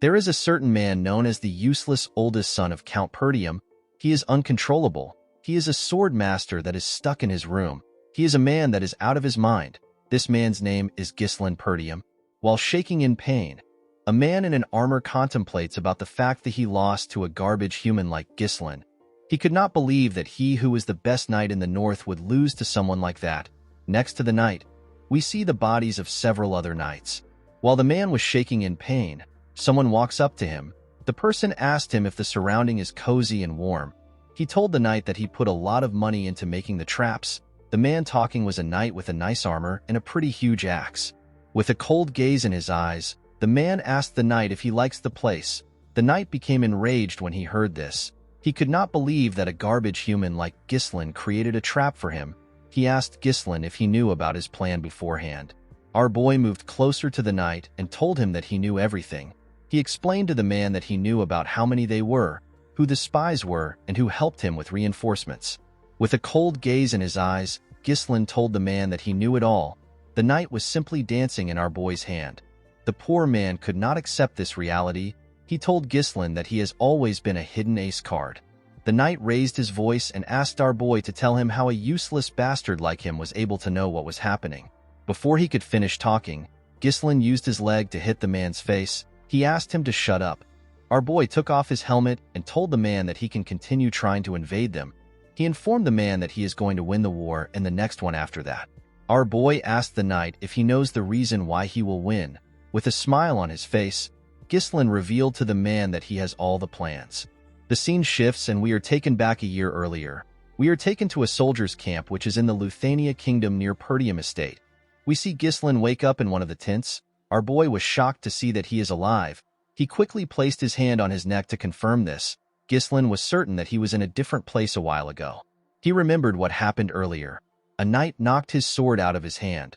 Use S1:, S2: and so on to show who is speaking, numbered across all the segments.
S1: There is a certain man known as the useless oldest son of Count Perdium. He is uncontrollable. He is a sword master that is stuck in his room. He is a man that is out of his mind. This man's name is Ghislain Perdium. While shaking in pain, a man in an armor contemplates about the fact that he lost to a garbage human like Ghislain. He could not believe that he who was the best knight in the north would lose to someone like that. Next to the knight, we see the bodies of several other knights. While the man was shaking in pain, someone walks up to him. The person asked him if the surrounding is cozy and warm. He told the knight that he put a lot of money into making the traps. The man talking was a knight with a nice armor and a pretty huge axe. With a cold gaze in his eyes, the man asked the knight if he likes the place. The knight became enraged when he heard this. He could not believe that a garbage human like Ghislain created a trap for him. He asked Ghislain if he knew about his plan beforehand. Our boy moved closer to the knight and told him that he knew everything. He explained to the man that he knew about how many they were, who the spies were, and who helped him with reinforcements. With a cold gaze in his eyes, Ghislain told the man that he knew it all. The knight was simply dancing in our boy's hand. The poor man could not accept this reality. He told Ghislain that he has always been a hidden ace card. The knight raised his voice and asked our boy to tell him how a useless bastard like him was able to know what was happening. Before he could finish talking, Ghislain used his leg to hit the man's face. He asked him to shut up. Our boy took off his helmet and told the man that he can continue trying to invade them. He informed the man that he is going to win the war and the next one after that. Our boy asked the knight if he knows the reason why he will win. With a smile on his face, Ghislain revealed to the man that he has all the plans. The scene shifts and we are taken back a year earlier. We are taken to a soldier's camp which is in the Luthania kingdom near Perdium estate. We see Ghislain wake up in one of the tents. Our boy was shocked to see that he is alive. He quickly placed his hand on his neck to confirm this. Ghislain was certain that he was in a different place a while ago. He remembered what happened earlier. A knight knocked his sword out of his hand.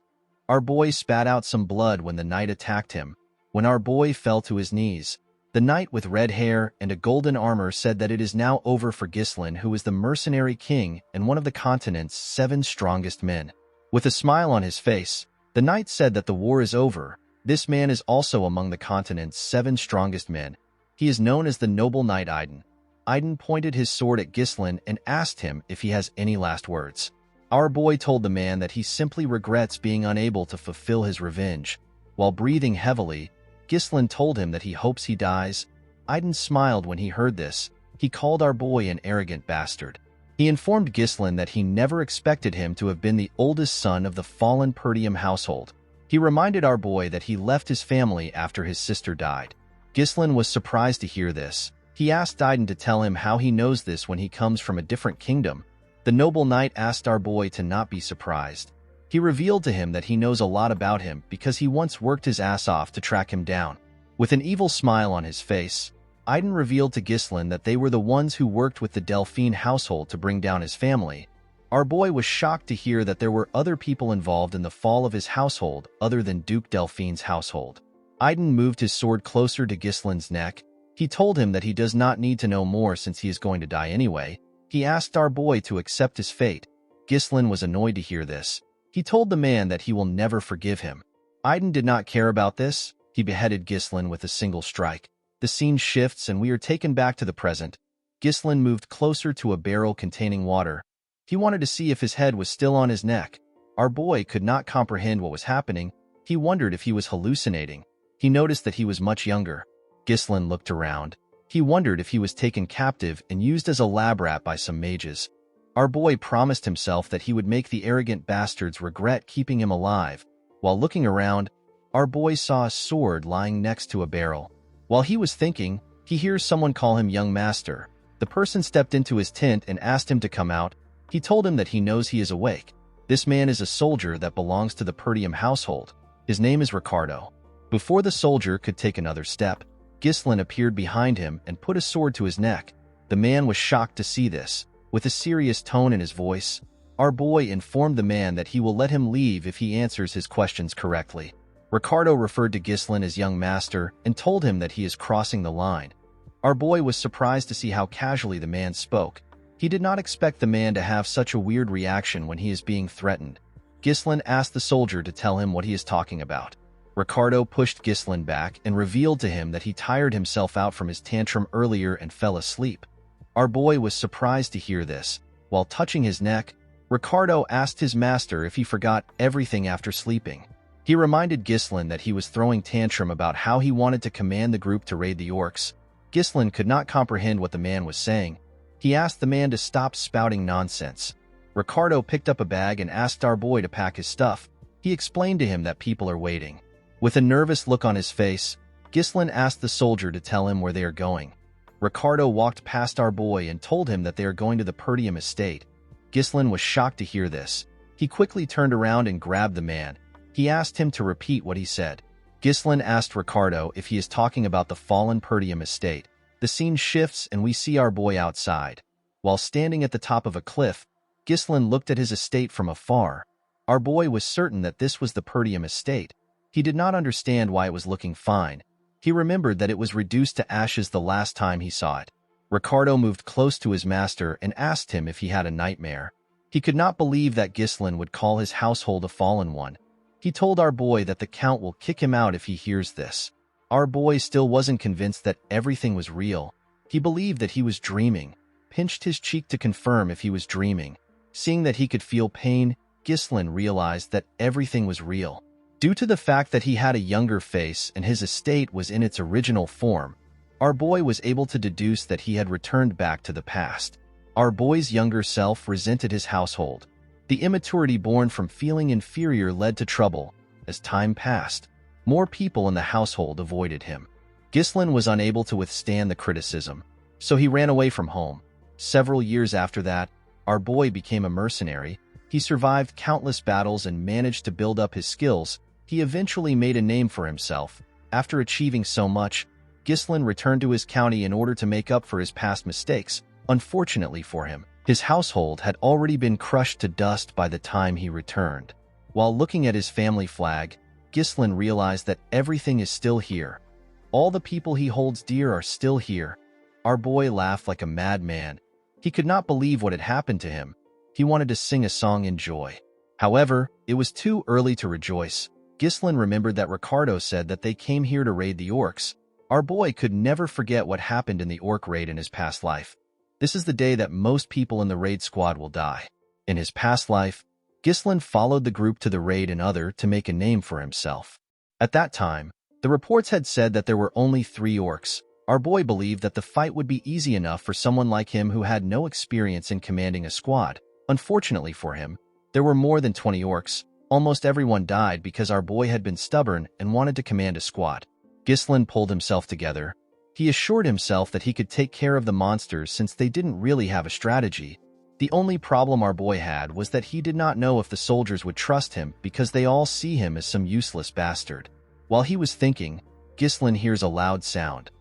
S1: Our boy spat out some blood when the knight attacked him. When our boy fell to his knees, the knight with red hair and a golden armor said that it is now over for Ghislain, who is the mercenary king and one of the continent's 7 strongest men. With a smile on his face, the knight said that the war is over. This man is also among the continent's 7 strongest men. He is known as the noble knight Aiden. Aiden pointed his sword at Ghislain and asked him if he has any last words. Our boy told the man that he simply regrets being unable to fulfill his revenge. While breathing heavily, Ghislain told him that he hopes he dies. Aiden smiled when he heard this. He called our boy an arrogant bastard. He informed Ghislain that he never expected him to have been the oldest son of the fallen Perdium household. He reminded our boy that he left his family after his sister died. Ghislain was surprised to hear this. He asked Aiden to tell him how he knows this when he comes from a different kingdom. The noble knight asked our boy to not be surprised. He revealed to him that he knows a lot about him because he once worked his ass off to track him down. With an evil smile on his face, Aiden revealed to Ghislain that they were the ones who worked with the Delphine household to bring down his family. Our boy was shocked to hear that there were other people involved in the fall of his household other than Duke Delphine's household. Aiden moved his sword closer to Ghislain's neck. He told him that he does not need to know more since he is going to die anyway. He asked our boy to accept his fate. Ghislain was annoyed to hear this. He told the man that he will never forgive him. Aiden did not care about this. He beheaded Ghislain with a single strike. The scene shifts and we are taken back to the present. Ghislain moved closer to a barrel containing water. He wanted to see if his head was still on his neck. Our boy could not comprehend what was happening. He wondered if he was hallucinating. He noticed that he was much younger. Ghislain looked around. He wondered if he was taken captive and used as a lab rat by some mages. Our boy promised himself that he would make the arrogant bastards regret keeping him alive. While looking around, our boy saw a sword lying next to a barrel. While he was thinking, he hears someone call him young master. The person stepped into his tent and asked him to come out. He told him that he knows he is awake. This man is a soldier that belongs to the Perdium household. His name is Ricardo. Before the soldier could take another step, Ghislain appeared behind him and put a sword to his neck. The man was shocked to see this. With a serious tone in his voice, our boy informed the man that he will let him leave if he answers his questions correctly. Ricardo referred to Ghislain as young master and told him that he is crossing the line. Our boy was surprised to see how casually the man spoke. He did not expect the man to have such a weird reaction when he is being threatened. Ghislain asked the soldier to tell him what he is talking about. Ricardo pushed Ghislain back and revealed to him that he tired himself out from his tantrum earlier and fell asleep. Our boy was surprised to hear this. While touching his neck, Ricardo asked his master if he forgot everything after sleeping. He reminded Ghislain that he was throwing tantrum about how he wanted to command the group to raid the orcs. Ghislain could not comprehend what the man was saying. He asked the man to stop spouting nonsense. Ricardo picked up a bag and asked our boy to pack his stuff. He explained to him that people are waiting. With a nervous look on his face, Ghislain asked the soldier to tell him where they are going. Ricardo walked past our boy and told him that they are going to the Perdium estate. Ghislain was shocked to hear this. He quickly turned around and grabbed the man. He asked him to repeat what he said. Ghislain asked Ricardo if he is talking about the fallen Perdium estate. The scene shifts and we see our boy outside. While standing at the top of a cliff, Ghislain looked at his estate from afar. Our boy was certain that this was the Perdium estate. He did not understand why it was looking fine. He remembered that it was reduced to ashes the last time he saw it. Ricardo moved close to his master and asked him if he had a nightmare. He could not believe that Ghislain would call his household a fallen one. He told our boy that the Count will kick him out if he hears this. Our boy still wasn't convinced that everything was real. He believed that he was dreaming, pinched his cheek to confirm if he was dreaming. Seeing that he could feel pain, Ghislain realized that everything was real. Due to the fact that he had a younger face and his estate was in its original form, our boy was able to deduce that he had returned back to the past. Our boy's younger self resented his household. The immaturity born from feeling inferior led to trouble. As time passed, more people in the household avoided him. Ghislain was unable to withstand the criticism, so he ran away from home. Several years after that, our boy became a mercenary. He survived countless battles and managed to build up his skills. He eventually made a name for himself. After achieving so much, Ghislain returned to his county in order to make up for his past mistakes. Unfortunately for him, his household had already been crushed to dust by the time he returned. While looking at his family flag, Ghislain realized that everything is still here. All the people he holds dear are still here. Our boy laughed like a madman. He could not believe what had happened to him. He wanted to sing a song in joy. However, it was too early to rejoice. Ghislain remembered that Ricardo said that they came here to raid the orcs. Our boy could never forget what happened in the orc raid in his past life. This is the day that most people in the raid squad will die. In his past life, Ghislain followed the group to the raid and other to make a name for himself. At that time, the reports had said that there were only 3 orcs. Our boy believed that the fight would be easy enough for someone like him who had no experience in commanding a squad. Unfortunately for him, there were more than 20 orcs. Almost everyone died because our boy had been stubborn and wanted to command a squad. Ghislain pulled himself together. He assured himself that he could take care of the monsters since they didn't really have a strategy. The only problem our boy had was that he did not know if the soldiers would trust him because they all see him as some useless bastard. While he was thinking, Ghislain hears a loud sound.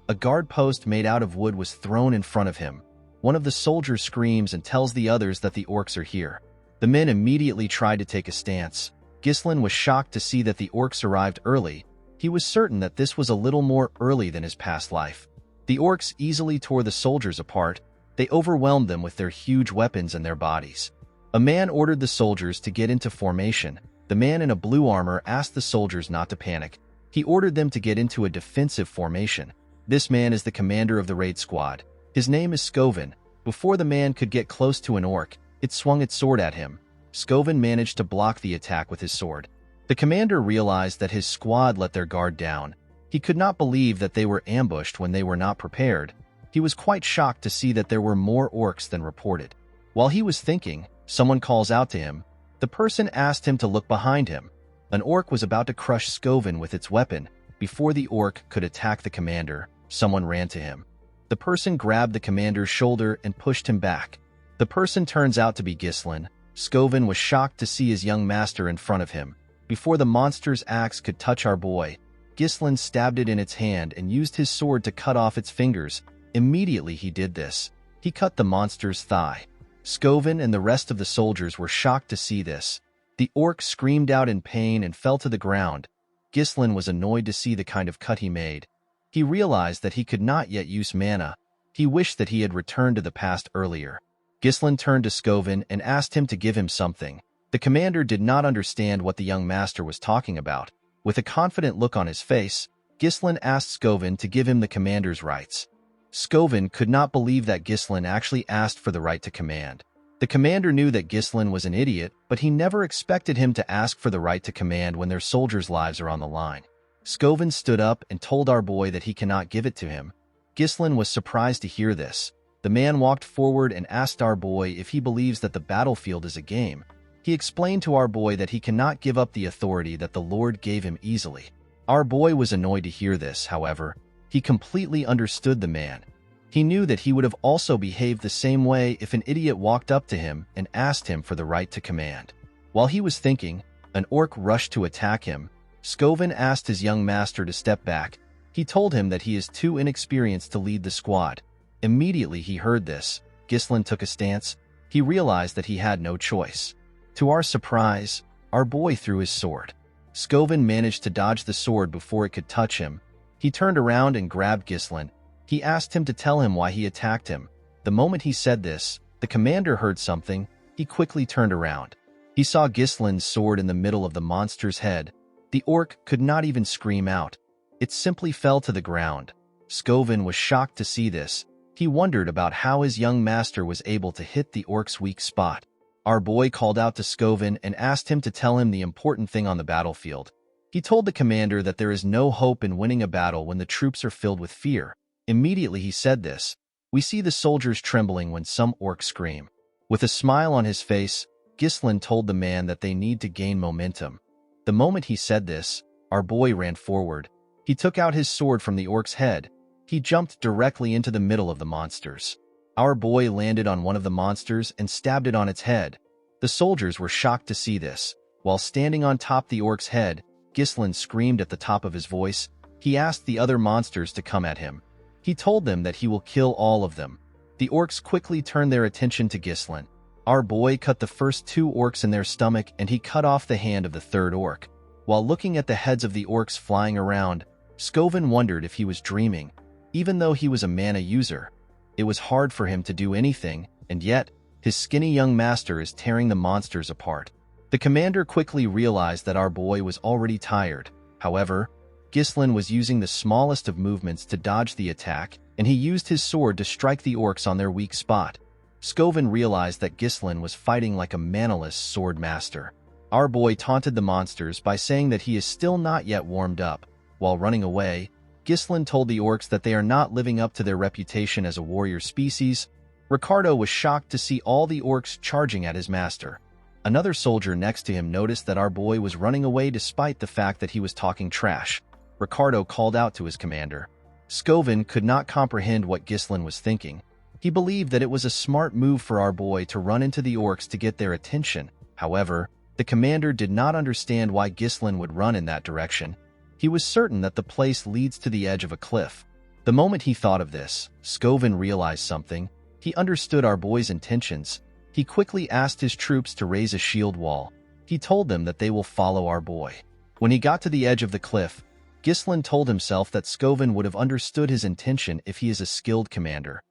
S1: A guard post made out of wood was thrown in front of him. One of the soldiers screams and tells the others that the orcs are here. The men immediately tried to take a stance. Ghislain was shocked to see that the orcs arrived early. He was certain that this was a little more early than his past life. The orcs easily tore the soldiers apart. They overwhelmed them with their huge weapons and their bodies. A man ordered the soldiers to get into formation. The man in a blue armor asked the soldiers not to panic. He ordered them to get into a defensive formation. This man is the commander of the raid squad. His name is Skovin. Before the man could get close to an orc, it swung its sword at him. Skovin managed to block the attack with his sword. The commander realized that his squad let their guard down. He could not believe that they were ambushed when they were not prepared. He was quite shocked to see that there were more orcs than reported. While he was thinking, someone calls out to him. The person asked him to look behind him. An orc was about to crush Skovin with its weapon. Before the orc could attack the commander, someone ran to him. The person grabbed the commander's shoulder and pushed him back. The person turns out to be Ghislain. Skovin was shocked to see his young master in front of him. Before the monster's axe could touch our boy, Ghislain stabbed it in its hand and used his sword to cut off its fingers. Immediately he did this. He cut the monster's thigh. Skovin and the rest of the soldiers were shocked to see this. The orc screamed out in pain and fell to the ground. Ghislain was annoyed to see the kind of cut he made. He realized that he could not yet use mana. He wished that he had returned to the past earlier. Ghislain turned to Skovin and asked him to give him something. The commander did not understand what the young master was talking about. With a confident look on his face, Ghislain asked Skovin to give him the commander's rights. Skovin could not believe that Ghislain actually asked for the right to command. The commander knew that Ghislain was an idiot, but he never expected him to ask for the right to command when their soldiers' lives are on the line. Skovin stood up and told our boy that he cannot give it to him. Ghislain was surprised to hear this. The man walked forward and asked our boy if he believes that the battlefield is a game. He explained to our boy that he cannot give up the authority that the Lord gave him easily. Our boy was annoyed to hear this, however. He completely understood the man. He knew that he would have also behaved the same way if an idiot walked up to him and asked him for the right to command. While he was thinking, an orc rushed to attack him. Skovin asked his young master to step back. He told him that he is too inexperienced to lead the squad. Immediately he heard this, Ghislain took a stance. He realized that he had no choice. To our surprise, our boy threw his sword. Skovin managed to dodge the sword before it could touch him. He turned around and grabbed Ghislain. He asked him to tell him why he attacked him. The moment he said this, the commander heard something. He quickly turned around. He saw Ghislain's sword in the middle of the monster's head. The orc could not even scream out. It simply fell to the ground. Skovin was shocked to see this. He wondered about how his young master was able to hit the orc's weak spot. Our boy called out to Skovin and asked him to tell him the important thing on the battlefield. He told the commander that there is no hope in winning a battle when the troops are filled with fear. Immediately he said this. We see the soldiers trembling when some orcs scream. With a smile on his face, Ghislain told the man that they need to gain momentum. The moment he said this, our boy ran forward. He took out his sword from the orc's head. He jumped directly into the middle of the monsters. Our boy landed on one of the monsters and stabbed it on its head. The soldiers were shocked to see this. While standing on top the orc's head, Ghislain screamed at the top of his voice. He asked the other monsters to come at him. He told them that he will kill all of them. The orcs quickly turned their attention to Ghislain. Our boy cut the first two orcs in their stomach and he cut off the hand of the third orc. While looking at the heads of the orcs flying around, Skovin wondered if he was dreaming. Even though he was a mana user, it was hard for him to do anything, and yet, his skinny young master is tearing the monsters apart. The commander quickly realized that our boy was already tired. However, Ghislain was using the smallest of movements to dodge the attack, and he used his sword to strike the orcs on their weak spot. Skovin realized that Ghislain was fighting like a manaless sword master. Our boy taunted the monsters by saying that he is still not yet warmed up. While running away, Ghislain told the orcs that they are not living up to their reputation as a warrior species. Ricardo was shocked to see all the orcs charging at his master. Another soldier next to him noticed that our boy was running away despite the fact that he was talking trash. Ricardo called out to his commander. Skovin could not comprehend what Ghislain was thinking. He believed that it was a smart move for our boy to run into the orcs to get their attention. However, the commander did not understand why Ghislain would run in that direction. He was certain that the place leads to the edge of a cliff. The moment he thought of this, Skovin realized something. He understood our boy's intentions. He quickly asked his troops to raise a shield wall. He told them that they will follow our boy. When he got to the edge of the cliff, Ghislain told himself that Skovin would have understood his intention if he is a skilled commander.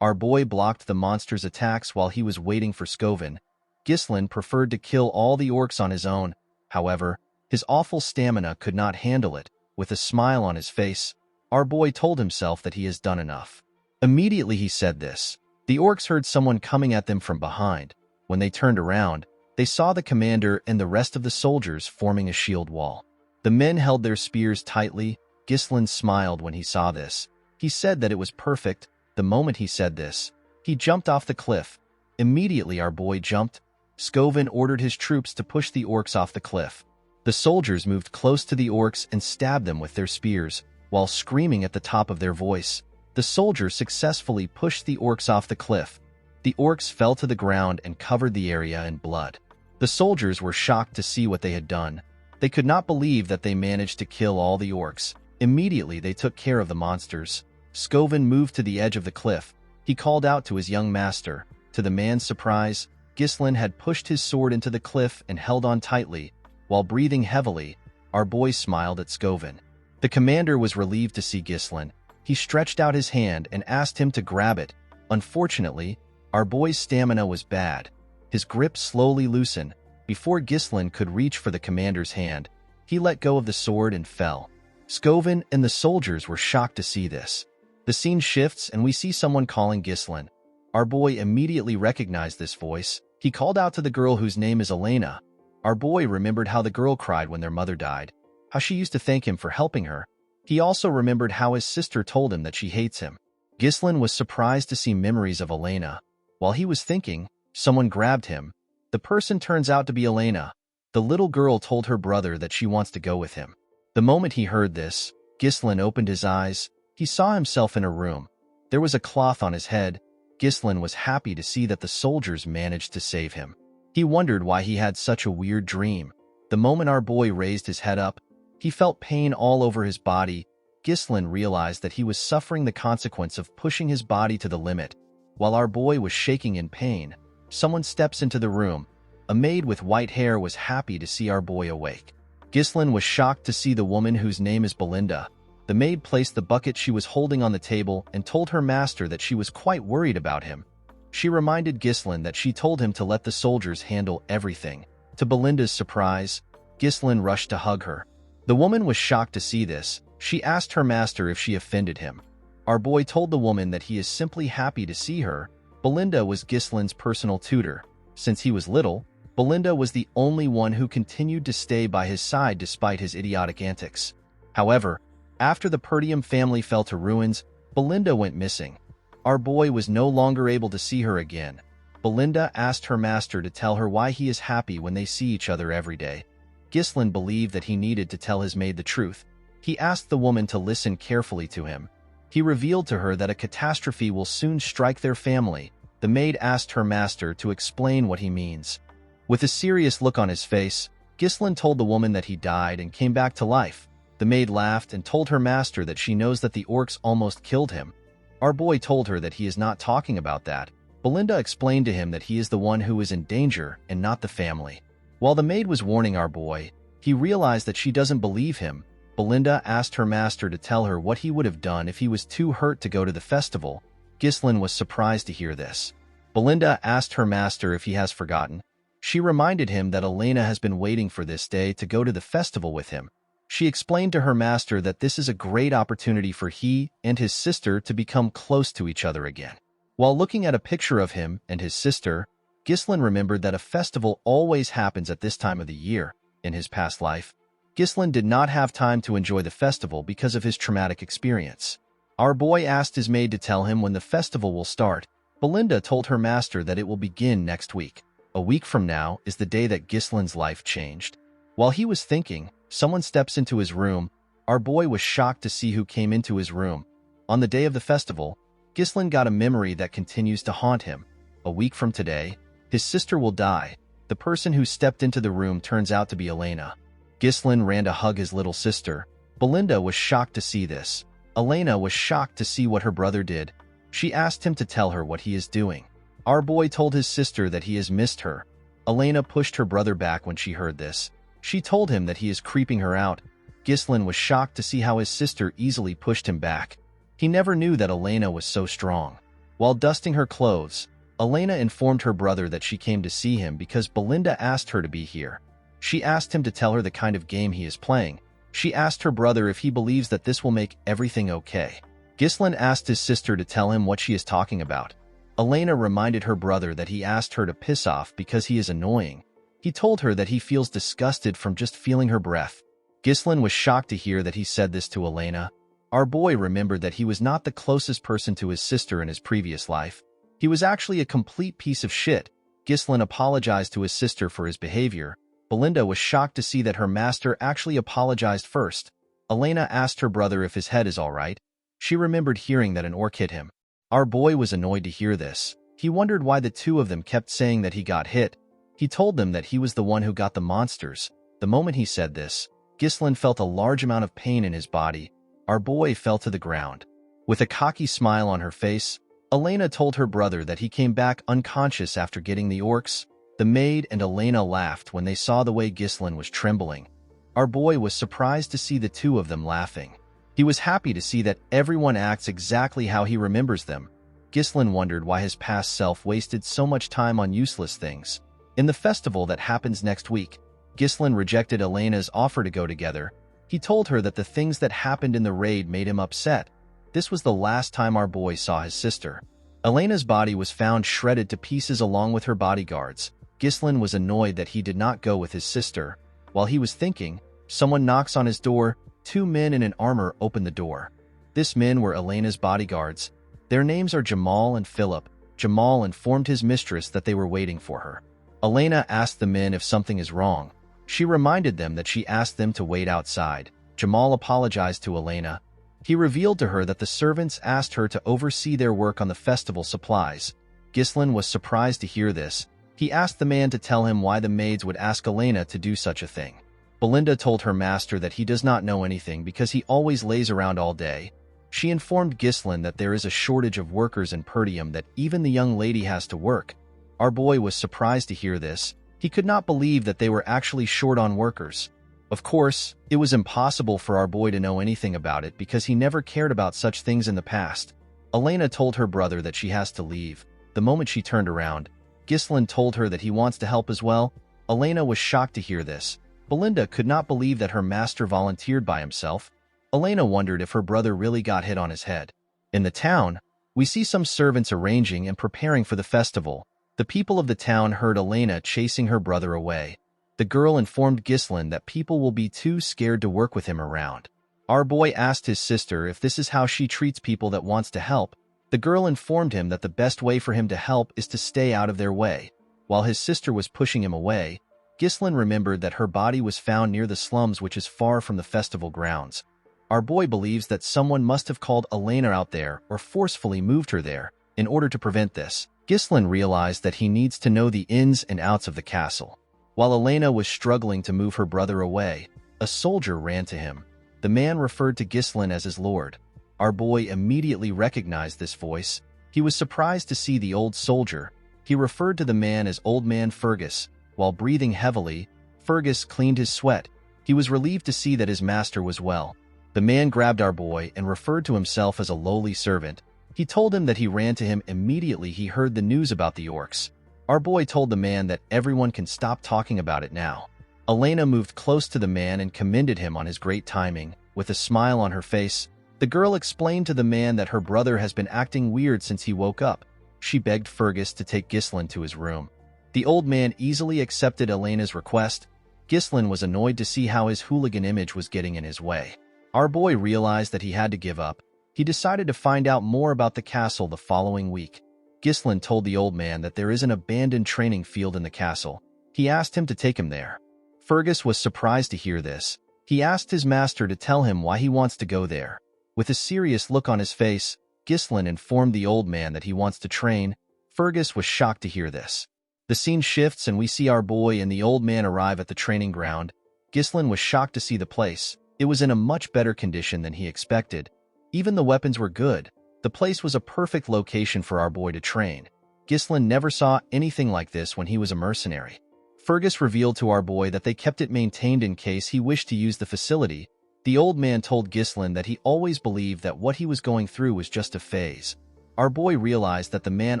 S1: Our boy blocked the monster's attacks while he was waiting for Skovin. Ghislain preferred to kill all the orcs on his own. However, his awful stamina could not handle it. With a smile on his face, our boy told himself that he has done enough. Immediately he said this. The orcs heard someone coming at them from behind. When they turned around, they saw the commander and the rest of the soldiers forming a shield wall. The men held their spears tightly. Ghislain smiled when he saw this. He said that it was perfect. The moment he said this, he jumped off the cliff. Immediately our boy jumped. Skovin ordered his troops to push the orcs off the cliff. The soldiers moved close to the orcs and stabbed them with their spears, while screaming at the top of their voice. The soldiers successfully pushed the orcs off the cliff. The orcs fell to the ground and covered the area in blood. The soldiers were shocked to see what they had done. They could not believe that they managed to kill all the orcs. Immediately they took care of the monsters. Skovin moved to the edge of the cliff. He called out to his young master. To the man's surprise, Ghislain had pushed his sword into the cliff and held on tightly. While breathing heavily, our boy smiled at Skovin. The commander was relieved to see Ghislain. He stretched out his hand and asked him to grab it. Unfortunately, our boy's stamina was bad. His grip slowly loosened. Before Ghislain could reach for the commander's hand, He let go of the sword and fell. Scoven and the soldiers were shocked to see this. The scene shifts and we see someone calling Ghislain. Our boy immediately recognized this voice. He called out to the girl whose name is Elena. Our boy remembered how the girl cried when their mother died, how she used to thank him for helping her. He also remembered how his sister told him that she hates him. Ghislain was surprised to see memories of Elena. While he was thinking, someone grabbed him. The person turns out to be Elena. The little girl told her brother that she wants to go with him. The moment he heard this, Ghislain opened his eyes. He saw himself in a room. There was a cloth on his head. Ghislain was happy to see that the soldiers managed to save him. He wondered why he had such a weird dream. The moment our boy raised his head up, he felt pain all over his body. Ghislain realized that he was suffering the consequence of pushing his body to the limit. While our boy was shaking in pain, someone steps into the room. A maid with white hair was happy to see our boy awake. Ghislain was shocked to see the woman whose name is Belinda. The maid placed the bucket she was holding on the table and told her master that she was quite worried about him. She reminded Ghislain that she told him to let the soldiers handle everything. To Belinda's surprise, Ghislain rushed to hug her. The woman was shocked to see this. She asked her master if she offended him. Our boy told the woman that he is simply happy to see her. Belinda was Ghislain's personal tutor. Since he was little, Belinda was the only one who continued to stay by his side despite his idiotic antics. However, after the Perdium family fell to ruins, Belinda went missing. Our boy was no longer able to see her again. Belinda asked her master to tell her why he is happy when they see each other every day. Ghislain believed that he needed to tell his maid the truth. He asked the woman to listen carefully to him. He revealed to her that a catastrophe will soon strike their family. The maid asked her master to explain what he means. With a serious look on his face, Ghislain told the woman that he died and came back to life. The maid laughed and told her master that she knows that the orcs almost killed him. Our boy told her that he is not talking about that. Belinda explained to him that he is the one who is in danger and not the family. While the maid was warning our boy, he realized that she doesn't believe him. Belinda asked her master to tell her what he would have done if he was too hurt to go to the festival. Ghislain was surprised to hear this. Belinda asked her master if he has forgotten. She reminded him that Elena has been waiting for this day to go to the festival with him. She explained to her master that this is a great opportunity for he and his sister to become close to each other again. While looking at a picture of him and his sister, Ghislain remembered that a festival always happens at this time of the year. In his past life, Ghislain did not have time to enjoy the festival because of his traumatic experience. Our boy asked his maid to tell him when the festival will start. Belinda told her master that it will begin next week. A week from now is the day that Ghislain's life changed. While he was thinking, someone steps into his room. Our boy was shocked to see who came into his room. On the day of the festival, Ghislain got a memory that continues to haunt him. A week from today, his sister will die. The person who stepped into the room turns out to be Elena. Ghislain ran to hug his little sister. Belinda was shocked to see this. Elena was shocked to see what her brother did. She asked him to tell her what he is doing. Our boy told his sister that he has missed her. Elena pushed her brother back when she heard this. She told him that he is creeping her out. Ghislain was shocked to see how his sister easily pushed him back. He never knew that Elena was so strong. While dusting her clothes, Elena informed her brother that she came to see him because Belinda asked her to be here. She asked him to tell her the kind of game he is playing. She asked her brother if he believes that this will make everything okay. Ghislain asked his sister to tell him what she is talking about. Elena reminded her brother that he asked her to piss off because he is annoying. He told her that he feels disgusted from just feeling her breath. Ghislain was shocked to hear that he said this to Elena. Our boy remembered that he was not the closest person to his sister in his previous life. He was actually a complete piece of shit. Ghislain apologized to his sister for his behavior. Belinda was shocked to see that her master actually apologized first. Elena asked her brother if his head is all right. She remembered hearing that an orc hit him. Our boy was annoyed to hear this. He wondered why the two of them kept saying that he got hit. He told them that he was the one who got the monsters. The moment he said this, Ghislain felt a large amount of pain in his body. Our boy fell to the ground. With a cocky smile on her face, Elena told her brother that he came back unconscious after getting the orcs. The maid and Elena laughed when they saw the way Ghislain was trembling. Our boy was surprised to see the two of them laughing. He was happy to see that everyone acts exactly how he remembers them. Ghislain wondered why his past self wasted so much time on useless things. In the festival that happens next week, Ghislaine rejected Elena's offer to go together. He told her that the things that happened in the raid made him upset. This was the last time our boy saw his sister. Elena's body was found shredded to pieces along with her bodyguards. Ghislaine was annoyed that he did not go with his sister. While he was thinking, someone knocks on his door. 2 men in an armor open the door. These men were Elena's bodyguards. Their names are Jamal and Philip. Jamal informed his mistress that they were waiting for her. Elena asked the men if something is wrong. She reminded them that she asked them to wait outside. Jamal apologized to Elena. He revealed to her that the servants asked her to oversee their work on the festival supplies. Ghislaine was surprised to hear this. He asked the man to tell him why the maids would ask Elena to do such a thing. Belinda told her master that he does not know anything because he always lays around all day. She informed Ghislaine that there is a shortage of workers in Perdium, that even the young lady has to work. Our boy was surprised to hear this. He could not believe that they were actually short on workers. Of course, it was impossible for our boy to know anything about it because he never cared about such things in the past. Elena told her brother that she has to leave. The moment she turned around, Ghislaine told her that he wants to help as well. Elena was shocked to hear this. Belinda could not believe that her master volunteered by himself. Elena wondered if her brother really got hit on his head. In the town, we see some servants arranging and preparing for the festival. The people of the town heard Elena chasing her brother away. The girl informed Ghislaine that people will be too scared to work with him around. Our boy asked his sister if this is how she treats people that wants to help. The girl informed him that the best way for him to help is to stay out of their way. While his sister was pushing him away, Ghislaine remembered that her body was found near the slums, which is far from the festival grounds. Our boy believes that someone must have called Elena out there or forcefully moved her there. In order to prevent this, Ghislaine realized that he needs to know the ins and outs of the castle. While Elena was struggling to move her brother away, a soldier ran to him. The man referred to Ghislaine as his lord. Our boy immediately recognized this voice. He was surprised to see the old soldier. He referred to the man as Old Man Fergus. While breathing heavily, Fergus cleaned his sweat. He was relieved to see that his master was well. The man grabbed our boy and referred to himself as a lowly servant. He told him that he ran to him immediately he heard the news about the orcs. Our boy told the man that everyone can stop talking about it now. Elena moved close to the man and commended him on his great timing. With a smile on her face, the girl explained to the man that her brother has been acting weird since he woke up. She begged Fergus to take Ghislaine to his room. The old man easily accepted Elena's request. Ghislaine was annoyed to see how his hooligan image was getting in his way. Our boy realized that he had to give up. He decided to find out more about the castle the following week. Ghislaine told the old man that there is an abandoned training field in the castle. He asked him to take him there. Fergus was surprised to hear this. He asked his master to tell him why he wants to go there. With a serious look on his face, Ghislaine informed the old man that he wants to train. Fergus was shocked to hear this. The scene shifts and we see our boy and the old man arrive at the training ground. Ghislaine was shocked to see the place. It was in a much better condition than he expected. Even the weapons were good. The place was a perfect location for our boy to train. Ghislaine never saw anything like this when he was a mercenary. Fergus revealed to our boy that they kept it maintained in case he wished to use the facility. The old man told Ghislaine that he always believed that what he was going through was just a phase. Our boy realized that the man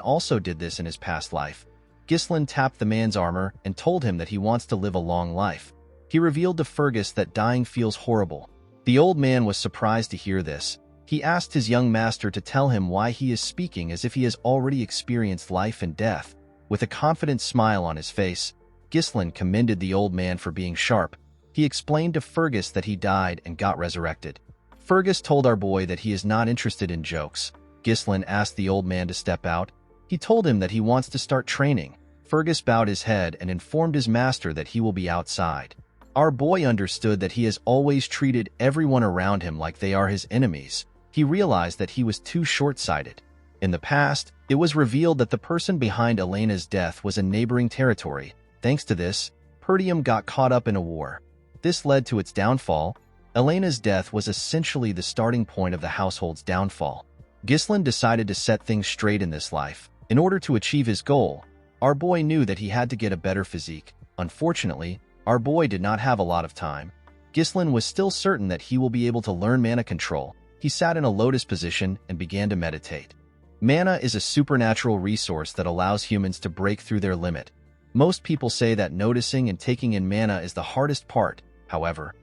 S1: also did this in his past life. Ghislaine tapped the man's armor and told him that he wants to live a long life. He revealed to Fergus that dying feels horrible. The old man was surprised to hear this. He asked his young master to tell him why he is speaking as if he has already experienced life and death. With a confident smile on his face, Ghislaine commended the old man for being sharp. He explained to Fergus that he died and got resurrected. Fergus told our boy that he is not interested in jokes. Ghislaine asked the old man to step out. He told him that he wants to start training. Fergus bowed his head and informed his master that he will be outside. Our boy understood that he has always treated everyone around him like they are his enemies. He realized that he was too short-sighted. In the past, it was revealed that the person behind Elena's death was a neighboring territory. Thanks to this, Perdium got caught up in a war. This led to its downfall. Elena's death was essentially the starting point of the household's downfall. Ghislaine decided to set things straight in this life. In order to achieve his goal, our boy knew that he had to get a better physique. Unfortunately, our boy did not have a lot of time. Ghislaine was still certain that he will be able to learn mana control. He sat in a lotus position and began to meditate. Mana is a supernatural resource that allows humans to break through their limit. Most people say that noticing and taking in mana is the hardest part. However,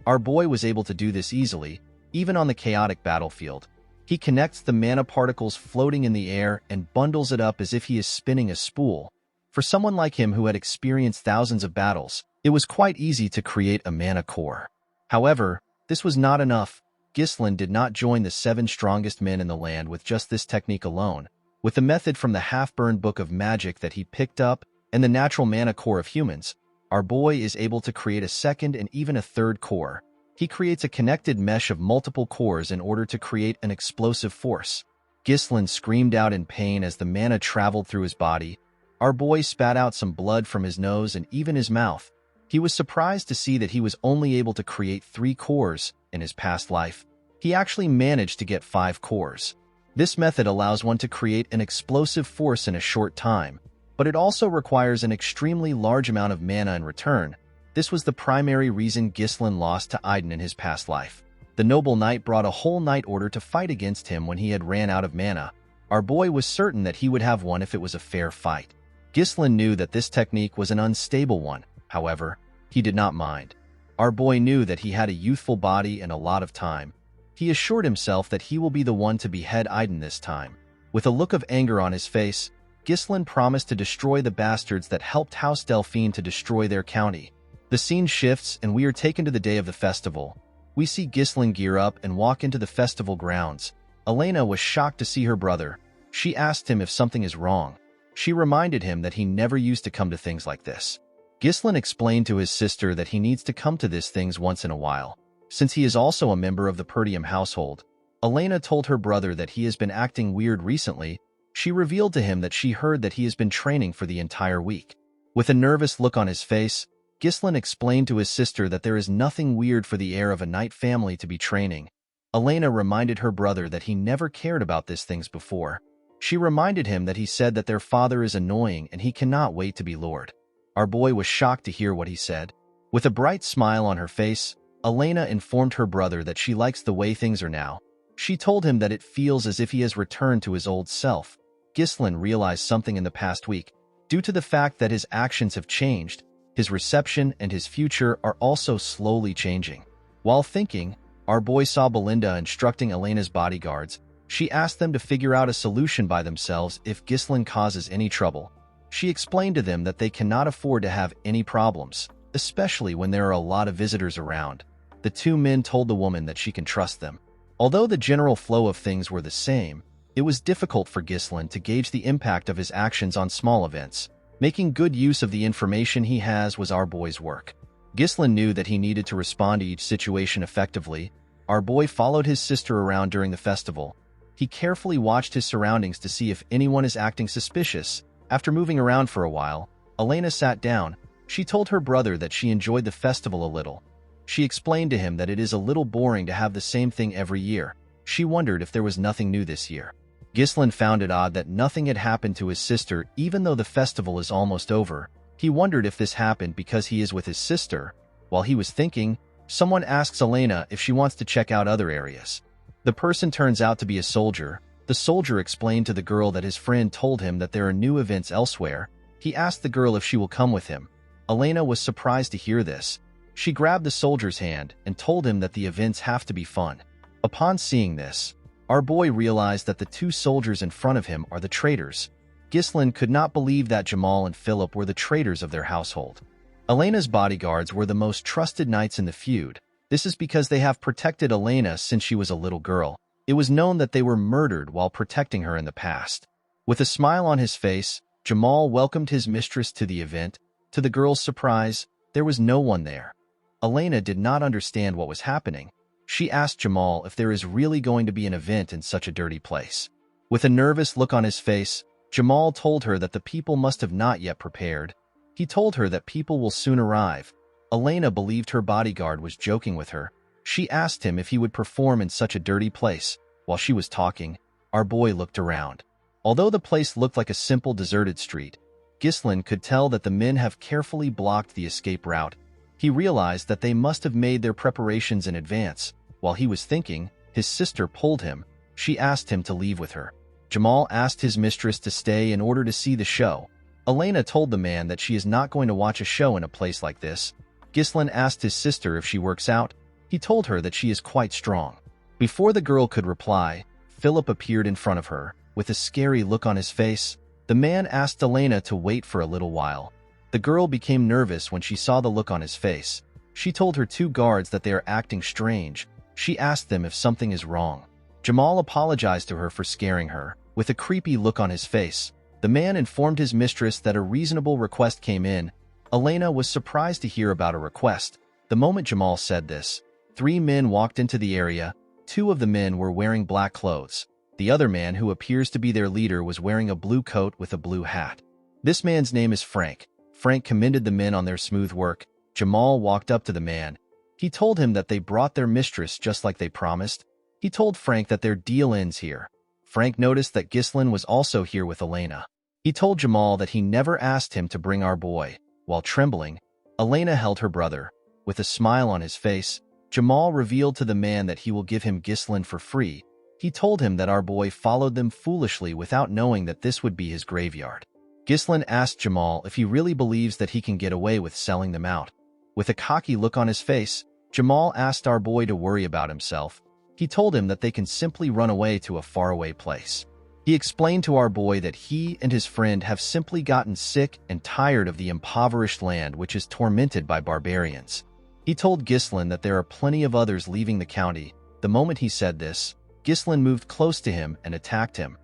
S1: our boy was able to do this easily, even on the chaotic battlefield. He connects the mana particles floating in the air and bundles it up as if he is spinning a spool. For someone like him who had experienced thousands of battles, it was quite easy to create a mana core. However, this was not enough. Ghislain did not join the 7 strongest men in the land with just this technique alone. With the method from the half-burned book of magic that he picked up and the natural mana core of humans, our boy is able to create a second and even a third core. He creates a connected mesh of multiple cores in order to create an explosive force. Ghislain screamed out in pain as the mana traveled through his body. Our boy spat out some blood from his nose and even his mouth. He was surprised to see that he was only able to create 3 cores in his past life. He actually managed to get 5 cores. This method allows one to create an explosive force in a short time, but it also requires an extremely large amount of mana in return. This was the primary reason Ghislain lost to Aiden in his past life. The noble knight brought a whole knight order to fight against him when he had ran out of mana. Our boy was certain that he would have won if it was a fair fight. Ghislain knew that this technique was an unstable one. However, he did not mind. Our boy knew that he had a youthful body and a lot of time. He assured himself that he will be the one to behead Aiden this time. With a look of anger on his face, Ghislain promised to destroy the bastards that helped House Delphine to destroy their county. The scene shifts and we are taken to the day of the festival. We see Ghislain gear up and walk into the festival grounds. Elena was shocked to see her brother. She asked him if something is wrong. She reminded him that he never used to come to things like this. Ghislain explained to his sister that he needs to come to these things once in a while, since he is also a member of the Perdium household. Elena told her brother that he has been acting weird recently. She revealed to him that she heard that he has been training for the entire week. With a nervous look on his face, Ghislain explained to his sister that there is nothing weird for the heir of a knight family to be training. Elena reminded her brother that he never cared about these things before. She reminded him that he said that their father is annoying and he cannot wait to be lord. Our boy was shocked to hear what he said. With a bright smile on her face, Elena informed her brother that she likes the way things are now. She told him that it feels as if he has returned to his old self. Ghislain realized something in the past week. Due to the fact that his actions have changed, his reception and his future are also slowly changing. While thinking, our boy saw Belinda instructing Elena's bodyguards. She asked them to figure out a solution by themselves if Ghislain causes any trouble. She explained to them that they cannot afford to have any problems, especially when there are a lot of visitors around. The 2 men told the woman that she can trust them. Although the general flow of things were the same, it was difficult for Ghislain to gauge the impact of his actions on small events. Making good use of the information he has was our boy's work. Ghislain knew that he needed to respond to each situation effectively. Our boy followed his sister around during the festival. He carefully watched his surroundings to see if anyone is acting suspicious. After moving around for a while, Elena sat down. She told her brother that she enjoyed the festival a little. She explained to him that it is a little boring to have the same thing every year. She wondered if there was nothing new this year. Ghislain found it odd that nothing had happened to his sister even though the festival is almost over. He wondered if this happened because he is with his sister. While he was thinking, someone asks Elena if she wants to check out other areas. The person turns out to be a soldier. The soldier explained to the girl that his friend told him that there are new events elsewhere. He asked the girl if she will come with him. Elena was surprised to hear this. She grabbed the soldier's hand and told him that the events have to be fun. Upon seeing this, our boy realized that the 2 soldiers in front of him are the traitors. Ghislain could not believe that Jamal and Philip were the traitors of their household. Elena's bodyguards were the most trusted knights in the feud. This is because they have protected Elena since she was a little girl. It was known that they were murdered while protecting her in the past. With a smile on his face, Jamal welcomed his mistress to the event. To the girl's surprise, there was no one there. Elena did not understand what was happening. She asked Jamal if there is really going to be an event in such a dirty place. With a nervous look on his face, Jamal told her that the people must have not yet prepared. He told her that people will soon arrive. Elena believed her bodyguard was joking with her. She asked him if he would perform in such a dirty place. While she was talking, our boy looked around. Although the place looked like a simple deserted street, Ghislain could tell that the men have carefully blocked the escape route. He realized that they must have made their preparations in advance. While he was thinking, his sister pulled him. She asked him to leave with her. Jamal asked his mistress to stay in order to see the show. Elena told the man that she is not going to watch a show in a place like this. Ghislain asked his sister if she works out. He told her that she is quite strong. Before the girl could reply, Philip appeared in front of her. With a scary look on his face, the man asked Elena to wait for a little while. The girl became nervous when she saw the look on his face. She told her 2 guards that they are acting strange. She asked them if something is wrong. Jamal apologized to her for scaring her. With a creepy look on his face, the man informed his mistress that a reasonable request came in. Elena was surprised to hear about a request. The moment Jamal said this, 3 men walked into the area. 2 of the men were wearing black clothes. The other man, who appears to be their leader, was wearing a blue coat with a blue hat. This man's name is Frank. Frank commended the men on their smooth work. Jamal walked up to the man. He told him that they brought their mistress just like they promised. He told Frank that their deal ends here. Frank noticed that Ghislain was also here with Elena. He told Jamal that he never asked him to bring our boy. While trembling, Elena held her brother. With a smile on his face, Jamal revealed to the man that he will give him Ghislain for free. He told him that our boy followed them foolishly without knowing that this would be his graveyard. Ghislain asked Jamal if he really believes that he can get away with selling them out. With a cocky look on his face, Jamal asked our boy to worry about himself. He told him that they can simply run away to a faraway place. He explained to our boy that he and his friend have simply gotten sick and tired of the impoverished land which is tormented by barbarians. He told Ghislain that there are plenty of others leaving the county. The moment he said this, Ghislain moved close to him and attacked him.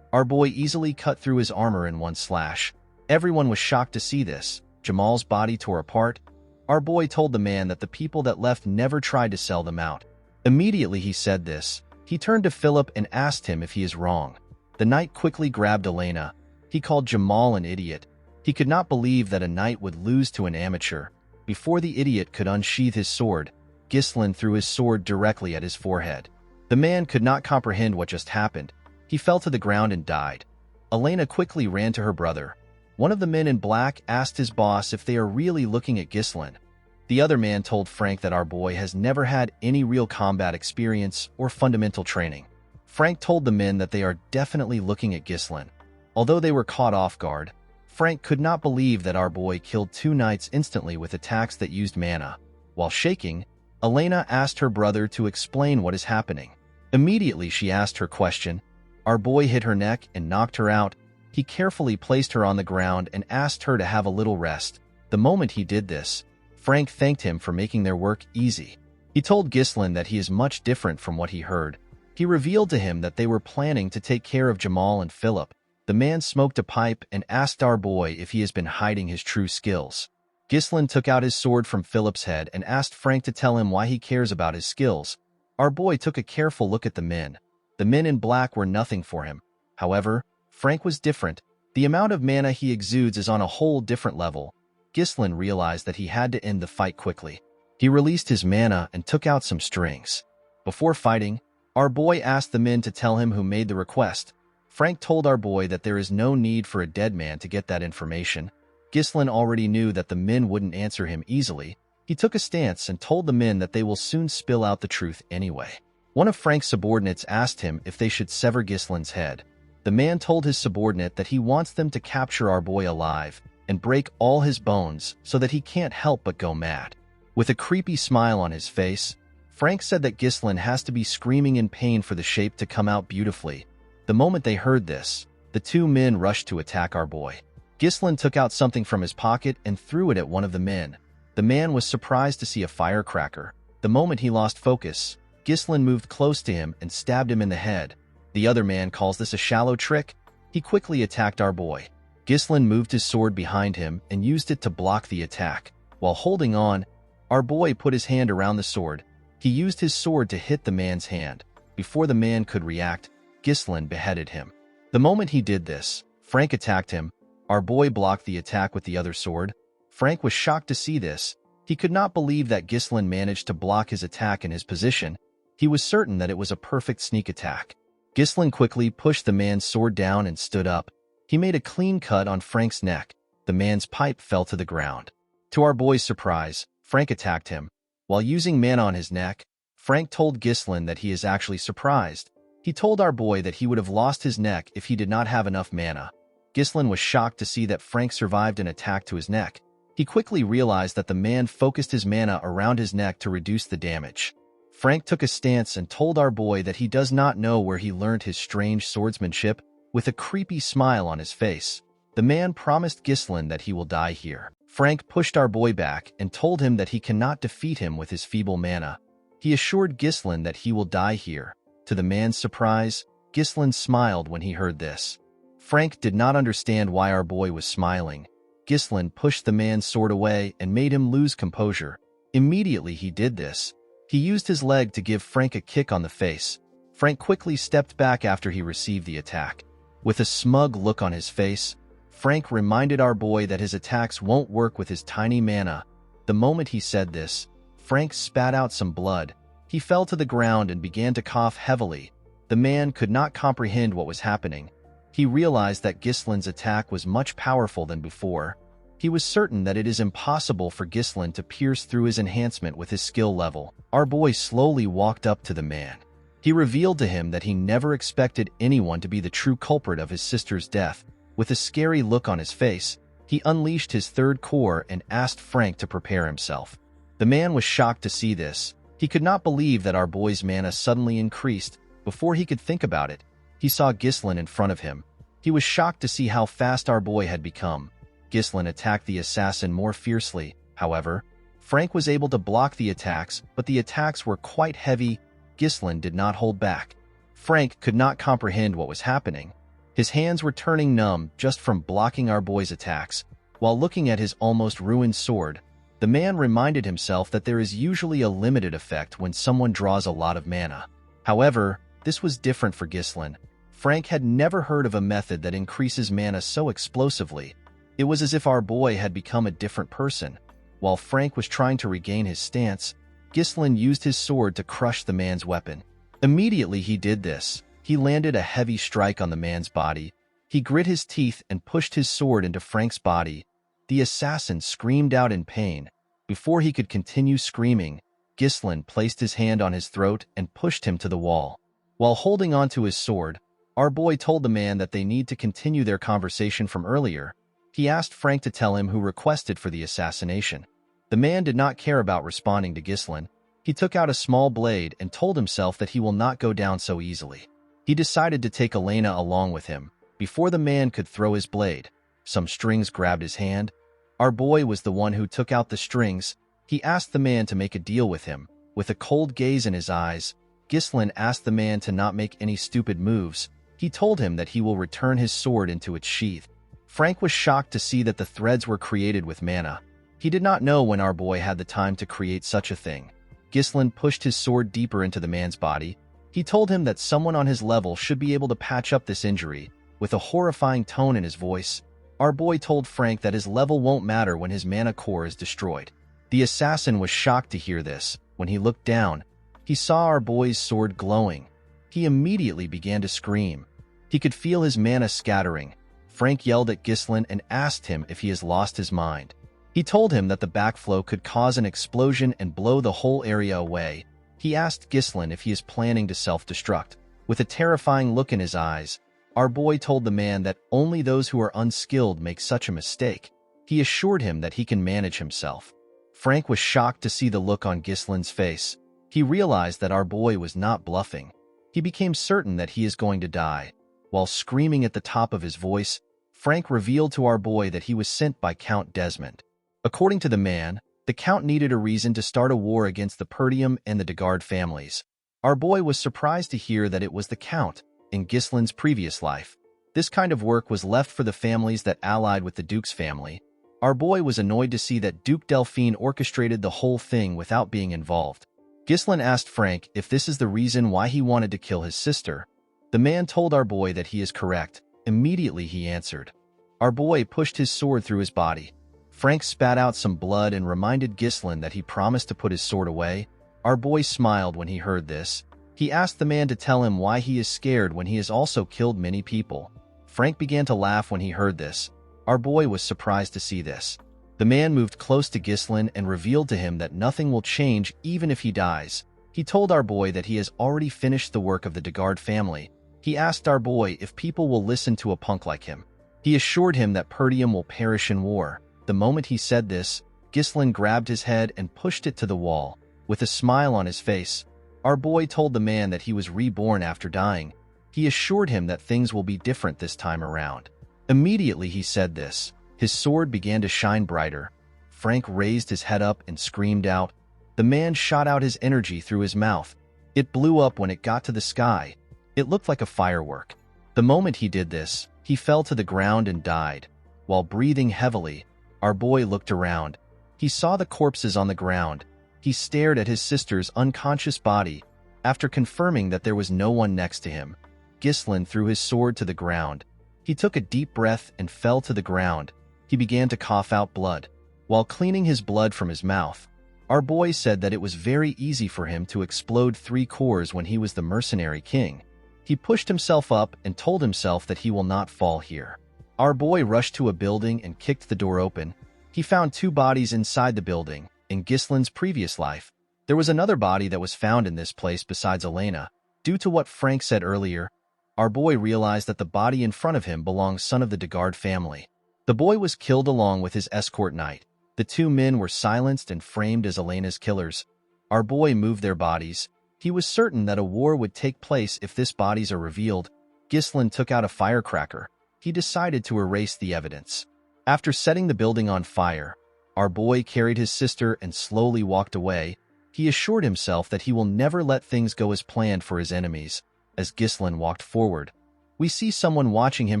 S1: Our boy easily cut through his armor in one slash. Everyone was shocked to see this. Jamal's body tore apart. Our boy told the man that the people that left never tried to sell them out. Immediately he said this, he turned to Philip and asked him if he is wrong. The knight quickly grabbed Elena. He called Jamal an idiot. He could not believe that a knight would lose to an amateur. Before the idiot could unsheath his sword, Ghislain threw his sword directly at his forehead. The man could not comprehend what just happened. He fell to the ground and died. Elena quickly ran to her brother. One of the men in black asked his boss if they are really looking at Ghislain. The other man told Frank that our boy has never had any real combat experience or fundamental training. Frank told the men that they are definitely looking at Ghislain. Although they were caught off guard, Frank could not believe that our boy killed 2 knights instantly with attacks that used mana. While shaking, Elena asked her brother to explain what is happening. Immediately she asked her question. Our boy hit her neck and knocked her out. He carefully placed her on the ground and asked her to have a little rest. The moment he did this, Frank thanked him for making their work easy. He told Ghislain that he is much different from what he heard. He revealed to him that they were planning to take care of Jamal and Philip. The man smoked a pipe and asked our boy if he has been hiding his true skills. Ghislain took out his sword from Philip's head and asked Frank to tell him why he cares about his skills. Our boy took a careful look at the men. The men in black were nothing for him. However, Frank was different. The amount of mana he exudes is on a whole different level. Ghislain realized that he had to end the fight quickly. He released his mana and took out some strings. Before fighting, our boy asked the men to tell him who made the request. Frank told our boy that there is no need for a dead man to get that information. Ghislain already knew that the men wouldn't answer him easily. He took a stance and told the men that they will soon spill out the truth anyway. One of Frank's subordinates asked him if they should sever Ghislain's head. The man told his subordinate that he wants them to capture our boy alive and break all his bones so that he can't help but go mad. With a creepy smile on his face, Frank said that Ghislain has to be screaming in pain for the shape to come out beautifully. The moment they heard this, the 2 men rushed to attack our boy. Ghislain took out something from his pocket and threw it at one of the men. The man was surprised to see a firecracker. The moment he lost focus, Ghislain moved close to him and stabbed him in the head. The other man calls this a shallow trick. He quickly attacked our boy. Ghislain moved his sword behind him and used it to block the attack. While holding on, our boy put his hand around the sword. He used his sword to hit the man's hand. Before the man could react, Ghislain beheaded him. The moment he did this, Frank attacked him. Our boy blocked the attack with the other sword. Frank was shocked to see this. He could not believe that Ghislain managed to block his attack in his position. He was certain that it was a perfect sneak attack. Ghislain quickly pushed the man's sword down and stood up. He made a clean cut on Frank's neck. The man's pipe fell to the ground. To our boy's surprise, Frank attacked him. While using mana on his neck, Frank told Ghislain that he is actually surprised. He told our boy that he would have lost his neck if he did not have enough mana. Ghislain was shocked to see that Frank survived an attack to his neck. He quickly realized that the man focused his mana around his neck to reduce the damage. Frank took a stance and told our boy that he does not know where he learned his strange swordsmanship. With a creepy smile on his face, the man promised Ghislain that he will die here. Frank pushed our boy back and told him that he cannot defeat him with his feeble mana. He assured Ghislain that he will die here. To the man's surprise, Ghislain smiled when he heard this. Frank did not understand why our boy was smiling. Ghislain pushed the man's sword away and made him lose composure. Immediately he did this. He used his leg to give Frank a kick on the face. Frank quickly stepped back after he received the attack. With a smug look on his face, Frank reminded our boy that his attacks won't work with his tiny mana. The moment he said this, Frank spat out some blood. He fell to the ground and began to cough heavily. The man could not comprehend what was happening. He realized that Ghislain's attack was much powerful than before. He was certain that it is impossible for Ghislain to pierce through his enhancement with his skill level. Our boy slowly walked up to the man. He revealed to him that he never expected anyone to be the true culprit of his sister's death. With a scary look on his face, he unleashed his third core and asked Frank to prepare himself. The man was shocked to see this. He could not believe that our boy's mana suddenly increased. Before he could think about it, he saw Ghislain in front of him. He was shocked to see how fast our boy had become. Ghislain attacked the assassin more fiercely. However, Frank was able to block the attacks, but the attacks were quite heavy. Ghislain did not hold back. Frank could not comprehend what was happening. His hands were turning numb just from blocking our boy's attacks. While looking at his almost ruined sword, the man reminded himself that there is usually a limited effect when someone draws a lot of mana. However, this was different for Ghislain. Frank had never heard of a method that increases mana so explosively. It was as if our boy had become a different person. While Frank was trying to regain his stance, Ghislain used his sword to crush the man's weapon. Immediately he did this, he landed a heavy strike on the man's body. He grit his teeth and pushed his sword into Frank's body. The assassin screamed out in pain. Before he could continue screaming, Ghislain placed his hand on his throat and pushed him to the wall. While holding onto his sword, our boy told the man that they need to continue their conversation from earlier. He asked Frank to tell him who requested for the assassination. The man did not care about responding to Ghislain. He took out a small blade and told himself that he will not go down so easily. He decided to take Elena along with him. Before the man could throw his blade, some strings grabbed his hand. Our boy was the one who took out the strings. He asked the man to make a deal with him. With a cold gaze in his eyes, Ghislain asked the man to not make any stupid moves. He told him that he will return his sword into its sheath. Frank was shocked to see that the threads were created with mana. He did not know when our boy had the time to create such a thing. Ghislain pushed his sword deeper into the man's body. He told him that someone on his level should be able to patch up this injury. With a horrifying tone in his voice, our boy told Frank that his level won't matter when his mana core is destroyed. The assassin was shocked to hear this. When he looked down, he saw our boy's sword glowing. He immediately began to scream. He could feel his mana scattering. Frank yelled at Ghislain and asked him if he has lost his mind. He told him that the backflow could cause an explosion and blow the whole area away. He asked Ghislain if he is planning to self-destruct. With a terrifying look in his eyes, our boy told the man that only those who are unskilled make such a mistake. He assured him that he can manage himself. Frank was shocked to see the look on Ghislain's face. He realized that our boy was not bluffing. He became certain that he is going to die. While screaming at the top of his voice, Frank revealed to our boy that he was sent by Count Desmond. According to the man, the Count needed a reason to start a war against the Perdium and the Degard families. Our boy was surprised to hear that it was the Count in Ghislain's previous life. This kind of work was left for the families that allied with the Duke's family. Our boy was annoyed to see that Duke Delphine orchestrated the whole thing without being involved. Ghislain asked Frank if this is the reason why he wanted to kill his sister. The man told our boy that he is correct. Immediately he answered. Our boy pushed his sword through his body. Frank spat out some blood and reminded Ghislain that he promised to put his sword away. Our boy smiled when he heard this. He asked the man to tell him why he is scared when he has also killed many people. Frank began to laugh when he heard this. Our boy was surprised to see this. The man moved close to Ghislain and revealed to him that nothing will change even if he dies. He told our boy that he has already finished the work of the Degard family. He asked our boy if people will listen to a punk like him. He assured him that Perdium will perish in war. The moment he said this, Ghislain grabbed his head and pushed it to the wall. With a smile on his face, our boy told the man that he was reborn after dying. He assured him that things will be different this time around. Immediately he said this, his sword began to shine brighter. Frank raised his head up and screamed out. The man shot out his energy through his mouth. It blew up when it got to the sky. It looked like a firework. The moment he did this, he fell to the ground and died. While breathing heavily, our boy looked around. He saw the corpses on the ground. He stared at his sister's unconscious body. After confirming that there was no one next to him, Ghislain threw his sword to the ground. He took a deep breath and fell to the ground. He began to cough out blood. While cleaning his blood from his mouth, our boy said that it was very easy for him to explode 3 cores when he was the Mercenary King. He pushed himself up and told himself that he will not fall here. Our boy rushed to a building and kicked the door open. He found 2 bodies inside the building. In Ghislain's previous life, there was another body that was found in this place besides Elena. Due to what Frank said earlier, our boy realized that the body in front of him belonged son of the Degard family. The boy was killed along with his escort knight. The 2 men were silenced and framed as Elena's killers. Our boy moved their bodies. He was certain that a war would take place if these bodies are revealed. Ghislain took out a firecracker. He decided to erase the evidence. After setting the building on fire, our boy carried his sister and slowly walked away. He assured himself that he will never let things go as planned for his enemies. As Ghislain walked forward, we see someone watching him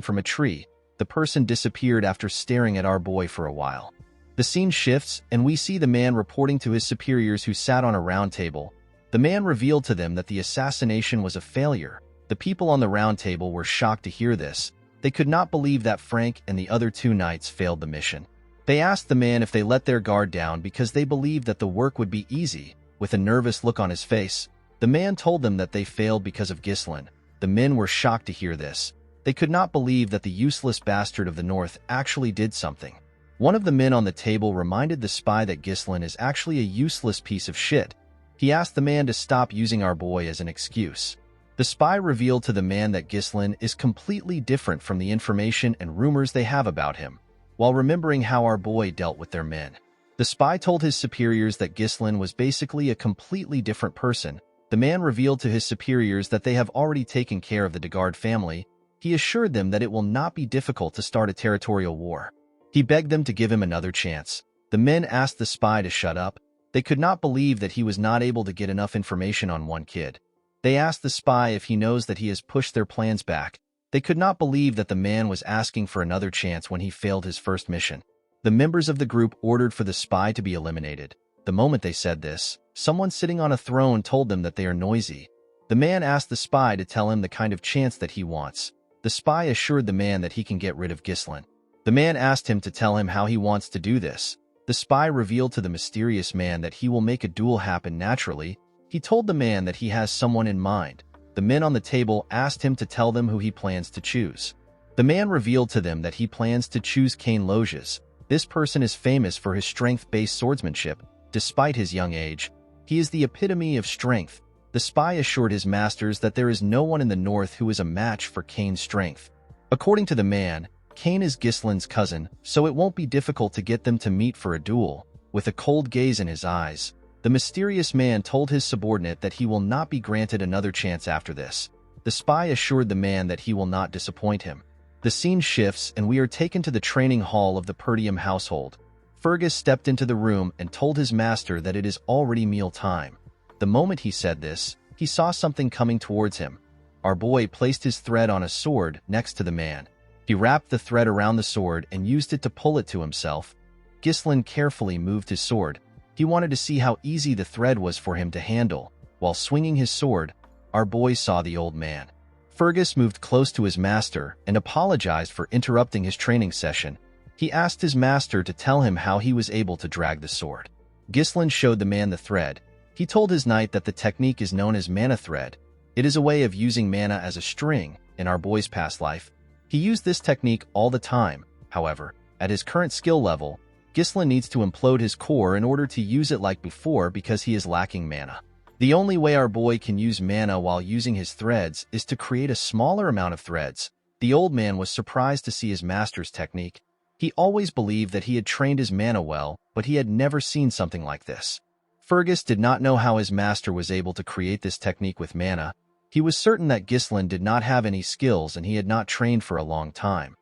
S1: from a tree. The person disappeared after staring at our boy for a while. The scene shifts, and we see the man reporting to his superiors who sat on a round table. The man revealed to them that the assassination was a failure. The people on the round table were shocked to hear this. They could not believe that Frank and the other 2 knights failed the mission. They asked the man if they let their guard down because they believed that the work would be easy. With a nervous look on his face, the man told them that they failed because of Ghislain. The men were shocked to hear this. They could not believe that the useless bastard of the north actually did something. One of the men on the table reminded the spy that Ghislain is actually a useless piece of shit. He asked the man to stop using our boy as an excuse. The spy revealed to the man that Ghislain is completely different from the information and rumors they have about him, while remembering how our boy dealt with their men. The spy told his superiors that Ghislain was basically a completely different person. The man revealed to his superiors that they have already taken care of the Degard family. He assured them that it will not be difficult to start a territorial war. He begged them to give him another chance. The men asked the spy to shut up. They could not believe that he was not able to get enough information on one kid. They asked the spy if he knows that he has pushed their plans back. They could not believe that the man was asking for another chance when he failed his first mission. The members of the group ordered for the spy to be eliminated. The moment they said this, someone sitting on a throne told them that they are noisy. The man asked the spy to tell him the kind of chance that he wants. The spy assured the man that he can get rid of Ghislain. The man asked him to tell him how he wants to do this. The spy revealed to the mysterious man that he will make a duel happen naturally. He told the man that he has someone in mind. The men on the table asked him to tell them who he plans to choose. The man revealed to them that he plans to choose Cain Loges. This person is famous for his strength-based swordsmanship. Despite his young age, he is the epitome of strength. The spy assured his masters that there is no one in the north who is a match for Cain's strength. According to the man, Cain is Ghislain's cousin, so it won't be difficult to get them to meet for a duel. With a cold gaze in his eyes, the mysterious man told his subordinate that he will not be granted another chance after this. The spy assured the man that he will not disappoint him. The scene shifts and we are taken to the training hall of the Perdium household. Fergus stepped into the room and told his master that it is already meal time. The moment he said this, he saw something coming towards him. Our boy placed his thread on a sword next to the man. He wrapped the thread around the sword and used it to pull it to himself. Ghislain carefully moved his sword. He wanted to see how easy the thread was for him to handle. While swinging his sword, our boy saw the old man. Fergus moved close to his master and apologized for interrupting his training session. He asked his master to tell him how he was able to drag the sword. Ghislain showed the man the thread. He told his knight that the technique is known as mana thread. It is a way of using mana as a string. In our boy's past life, he used this technique all the time. However, at his current skill level, Ghislain needs to implode his core in order to use it like before because he is lacking mana. The only way our boy can use mana while using his threads is to create a smaller amount of threads. The old man was surprised to see his master's technique. He always believed that he had trained his mana well, but he had never seen something like this. Fergus did not know how his master was able to create this technique with mana. He was certain that Ghislain did not have any skills and he had not trained for a long time.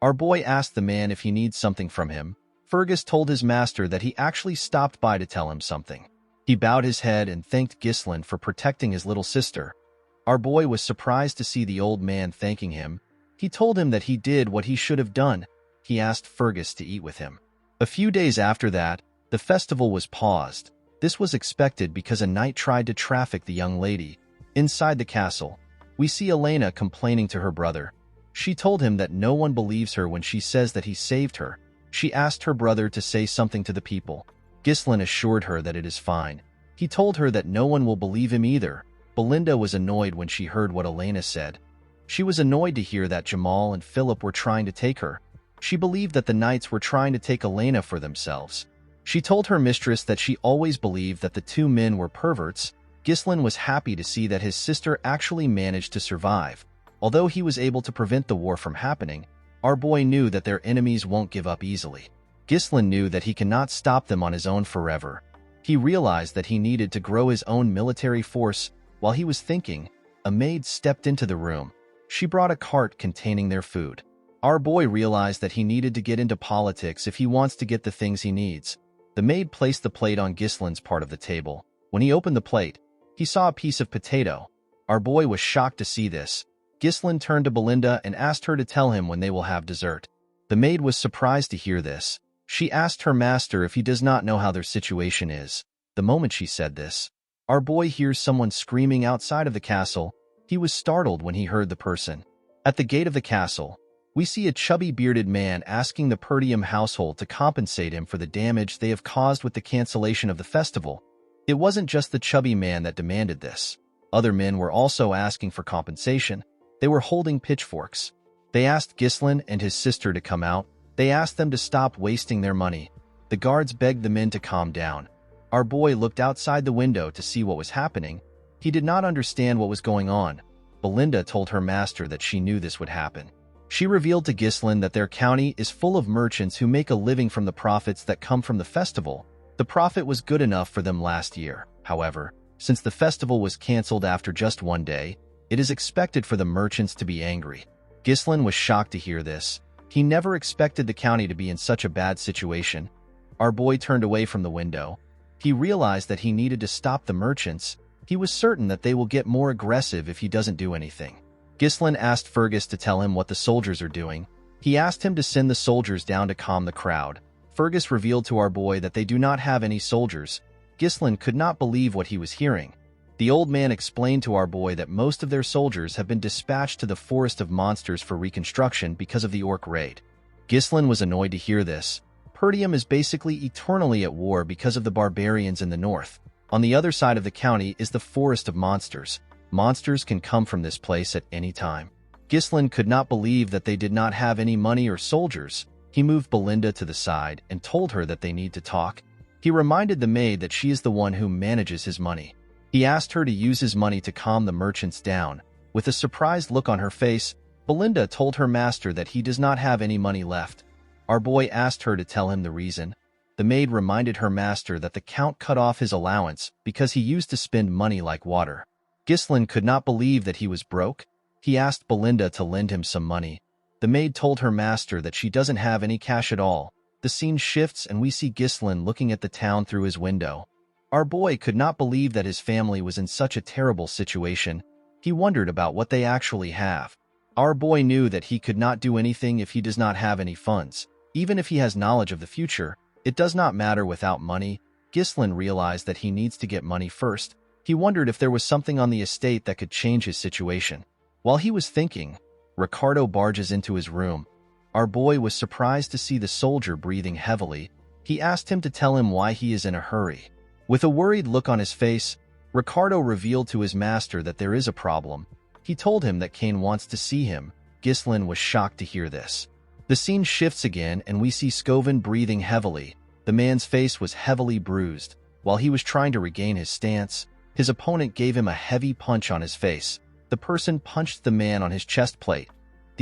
S1: Our boy asked the man if he needs something from him. Fergus told his master that he actually stopped by to tell him something. He bowed his head and thanked Ghislain for protecting his little sister. Our boy was surprised to see the old man thanking him. He told him that he did what he should have done. He asked Fergus to eat with him. A few days after that, the festival was paused. This was expected because a knight tried to traffic the young lady. Inside the castle, we see Elena complaining to her brother. She told him that no one believes her when she says that he saved her. She asked her brother to say something to the people. Ghislain assured her that it is fine. He told her that no one will believe him either. Belinda was annoyed when she heard what Elena said. She was annoyed to hear that Jamal and Philip were trying to take her. She believed that the knights were trying to take Elena for themselves. She told her mistress that she always believed that the two men were perverts. Ghislain was happy to see that his sister actually managed to survive. Although he was able to prevent the war from happening, our boy knew that their enemies won't give up easily. Ghislain knew that he cannot stop them on his own forever. He realized that he needed to grow his own military force. While he was thinking, a maid stepped into the room. She brought a cart containing their food. Our boy realized that he needed to get into politics if he wants to get the things he needs. The maid placed the plate on Ghislain's part of the table. When he opened the plate, he saw a piece of potato. Our boy was shocked to see this. Ghislain turned to Belinda and asked her to tell him when they will have dessert. The maid was surprised to hear this. She asked her master if he does not know how their situation is. The moment she said this, our boy hears someone screaming outside of the castle. He was startled when he heard the person. At the gate of the castle, we see a chubby bearded man asking the Perdium household to compensate him for the damage they have caused with the cancellation of the festival. It wasn't just the chubby man that demanded this. Other men were also asking for compensation. They were holding pitchforks. They asked Ghislain and his sister to come out. They asked them to stop wasting their money. The guards begged the men to calm down. Our boy looked outside the window to see what was happening. He did not understand what was going on. Belinda told her master that she knew this would happen. She revealed to Ghislain that their county is full of merchants who make a living from the profits that come from the festival. The profit was good enough for them last year. However, since the festival was cancelled after just one day, it is expected for the merchants to be angry. Ghislain was shocked to hear this. He never expected the county to be in such a bad situation. Our boy turned away from the window. He realized that he needed to stop the merchants. He was certain that they will get more aggressive if he doesn't do anything. Ghislain asked Fergus to tell him what the soldiers are doing. He asked him to send the soldiers down to calm the crowd. Fergus revealed to our boy that they do not have any soldiers. Ghislain could not believe what he was hearing. The old man explained to our boy that most of their soldiers have been dispatched to the Forest of Monsters for reconstruction because of the orc raid. Ghislain was annoyed to hear this. Perdium is basically eternally at war because of the barbarians in the north. On the other side of the county is the Forest of Monsters. Monsters can come from this place at any time. Ghislain could not believe that they did not have any money or soldiers. He moved Belinda to the side and told her that they need to talk. He reminded the maid that she is the one who manages his money. He asked her to use his money to calm the merchants down. With a surprised look on her face, Belinda told her master that he does not have any money left. Our boy asked her to tell him the reason. The maid reminded her master that the count cut off his allowance because he used to spend money like water. Ghislain could not believe that he was broke. He asked Belinda to lend him some money. The maid told her master that she doesn't have any cash at all. The scene shifts and we see Ghislain looking at the town through his window. Our boy could not believe that his family was in such a terrible situation. He wondered about what they actually have. Our boy knew that he could not do anything if he does not have any funds. Even if he has knowledge of the future, it does not matter without money. Ghislain realized that he needs to get money first. He wondered if there was something on the estate that could change his situation. While he was thinking, Ricardo barges into his room. Our boy was surprised to see the soldier breathing heavily. He asked him to tell him why he is in a hurry. With a worried look on his face, Ricardo revealed to his master that there is a problem. He told him that Kane wants to see him. Ghislain was shocked to hear this. The scene shifts again and we see Scoven breathing heavily. The man's face was heavily bruised. While he was trying to regain his stance, his opponent gave him a heavy punch on his face. The person punched the man on his chest plate.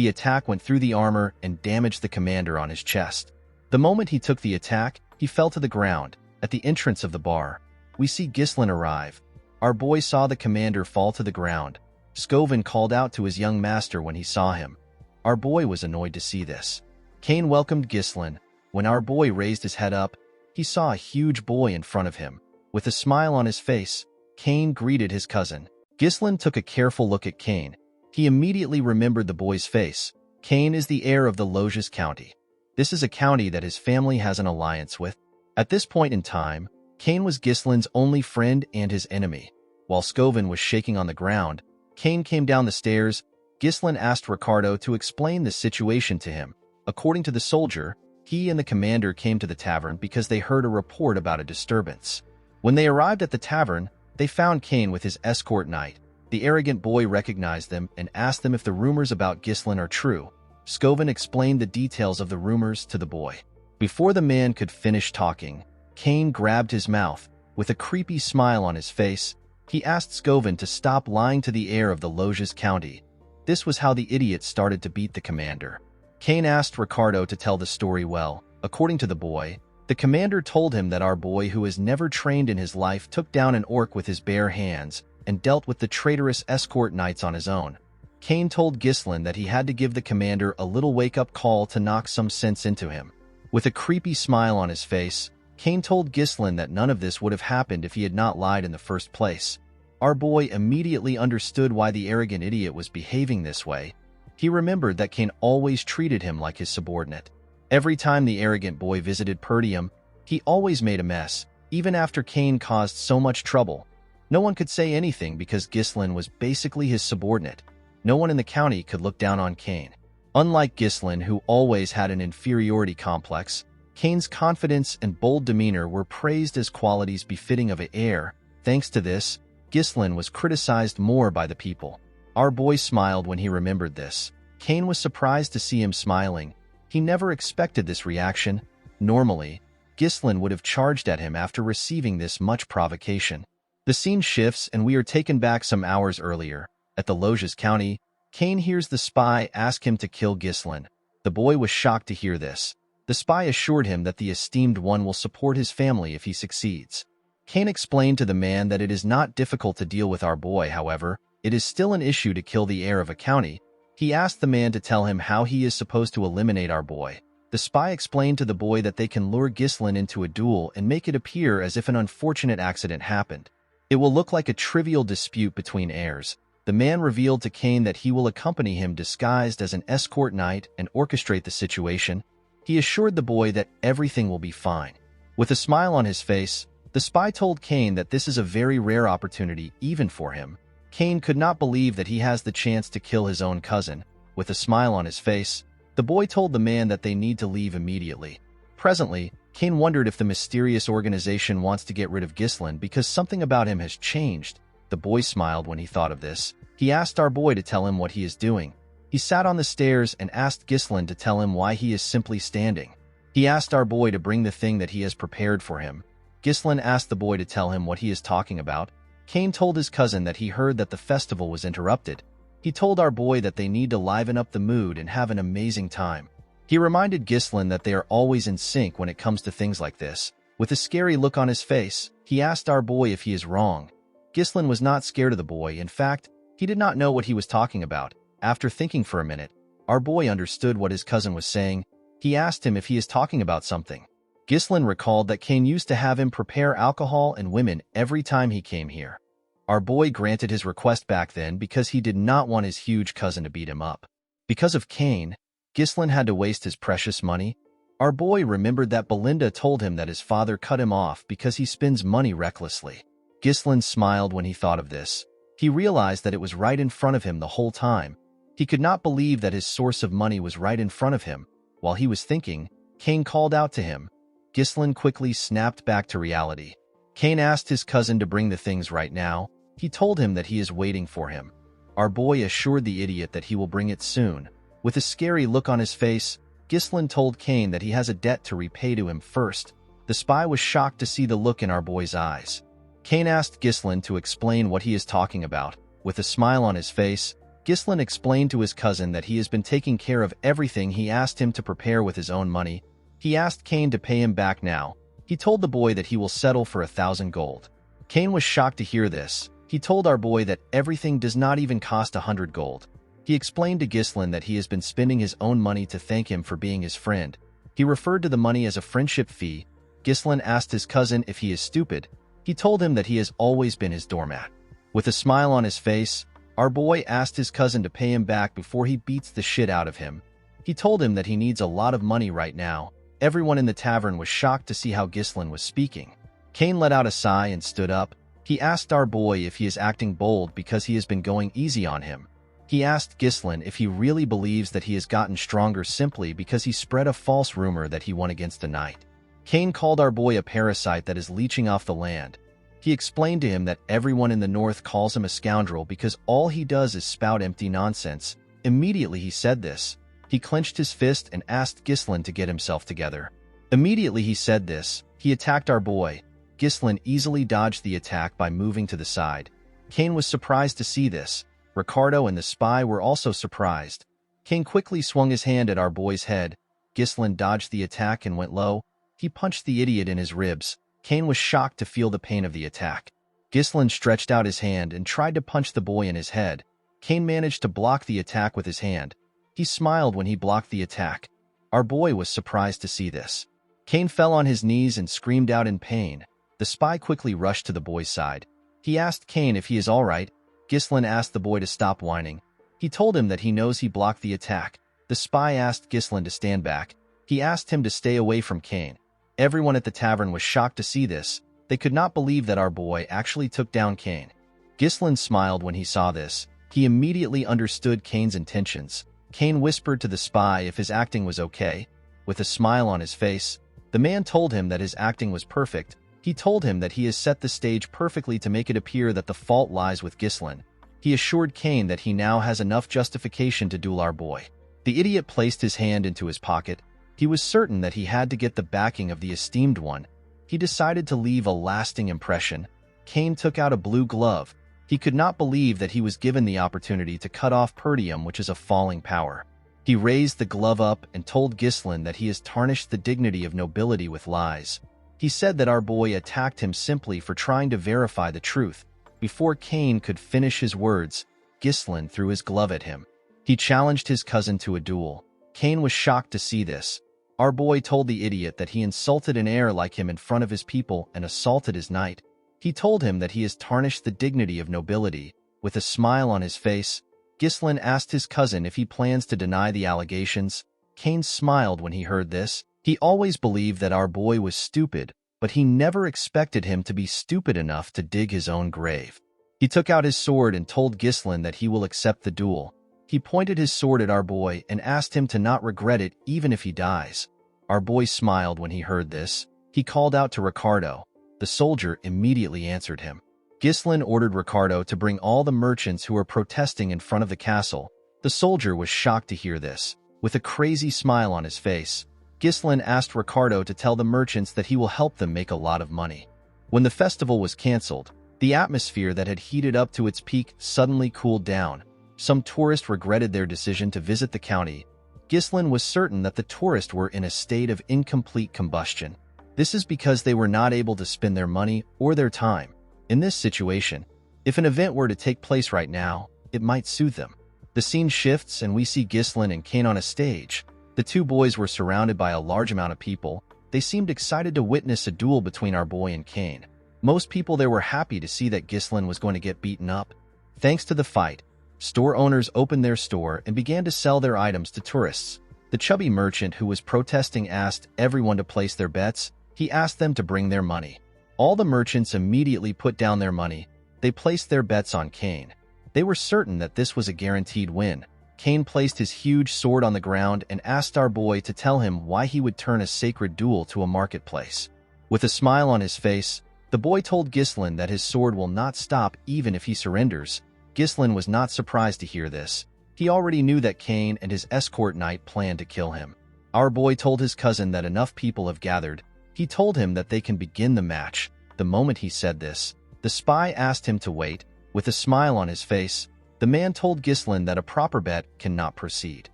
S1: The attack went through the armor and damaged the commander on his chest. The moment he took the attack, he fell to the ground. At the entrance of the bar, we see Ghislain arrive. Our boy saw the commander fall to the ground. Scovin called out to his young master when he saw him. Our boy was annoyed to see this. Cain welcomed Ghislain. When our boy raised his head up, he saw a huge boy in front of him. With a smile on his face, Cain greeted his cousin. Ghislain took a careful look at Cain. He immediately remembered the boy's face. Cain is the heir of the Loges County. This is a county that his family has an alliance with. At this point in time, Cain was Ghislain's only friend and his enemy. While Scovin was shaking on the ground, Cain came down the stairs. Ghislain asked Ricardo to explain the situation to him. According to the soldier, he and the commander came to the tavern because they heard a report about a disturbance. When they arrived at the tavern, they found Cain with his escort knight. The arrogant boy recognized them and asked them if the rumors about Ghislain are true. Scovin explained the details of the rumors to the boy. Before the man could finish talking, Cain grabbed his mouth. With a creepy smile on his face, he asked Scovin to stop lying to the heir of the Loges County. This was how the idiot started to beat the commander. Cain asked Ricardo to tell the story well. According to the boy, the commander told him that our boy, who has never trained in his life, took down an orc with his bare hands and dealt with the traitorous escort knights on his own. Cain told Ghislain that he had to give the commander a little wake-up call to knock some sense into him. With a creepy smile on his face, Cain told Ghislain that none of this would have happened if he had not lied in the first place. Our boy immediately understood why the arrogant idiot was behaving this way. He remembered that Cain always treated him like his subordinate. Every time the arrogant boy visited Perdium, he always made a mess, even after Cain caused so much trouble. No one could say anything because Ghislain was basically his subordinate. No one in the county could look down on Cain. Unlike Ghislain, who always had an inferiority complex, Cain's confidence and bold demeanor were praised as qualities befitting of an heir. Thanks to this, Ghislain was criticized more by the people. Our boy smiled when he remembered this. Cain was surprised to see him smiling. He never expected this reaction. Normally, Ghislain would have charged at him after receiving this much provocation. The scene shifts and we are taken back some hours earlier. At the Loges County, Cain hears the spy ask him to kill Ghislain. The boy was shocked to hear this. The spy assured him that the esteemed one will support his family if he succeeds. Cain explained to the man that it is not difficult to deal with our boy, however, it is still an issue to kill the heir of a county. He asked the man to tell him how he is supposed to eliminate our boy. The spy explained to the boy that they can lure Ghislain into a duel and make it appear as if an unfortunate accident happened. It will look like a trivial dispute between heirs. The man revealed to Cain that he will accompany him disguised as an escort knight and orchestrate the situation. He assured the boy that everything will be fine. With a smile on his face, the spy told Cain that this is a very rare opportunity even for him. Cain could not believe that he has the chance to kill his own cousin. With a smile on his face, the boy told the man that they need to leave immediately. Presently, Cain wondered if the mysterious organization wants to get rid of Ghislain because something about him has changed. The boy smiled when he thought of this. He asked our boy to tell him what he is doing. He sat on the stairs and asked Ghislain to tell him why he is simply standing. He asked our boy to bring the thing that he has prepared for him. Ghislain asked the boy to tell him what he is talking about. Cain told his cousin that he heard that the festival was interrupted. He told our boy that they need to liven up the mood and have an amazing time. He reminded Ghislain that they are always in sync when it comes to things like this. With a scary look on his face, he asked our boy if he is wrong. Ghislain was not scared of the boy. In fact, he did not know what he was talking about. After thinking for a minute, our boy understood what his cousin was saying. He asked him if he is talking about something. Ghislain recalled that Cain used to have him prepare alcohol and women every time he came here. Our boy granted his request back then because he did not want his huge cousin to beat him up. Because of Cain, Ghislain had to waste his precious money. Our boy remembered that Belinda told him that his father cut him off because he spends money recklessly. Ghislain smiled when he thought of this. He realized that it was right in front of him the whole time. He could not believe that his source of money was right in front of him. While he was thinking, Cain called out to him. Ghislain quickly snapped back to reality. Cain asked his cousin to bring the things right now. He told him that he is waiting for him. Our boy assured the idiot that he will bring it soon. With a scary look on his face, Ghislain told Cain that he has a debt to repay to him first. The spy was shocked to see the look in our boy's eyes. Cain asked Ghislain to explain what he is talking about. With a smile on his face, Gislin explained to his cousin that he has been taking care of everything he asked him to prepare with his own money. He asked Kane to pay him back now. He told the boy that he will settle for 1,000 gold. Kane was shocked to hear this. He told our boy that everything does not even cost 100 gold. He explained to Gislin that he has been spending his own money to thank him for being his friend. He referred to the money as a friendship fee. Gislin asked his cousin if he is stupid. He told him that he has always been his doormat. With a smile on his face, our boy asked his cousin to pay him back before he beats the shit out of him. He told him that he needs a lot of money right now. Everyone in the tavern was shocked to see how Gislin was speaking. Kane let out a sigh and stood up. He asked our boy if he is acting bold because he has been going easy on him. He asked Gislin if he really believes that he has gotten stronger simply because he spread a false rumor that he won against a knight. Kane called our boy a parasite that is leeching off the land. He explained to him that everyone in the north calls him a scoundrel because all he does is spout empty nonsense. Immediately he said this, he clenched his fist and asked Gislin to get himself together. Immediately he said this, he attacked our boy. Gislin easily dodged the attack by moving to the side. Kane was surprised to see this. Ricardo and the spy were also surprised. Kane quickly swung his hand at our boy's head. Gislin dodged the attack and went low. He punched the idiot in his ribs. Kane was shocked to feel the pain of the attack. Gislin stretched out his hand and tried to punch the boy in his head. Kane managed to block the attack with his hand. He smiled when he blocked the attack. Our boy was surprised to see this. Kane fell on his knees and screamed out in pain. The spy quickly rushed to the boy's side. He asked Kane if he is all right. Gislin asked the boy to stop whining. He told him that he knows he blocked the attack. The spy asked Gislin to stand back. He asked him to stay away from Kane. Everyone at the tavern was shocked to see this. They could not believe that our boy actually took down Kane. Gislin smiled when he saw this. He immediately understood Kane's intentions. Kane whispered to the spy if his acting was okay. With a smile on his face, the man told him that his acting was perfect. He told him that he has set the stage perfectly to make it appear that the fault lies with Gislin. He assured Kane that he now has enough justification to duel our boy. The idiot placed his hand into his pocket. He was certain that he had to get the backing of the esteemed one. He decided to leave a lasting impression. Kane took out a blue glove. He could not believe that he was given the opportunity to cut off Perdium, which is a falling power. He raised the glove up and told Gislin that he has tarnished the dignity of nobility with lies. He said that our boy attacked him simply for trying to verify the truth. Before Kane could finish his words, Gislin threw his glove at him. He challenged his cousin to a duel. Kane was shocked to see this. Our boy told the idiot that he insulted an heir like him in front of his people and assaulted his knight. He told him that he has tarnished the dignity of nobility. With a smile on his face, Gislin asked his cousin if he plans to deny the allegations. Kane smiled when he heard this. He always believed that our boy was stupid, but he never expected him to be stupid enough to dig his own grave. He took out his sword and told Gislin that he will accept the duel. He pointed his sword at our boy and asked him to not regret it even if he dies. Our boy smiled when he heard this. He called out to Ricardo. The soldier immediately answered him. Gislin ordered Ricardo to bring all the merchants who were protesting in front of the castle. The soldier was shocked to hear this. With a crazy smile on his face, Gislin asked Ricardo to tell the merchants that he will help them make a lot of money. When the festival was cancelled, the atmosphere that had heated up to its peak suddenly cooled down. Some tourists regretted their decision to visit the county. Gislin was certain that the tourists were in a state of incomplete combustion. This is because they were not able to spend their money or their time. In this situation, if an event were to take place right now, it might soothe them. The scene shifts and we see Gislin and Kane on a stage. The two boys were surrounded by a large amount of people. They seemed excited to witness a duel between our boy and Kane. Most people there were happy to see that Gislin was going to get beaten up. Thanks to the fight, store owners opened their store and began to sell their items to tourists. The chubby merchant who was protesting asked everyone to place their bets. He asked them to bring their money. All the merchants immediately put down their money. They placed their bets on Kane. They were certain that this was a guaranteed win. Kane placed his huge sword on the ground and asked our boy to tell him why he would turn a sacred duel to a marketplace. With a smile on his face, the boy told Gislin that his sword will not stop even if he surrenders. Gislin was not surprised to hear this. He already knew that Kane and his escort knight planned to kill him. Our boy told his cousin that enough people have gathered. He told him that they can begin the match. The moment he said this, the spy asked him to wait. With a smile on his face, The man told Ghislain that a proper bet cannot proceed.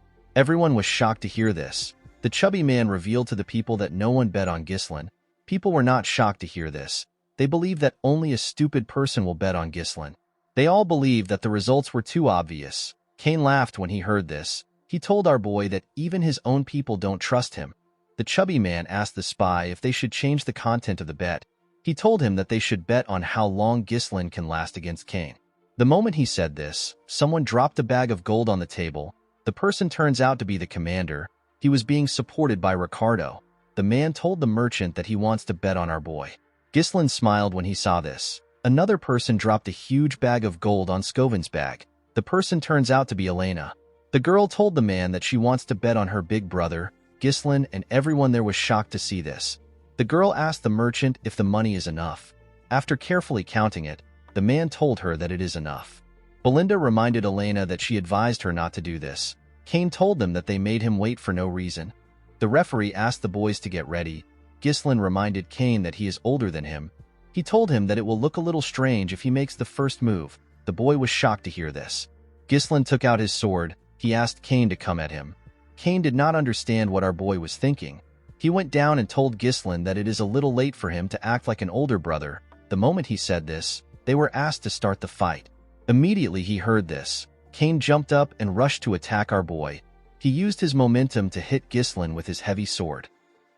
S1: Everyone was shocked to hear this. The chubby man revealed to the people that no one bet on Ghislain. People were not shocked to hear this. They believed that only a stupid person will bet on Ghislain. They all believed that the results were too obvious. Cain laughed when he heard this. He told our boy that even his own people don't trust him. The chubby man asked the spy if they should change the content of the bet. He told him that they should bet on how long Ghislain can last against Cain. The moment he said this, someone dropped a bag of gold on the table. The person turns out to be the commander. He was being supported by Ricardo. The man told the merchant that he wants to bet on our boy. Ghislain smiled when he saw this. Another person dropped a huge bag of gold on Scovin's bag. The person turns out to be Elena. The girl told the man that she wants to bet on her big brother. Ghislain and everyone there was shocked to see this. The girl asked the merchant if the money is enough. After carefully counting it, the man told her that it is enough. Belinda reminded Elena that she advised her not to do this. Cain told them that they made him wait for no reason. The referee asked the boys to get ready. Ghislain reminded Cain that he is older than him. He told him that it will look a little strange if he makes the first move. The boy was shocked to hear this. Ghislain took out his sword. He asked Cain to come at him. Cain did not understand what our boy was thinking. He went down and told Ghislain that it is a little late for him to act like an older brother. The moment he said this, they were asked to start the fight. Immediately he heard this. Cain jumped up and rushed to attack our boy. He used his momentum to hit Ghislain with his heavy sword.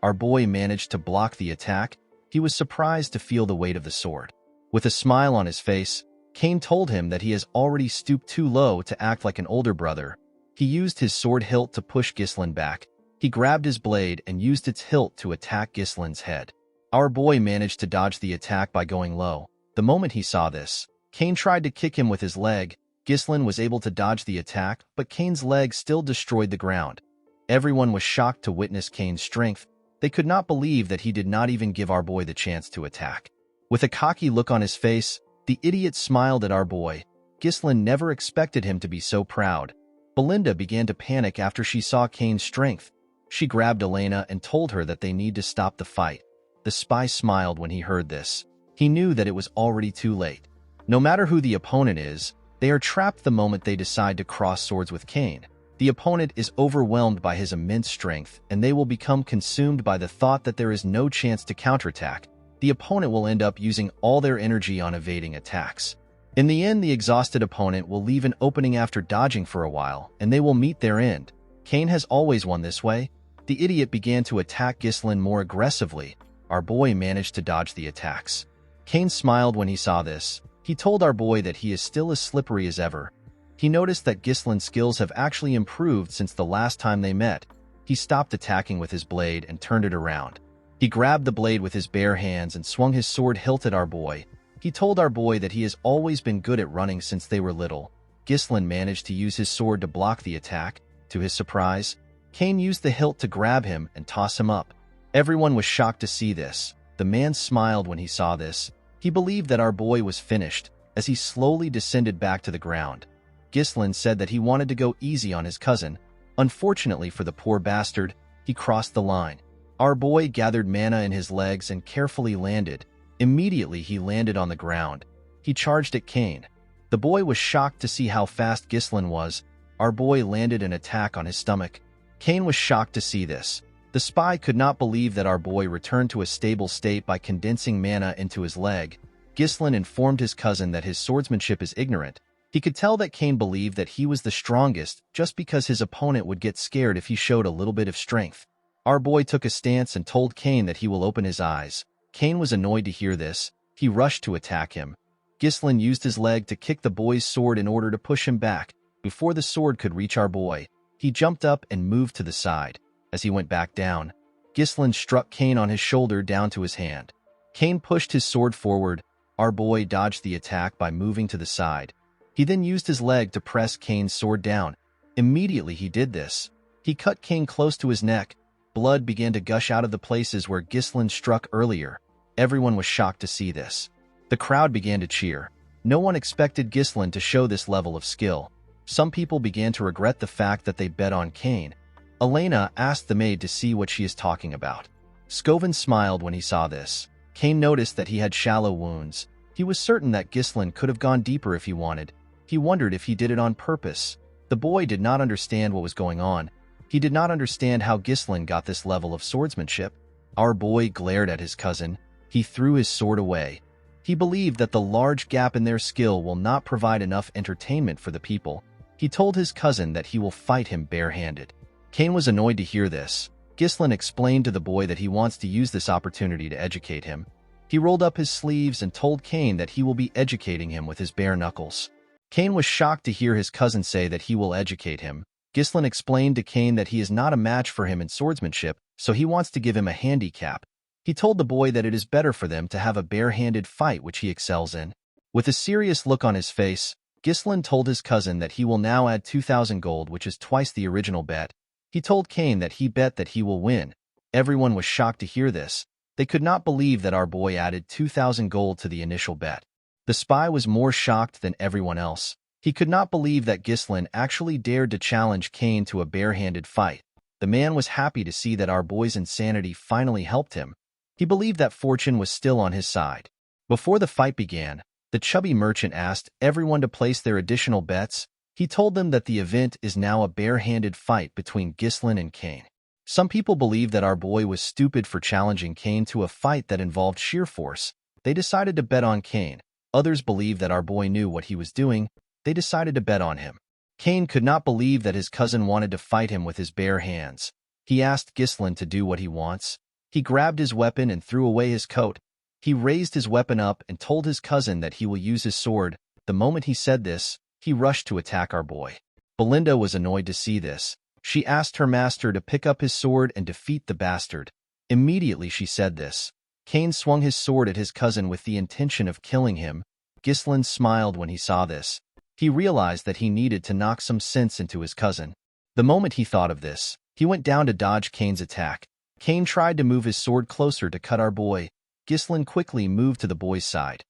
S1: Our boy managed to block the attack. He was surprised to feel the weight of the sword. With a smile on his face, Cain told him that he has already stooped too low to act like an older brother. He used his sword hilt to push Ghislain back. He grabbed his blade and used its hilt to attack Ghislain's head. Our boy managed to dodge the attack by going low. The moment he saw this, Cain tried to kick him with his leg. Ghislain was able to dodge the attack, but Cain's leg still destroyed the ground. Everyone was shocked to witness Cain's strength. They could not believe that he did not even give our boy the chance to attack. With a cocky look on his face, the idiot smiled at our boy. Ghislain never expected him to be so proud. Belinda began to panic after she saw Cain's strength. She grabbed Elena and told her that they need to stop the fight. The spy smiled when he heard this. He knew that it was already too late. No matter who the opponent is, they are trapped the moment they decide to cross swords with Cain. The opponent is overwhelmed by his immense strength, and they will become consumed by the thought that there is no chance to counterattack. The opponent will end up using all their energy on evading attacks. In the end, the exhausted opponent will leave an opening after dodging for a while, and they will meet their end. Cain has always won this way. The idiot began to attack Ghislain more aggressively. Our boy managed to dodge the attacks. Cain smiled when he saw this. He told our boy that he is still as slippery as ever. He noticed that Ghislain's skills have actually improved since the last time they met. He stopped attacking with his blade and turned it around. He grabbed the blade with his bare hands and swung his sword hilt at our boy. He told our boy that he has always been good at running since they were little. Ghislain managed to use his sword to block the attack. To his surprise, Cain used the hilt to grab him and toss him up. Everyone was shocked to see this. The man smiled when he saw this. He believed that our boy was finished as he slowly descended back to the ground. Ghislain said that he wanted to go easy on his cousin. Unfortunately for the poor bastard, he crossed the line. Our boy gathered mana in his legs and carefully landed. Immediately he landed on the ground. He charged at Cain. The boy was shocked to see how fast Ghislain was. Our boy landed an attack on his stomach. Cain was shocked to see this. The spy could not believe that our boy returned to a stable state by condensing mana into his leg. Ghislain informed his cousin that his swordsmanship is ignorant. He could tell that Cain believed that he was the strongest just because his opponent would get scared if he showed a little bit of strength. Our boy took a stance and told Cain that he will open his eyes. Cain was annoyed to hear this. He rushed to attack him. Ghislain used his leg to kick the boy's sword in order to push him back. Before the sword could reach our boy, he jumped up and moved to the side. As he went back down, Ghislain struck Cain on his shoulder down to his hand. Cain pushed his sword forward. Our boy dodged the attack by moving to the side. He then used his leg to press Cain's sword down. Immediately he did this. He cut Cain close to his neck. Blood began to gush out of the places where Ghislain struck earlier. Everyone was shocked to see this. The crowd began to cheer. No one expected Ghislain to show this level of skill. Some people began to regret the fact that they bet on Cain. Elena asked the maid to see what she is talking about. Scovin smiled when he saw this. Cain noticed that he had shallow wounds. He was certain that Ghislain could have gone deeper if he wanted. He wondered if he did it on purpose. The boy did not understand what was going on. He did not understand how Ghislain got this level of swordsmanship. Our boy glared at his cousin. He threw his sword away. He believed that the large gap in their skill will not provide enough entertainment for the people. He told his cousin that he will fight him barehanded. Cain was annoyed to hear this. Ghislain explained to the boy that he wants to use this opportunity to educate him. He rolled up his sleeves and told Cain that he will be educating him with his bare knuckles. Cain was shocked to hear his cousin say that he will educate him. Ghislain explained to Cain that he is not a match for him in swordsmanship, so he wants to give him a handicap. He told the boy that it is better for them to have a barehanded fight which he excels in. With a serious look on his face, Ghislain told his cousin that he will now add 2,000 gold, which is twice the original bet. He told Cain that he bet that he will win. Everyone was shocked to hear this. They could not believe that our boy added 2,000 gold to the initial bet. The spy was more shocked than everyone else. He could not believe that Ghislain actually dared to challenge Cain to a barehanded fight. The man was happy to see that our boy's insanity finally helped him. He believed that fortune was still on his side. Before the fight began, the chubby merchant asked everyone to place their additional bets. He told them that the event is now a barehanded fight between Ghislain and Cain. Some people believed that our boy was stupid for challenging Cain to a fight that involved sheer force. They decided to bet on Cain. Others believed that our boy knew what he was doing. They decided to bet on him. Cain could not believe that his cousin wanted to fight him with his bare hands. He asked Ghislain to do what he wants. He grabbed his weapon and threw away his coat. He raised his weapon up and told his cousin that he will use his sword. The moment he said this, he rushed to attack our boy. Belinda was annoyed to see this. She asked her master to pick up his sword and defeat the bastard. Immediately she said this. Cain swung his sword at his cousin with the intention of killing him. Ghislain smiled when he saw this. He realized that he needed to knock some sense into his cousin. The moment he thought of this, he went down to dodge Cain's attack. Cain tried to move his sword closer to cut our boy. Ghislain quickly moved to the boy's side.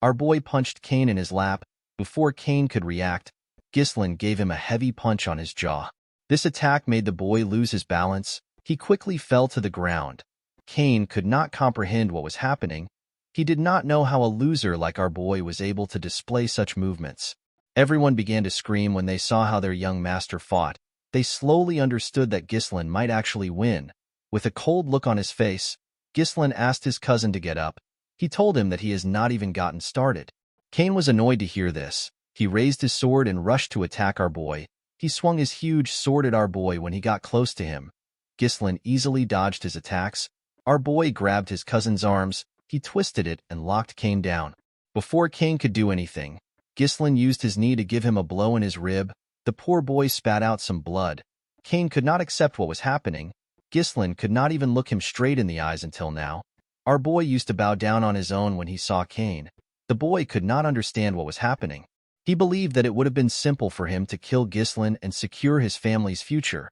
S1: Our boy punched Cain in his lap. Before Cain could react, Ghislain gave him a heavy punch on his jaw. This attack made the boy lose his balance. He quickly fell to the ground. Cain could not comprehend what was happening. He did not know how a loser like our boy was able to display such movements. Everyone began to scream when they saw how their young master fought. They slowly understood that Ghislain might actually win. With a cold look on his face, Ghislain asked his cousin to get up. He told him that he has not even gotten started. Cain was annoyed to hear this. He raised his sword and rushed to attack our boy. He swung his huge sword at our boy when he got close to him. Ghislain easily dodged his attacks. Our boy grabbed his cousin's arms. He twisted it and locked Cain down. Before Cain could do anything, Ghislain used his knee to give him a blow in his rib. The poor boy spat out some blood. Cain could not accept what was happening. Ghislain could not even look him straight in the eyes until now. Our boy used to bow down on his own when he saw Cain. The boy could not understand what was happening. He believed that it would have been simple for him to kill Ghislain and secure his family's future.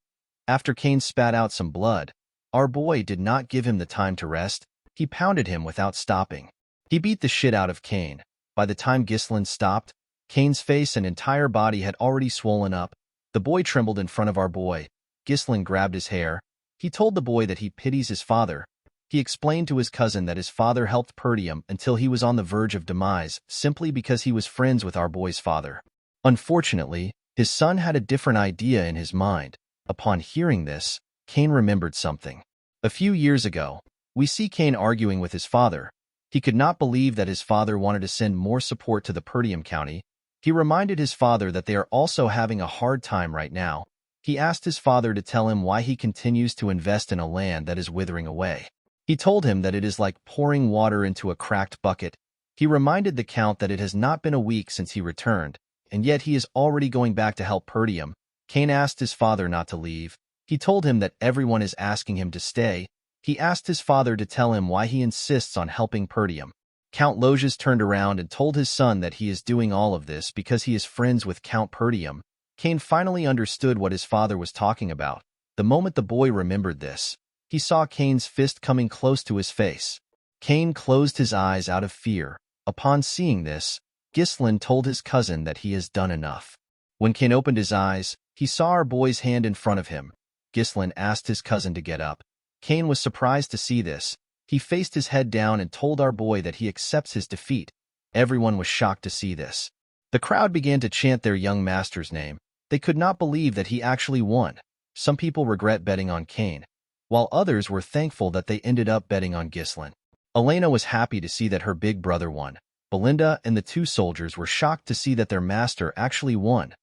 S1: After Cain spat out some blood, our boy did not give him the time to rest. He pounded him without stopping. He beat the shit out of Cain. By the time Ghislain stopped, Cain's face and entire body had already swollen up. The boy trembled in front of our boy. Ghislain grabbed his hair. He told the boy that he pities his father. He explained to his cousin that his father helped Perdium until he was on the verge of demise simply because he was friends with our boy's father. Unfortunately, his son had a different idea in his mind. Upon hearing this, Cain remembered something. A few years ago, we see Cain arguing with his father. He could not believe that his father wanted to send more support to the Perdium County. He reminded his father that they are also having a hard time right now. He asked his father to tell him why he continues to invest in a land that is withering away. He told him that it is like pouring water into a cracked bucket. He reminded the Count that it has not been a week since he returned, and yet he is already going back to help Perdium. Cain asked his father not to leave. He told him that everyone is asking him to stay. He asked his father to tell him why he insists on helping Perdium. Count Loges turned around and told his son that he is doing all of this because he is friends with Count Perdium. Cain finally understood what his father was talking about. The moment the boy remembered this, he saw Cain's fist coming close to his face. Cain closed his eyes out of fear. Upon seeing this, Ghislain told his cousin that he has done enough. When Cain opened his eyes, he saw our boy's hand in front of him. Ghislain asked his cousin to get up. Cain was surprised to see this. He faced his head down and told our boy that he accepts his defeat. Everyone was shocked to see this. The crowd began to chant their young master's name. They could not believe that he actually won. Some people regret betting on Kane, while others were thankful that they ended up betting on Ghislaine. Elena was happy to see that her big brother won. Belinda and the two soldiers were shocked to see that their master actually won.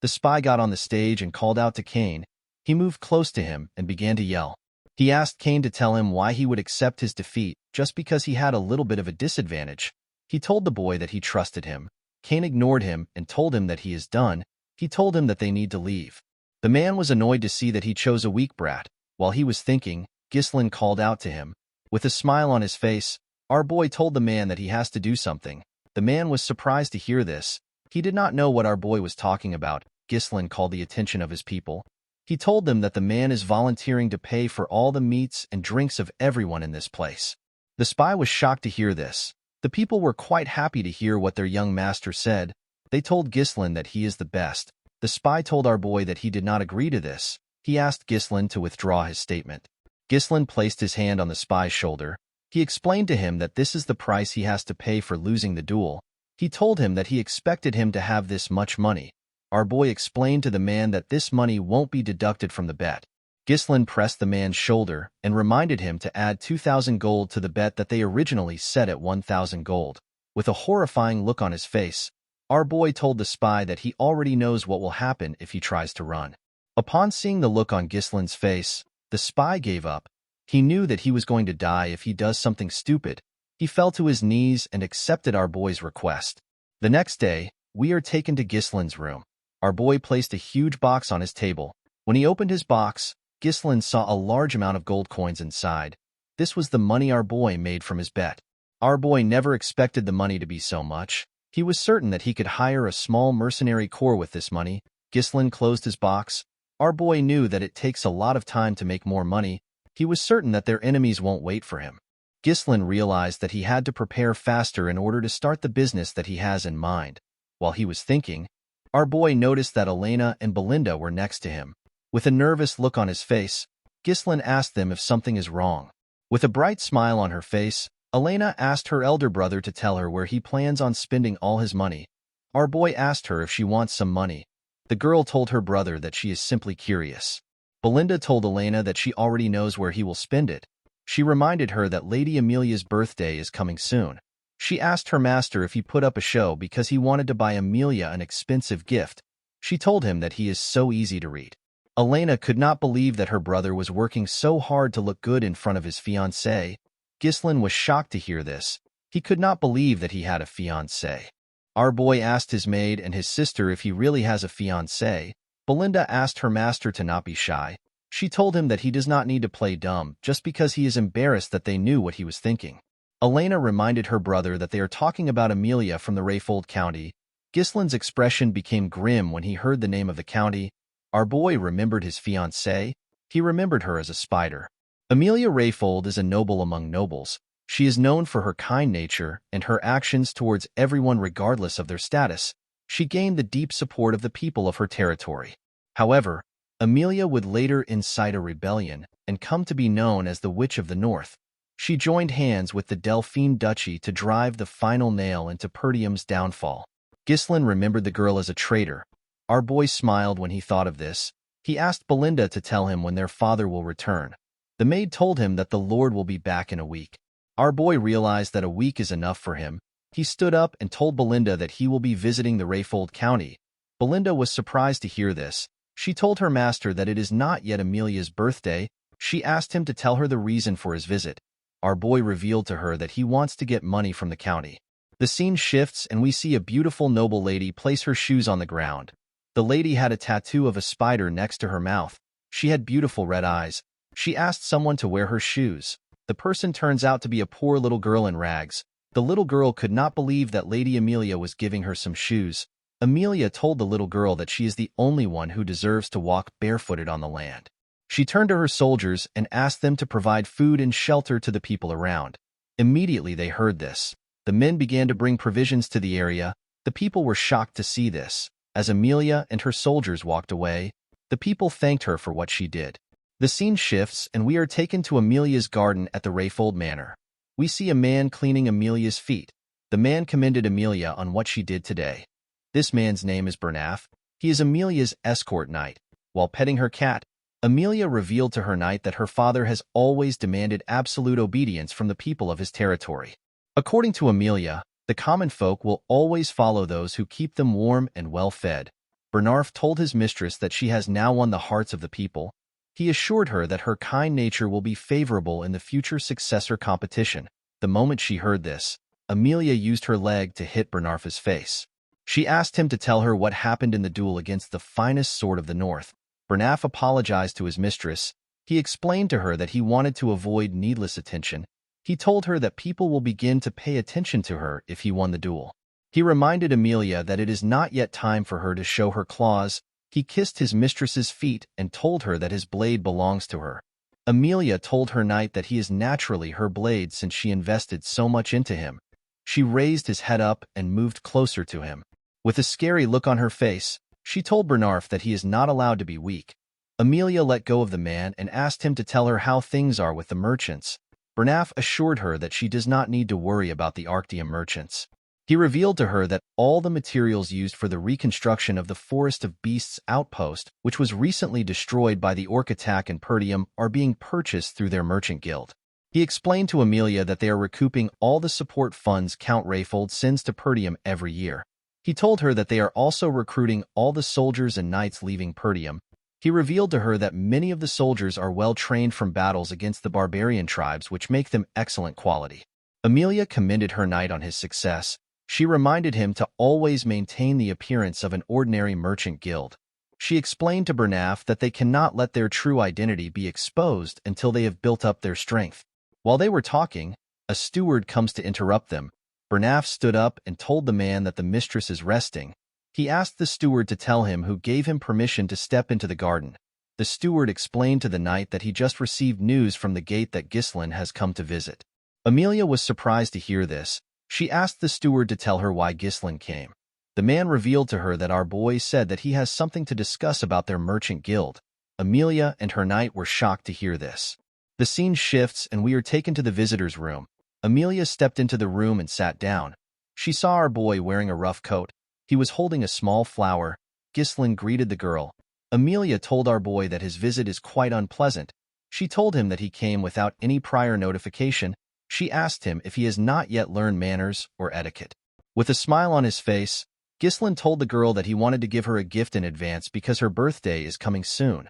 S1: The spy got on the stage and called out to Kane. He moved close to him and began to yell. He asked Kane to tell him why he would accept his defeat just because he had a little bit of a disadvantage. He told the boy that he trusted him. Kane ignored him and told him that he is done. He told him that they need to leave. The man was annoyed to see that he chose a weak brat. While he was thinking, Ghislaine called out to him. With a smile on his face, our boy told the man that he has to do something. The man was surprised to hear this. He did not know what our boy was talking about. Ghislaine called the attention of his people. He told them that the man is volunteering to pay for all the meats and drinks of everyone in this place. The spy was shocked to hear this. The people were quite happy to hear what their young master said. They told Ghislaine that he is the best. The spy told our boy that he did not agree to this. He asked Ghislaine to withdraw his statement. Ghislaine placed his hand on the spy's shoulder. He explained to him that this is the price he has to pay for losing the duel. He told him that he expected him to have this much money. Our boy explained to the man that this money won't be deducted from the bet. Ghislaine pressed the man's shoulder and reminded him to add 2,000 gold to the bet that they originally set at 1,000 gold. With a horrifying look on his face, our boy told the spy that he already knows what will happen if he tries to run. Upon seeing the look on Ghislaine's face, the spy gave up. He knew that he was going to die if he does something stupid. He fell to his knees and accepted our boy's request. The next day, we are taken to Ghislaine's room. Our boy placed a huge box on his table. When he opened his box, Ghislaine saw a large amount of gold coins inside. This was the money our boy made from his bet. Our boy never expected the money to be so much. He was certain that he could hire a small mercenary corps with this money. Ghislaine closed his box. Our boy knew that it takes a lot of time to make more money. He was certain that their enemies won't wait for him. Ghislaine realized that he had to prepare faster in order to start the business that he has in mind. While he was thinking, our boy noticed that Elena and Belinda were next to him. With a nervous look on his face, Ghislaine asked them if something is wrong. With a bright smile on her face, Elena asked her elder brother to tell her where he plans on spending all his money. Our boy asked her if she wants some money. The girl told her brother that she is simply curious. Belinda told Elena that she already knows where he will spend it. She reminded her that Lady Amelia's birthday is coming soon. She asked her master if he put up a show because he wanted to buy Amelia an expensive gift. She told him that he is so easy to read. Elena could not believe that her brother was working so hard to look good in front of his fiancée. Ghislaine was shocked to hear this. He could not believe that he had a fiancée. Our boy asked his maid and his sister if he really has a fiancée. Belinda asked her master to not be shy. She told him that he does not need to play dumb just because he is embarrassed that they knew what he was thinking. Elena reminded her brother that they are talking about Amelia from the Rayfold County. Ghislaine's expression became grim when he heard the name of the county. Our boy remembered his fiancée. He remembered her as a spider. Amelia Rayfold is a noble among nobles. She is known for her kind nature and her actions towards everyone regardless of their status. She gained the deep support of the people of her territory. However, Amelia would later incite a rebellion and come to be known as the Witch of the North. She joined hands with the Delphine Duchy to drive the final nail into Perdium's downfall. Ghislaine remembered the girl as a traitor. Our boy smiled when he thought of this. He asked Belinda to tell him when their father will return. The maid told him that the Lord will be back in a week. Our boy realized that a week is enough for him. He stood up and told Belinda that he will be visiting the Rayfold County. Belinda was surprised to hear this. She told her master that it is not yet Amelia's birthday. She asked him to tell her the reason for his visit. Our boy revealed to her that he wants to get money from the county. The scene shifts and we see a beautiful noble lady place her shoes on the ground. The lady had a tattoo of a spider next to her mouth. She had beautiful red eyes. She asked someone to wear her shoes. The person turns out to be a poor little girl in rags. The little girl could not believe that Lady Amelia was giving her some shoes. Amelia told the little girl that she is the only one who deserves to walk barefooted on the land. She turned to her soldiers and asked them to provide food and shelter to the people around. Immediately they heard this. The men began to bring provisions to the area. The people were shocked to see this. As Amelia and her soldiers walked away, the people thanked her for what she did. The scene shifts and we are taken to Amelia's garden at the Rayfold Manor. We see a man cleaning Amelia's feet. The man commended Amelia on what she did today. This man's name is Bernaf. He is Amelia's escort knight. While petting her cat, Amelia revealed to her knight that her father has always demanded absolute obedience from the people of his territory. According to Amelia, the common folk will always follow those who keep them warm and well-fed. Bernarf told his mistress that she has now won the hearts of the people. He assured her that her kind nature will be favorable in the future successor competition. The moment she heard this, Amelia used her leg to hit Bernarf's face. She asked him to tell her what happened in the duel against the finest sword of the north. Bernaf apologized to his mistress. He explained to her that he wanted to avoid needless attention. He told her that people will begin to pay attention to her if he won the duel. He reminded Amelia that it is not yet time for her to show her claws. He kissed his mistress's feet and told her that his blade belongs to her. Amelia told her knight that he is naturally her blade since she invested so much into him. She raised his head up and moved closer to him. With a scary look on her face, she told Bernarf that he is not allowed to be weak. Amelia let go of the man and asked him to tell her how things are with the merchants. Bernaf assured her that she does not need to worry about the Arctium merchants. He revealed to her that all the materials used for the reconstruction of the Forest of Beasts outpost, which was recently destroyed by the orc attack in Perdium, are being purchased through their merchant guild. He explained to Amelia that they are recouping all the support funds Count Rayfold sends to Perdium every year. He told her that they are also recruiting all the soldiers and knights leaving Perdium. He revealed to her that many of the soldiers are well trained from battles against the barbarian tribes, which make them excellent quality. Amelia commended her knight on his success. She reminded him to always maintain the appearance of an ordinary merchant guild. She explained to Bernaf that they cannot let their true identity be exposed until they have built up their strength. While they were talking, a steward comes to interrupt them. Bernaf stood up and told the man that the mistress is resting. He asked the steward to tell him who gave him permission to step into the garden. The steward explained to the knight that he just received news from the gate that Ghislain has come to visit. Amelia was surprised to hear this. She asked the steward to tell her why Ghislain came. The man revealed to her that our boy said that he has something to discuss about their merchant guild. Amelia and her knight were shocked to hear this. The scene shifts and we are taken to the visitor's room. Amelia stepped into the room and sat down. She saw our boy wearing a rough coat. He was holding a small flower. Ghislain greeted the girl. Amelia told our boy that his visit is quite unpleasant. She told him that he came without any prior notification. She asked him if he has not yet learned manners or etiquette. With a smile on his face, Ghislain told the girl that he wanted to give her a gift in advance because her birthday is coming soon.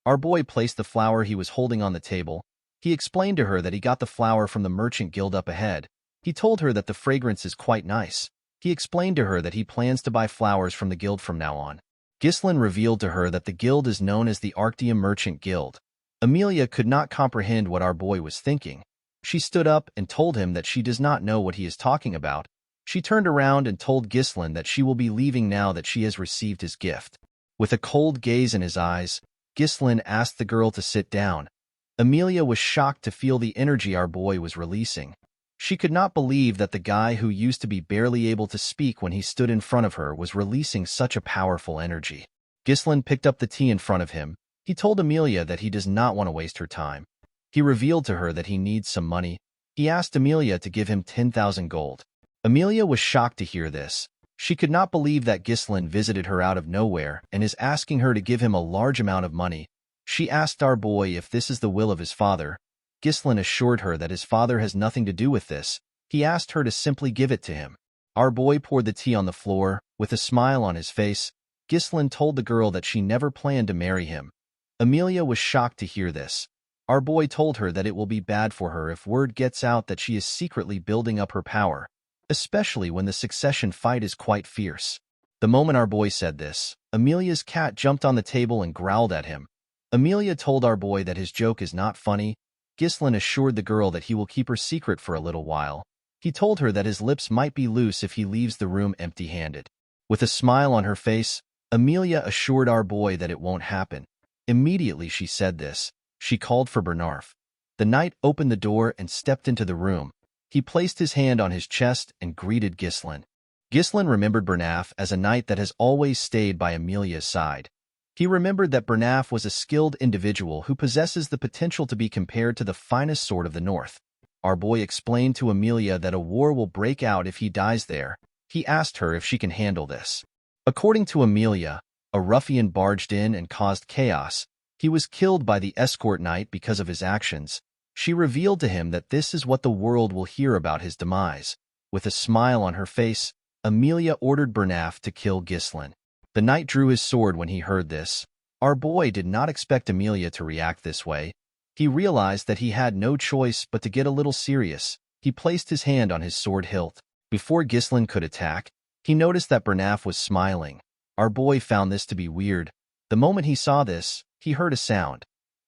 S1: Our boy placed the flower he was holding on the table. He explained to her that he got the flower from the merchant guild up ahead. He told her that the fragrance is quite nice. He explained to her that he plans to buy flowers from the guild from now on. Ghislain revealed to her that the guild is known as the Arctium Merchant Guild. Amelia could not comprehend what our boy was thinking. She stood up and told him that she does not know what he is talking about. She turned around and told Ghislain that she will be leaving now that she has received his gift. With a cold gaze in his eyes, Ghislain asked the girl to sit down. Amelia was shocked to feel the energy our boy was releasing. She could not believe that the guy who used to be barely able to speak when he stood in front of her was releasing such a powerful energy. Ghislain picked up the tea in front of him. He told Amelia that he does not want to waste her time. He revealed to her that he needs some money. He asked Amelia to give him 10,000 gold. Amelia was shocked to hear this. She could not believe that Ghislain visited her out of nowhere and is asking her to give him a large amount of money. She asked our boy if this is the will of his father. Ghislain assured her that his father has nothing to do with this. He asked her to simply give it to him. Our boy poured the tea on the floor. With a smile on his face, Ghislain told the girl that she never planned to marry him. Amelia was shocked to hear this. Our boy told her that it will be bad for her if word gets out that she is secretly building up her power, especially when the succession fight is quite fierce. The moment our boy said this, Amelia's cat jumped on the table and growled at him. Amelia told our boy that his joke is not funny. Ghislain assured the girl that he will keep her secret for a little while. He told her that his lips might be loose if he leaves the room empty-handed. With a smile on her face, Amelia assured our boy that it won't happen. Immediately she said this, she called for Bernarf. The knight opened the door and stepped into the room. He placed his hand on his chest and greeted Ghislain. Ghislain remembered Bernaf as a knight that has always stayed by Amelia's side. He remembered that Bernaf was a skilled individual who possesses the potential to be compared to the finest sword of the north. Our boy explained to Amelia that a war will break out if he dies there. He asked her if she can handle this. According to Amelia, a ruffian barged in and caused chaos. He was killed by the escort knight because of his actions. She revealed to him that this is what the world will hear about his demise. With a smile on her face, Amelia ordered Bernaf to kill Ghislain. The knight drew his sword when he heard this. Our boy did not expect Amelia to react this way. He realized that he had no choice but to get a little serious. He placed his hand on his sword hilt. Before Ghislain could attack, he noticed that Bernaf was smiling. Our boy found this to be weird. The moment he saw this, he heard a sound.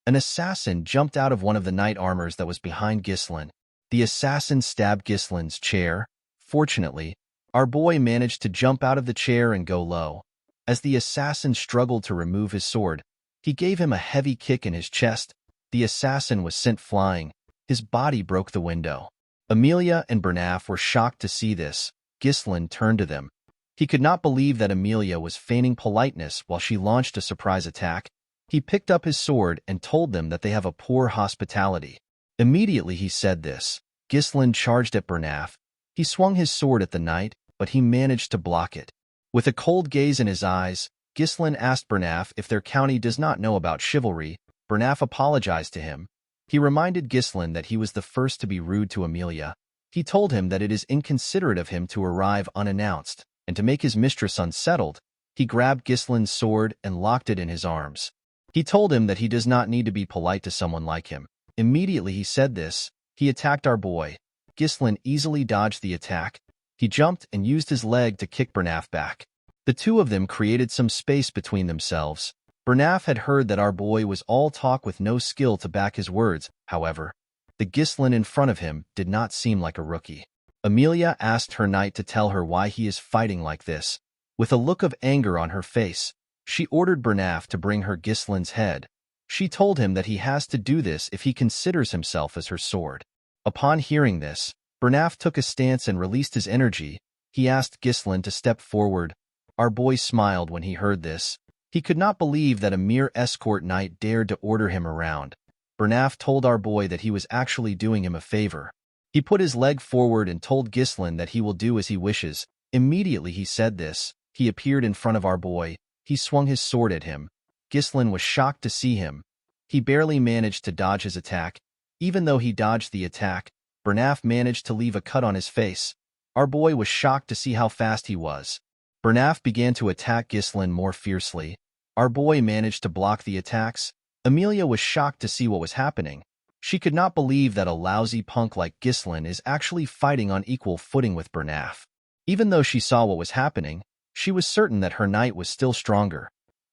S1: An assassin jumped out of one of the knight armors that was behind Ghislain. The assassin stabbed Ghislain's chair. Fortunately, our boy managed to jump out of the chair and go low. As the assassin struggled to remove his sword, he gave him a heavy kick in his chest. The assassin was sent flying. His body broke the window. Amelia and Bernaf were shocked to see this. Ghislain turned to them. He could not believe that Amelia was feigning politeness while she launched a surprise attack. He picked up his sword and told them that they have a poor hospitality. Immediately he said this. Ghislain charged at Bernaf. He swung his sword at the knight, but he managed to block it. With a cold gaze in his eyes, Ghislain asked Bernaf if their county does not know about chivalry. Bernaf apologized to him. He reminded Ghislain that he was the first to be rude to Amelia. He told him that it is inconsiderate of him to arrive unannounced, and to make his mistress unsettled. He grabbed Ghislain's sword and locked it in his arms. He told him that he does not need to be polite to someone like him. Immediately he said this, he attacked our boy. Ghislain easily dodged the attack. He jumped and used his leg to kick Bernaf back. The two of them created some space between themselves. Bernaf had heard that our boy was all talk with no skill to back his words. However, the Ghislain in front of him did not seem like a rookie. Amelia asked her knight to tell her why he is fighting like this. With a look of anger on her face, she ordered Bernaf to bring her Ghislain's head. She told him that he has to do this if he considers himself as her sword. Upon hearing this, Bernaf took a stance and released his energy. He asked Ghislain to step forward. Our boy smiled when he heard this. He could not believe that a mere escort knight dared to order him around. Bernaf told our boy that he was actually doing him a favor. He put his leg forward and told Ghislain that he will do as he wishes. Immediately he said this, he appeared in front of our boy. He swung his sword at him. Ghislain was shocked to see him. He barely managed to dodge his attack. Even though he dodged the attack, Bernaf managed to leave a cut on his face. Our boy was shocked to see how fast he was. Bernaf began to attack Ghislain more fiercely. Our boy managed to block the attacks. Amelia was shocked to see what was happening. She could not believe that a lousy punk like Ghislain is actually fighting on equal footing with Bernaf. Even though she saw what was happening, she was certain that her knight was still stronger.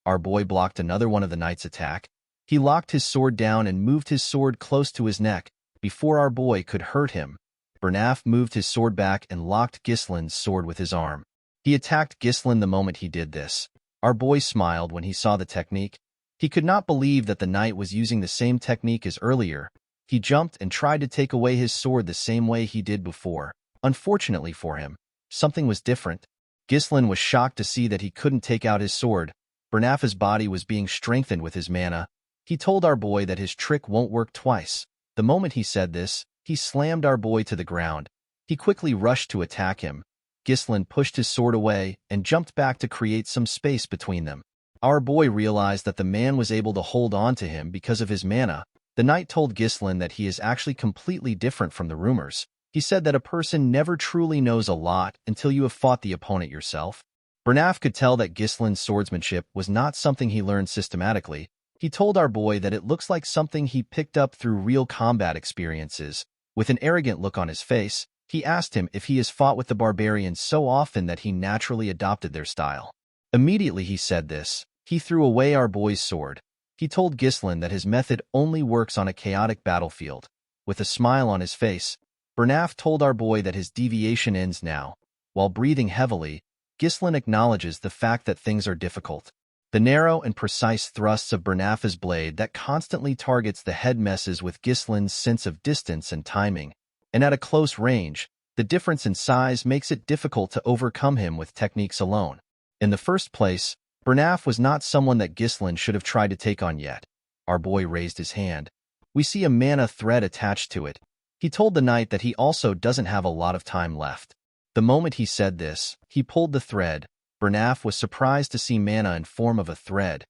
S1: Our boy blocked another one of the knight's attack. He locked his sword down and moved his sword close to his neck. Before our boy could hurt him, Bernaf moved his sword back and locked Ghislain's sword with his arm. He attacked Ghislain the moment he did this. Our boy smiled when he saw the technique. He could not believe that the knight was using the same technique as earlier. He jumped and tried to take away his sword the same way he did before. Unfortunately for him, something was different. Ghislain was shocked to see that he couldn't take out his sword. Bernaf's body was being strengthened with his mana. He told our boy that his trick won't work twice. The moment he said this, he slammed our boy to the ground. He quickly rushed to attack him. Ghislain pushed his sword away and jumped back to create some space between them. Our boy realized that the man was able to hold on to him because of his mana. The knight told Ghislain that he is actually completely different from the rumors. He said that a person never truly knows a lot until you have fought the opponent yourself. Bernaf could tell that Ghislain's swordsmanship was not something he learned systematically. He told our boy that it looks like something he picked up through real combat experiences. With an arrogant look on his face, he asked him if he has fought with the barbarians so often that he naturally adopted their style. Immediately he said this. He threw away our boy's sword. He told Ghislain that his method only works on a chaotic battlefield. With a smile on his face, Bernaf told our boy that his deviation ends now. While breathing heavily, Ghislain acknowledges the fact that things are difficult. The narrow and precise thrusts of Bernaf's blade that constantly targets the head messes with Ghislain's sense of distance and timing. And at a close range, the difference in size makes it difficult to overcome him with techniques alone. In the first place, Bernaf was not someone that Ghislain should have tried to take on yet. Our boy raised his hand. We see a mana thread attached to it. He told the knight that he also doesn't have a lot of time left. The moment he said this, he pulled the thread. Bernaf was surprised to see mana in form of a thread.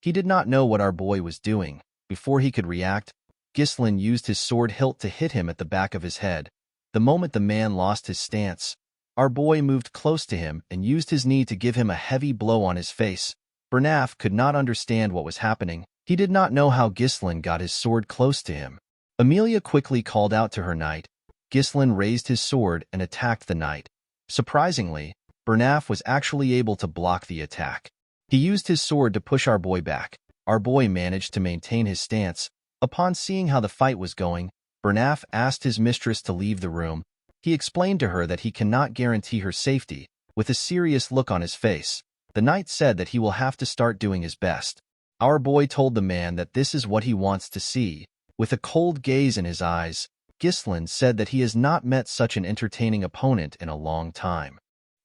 S1: He did not know what our boy was doing. Before he could react, Ghislain used his sword hilt to hit him at the back of his head. The moment the man lost his stance, our boy moved close to him and used his knee to give him a heavy blow on his face. Bernaf could not understand what was happening. He did not know how Ghislain got his sword close to him. Amelia quickly called out to her knight. Ghislain raised his sword and attacked the knight. Surprisingly, Bernaf was actually able to block the attack. He used his sword to push our boy back. Our boy managed to maintain his stance. Upon seeing how the fight was going, Bernaf asked his mistress to leave the room. He explained to her that he cannot guarantee her safety. With a serious look on his face, the knight said that he will have to start doing his best. Our boy told the man that this is what he wants to see. With a cold gaze in his eyes, Ghislain said that he has not met such an entertaining opponent in a long time.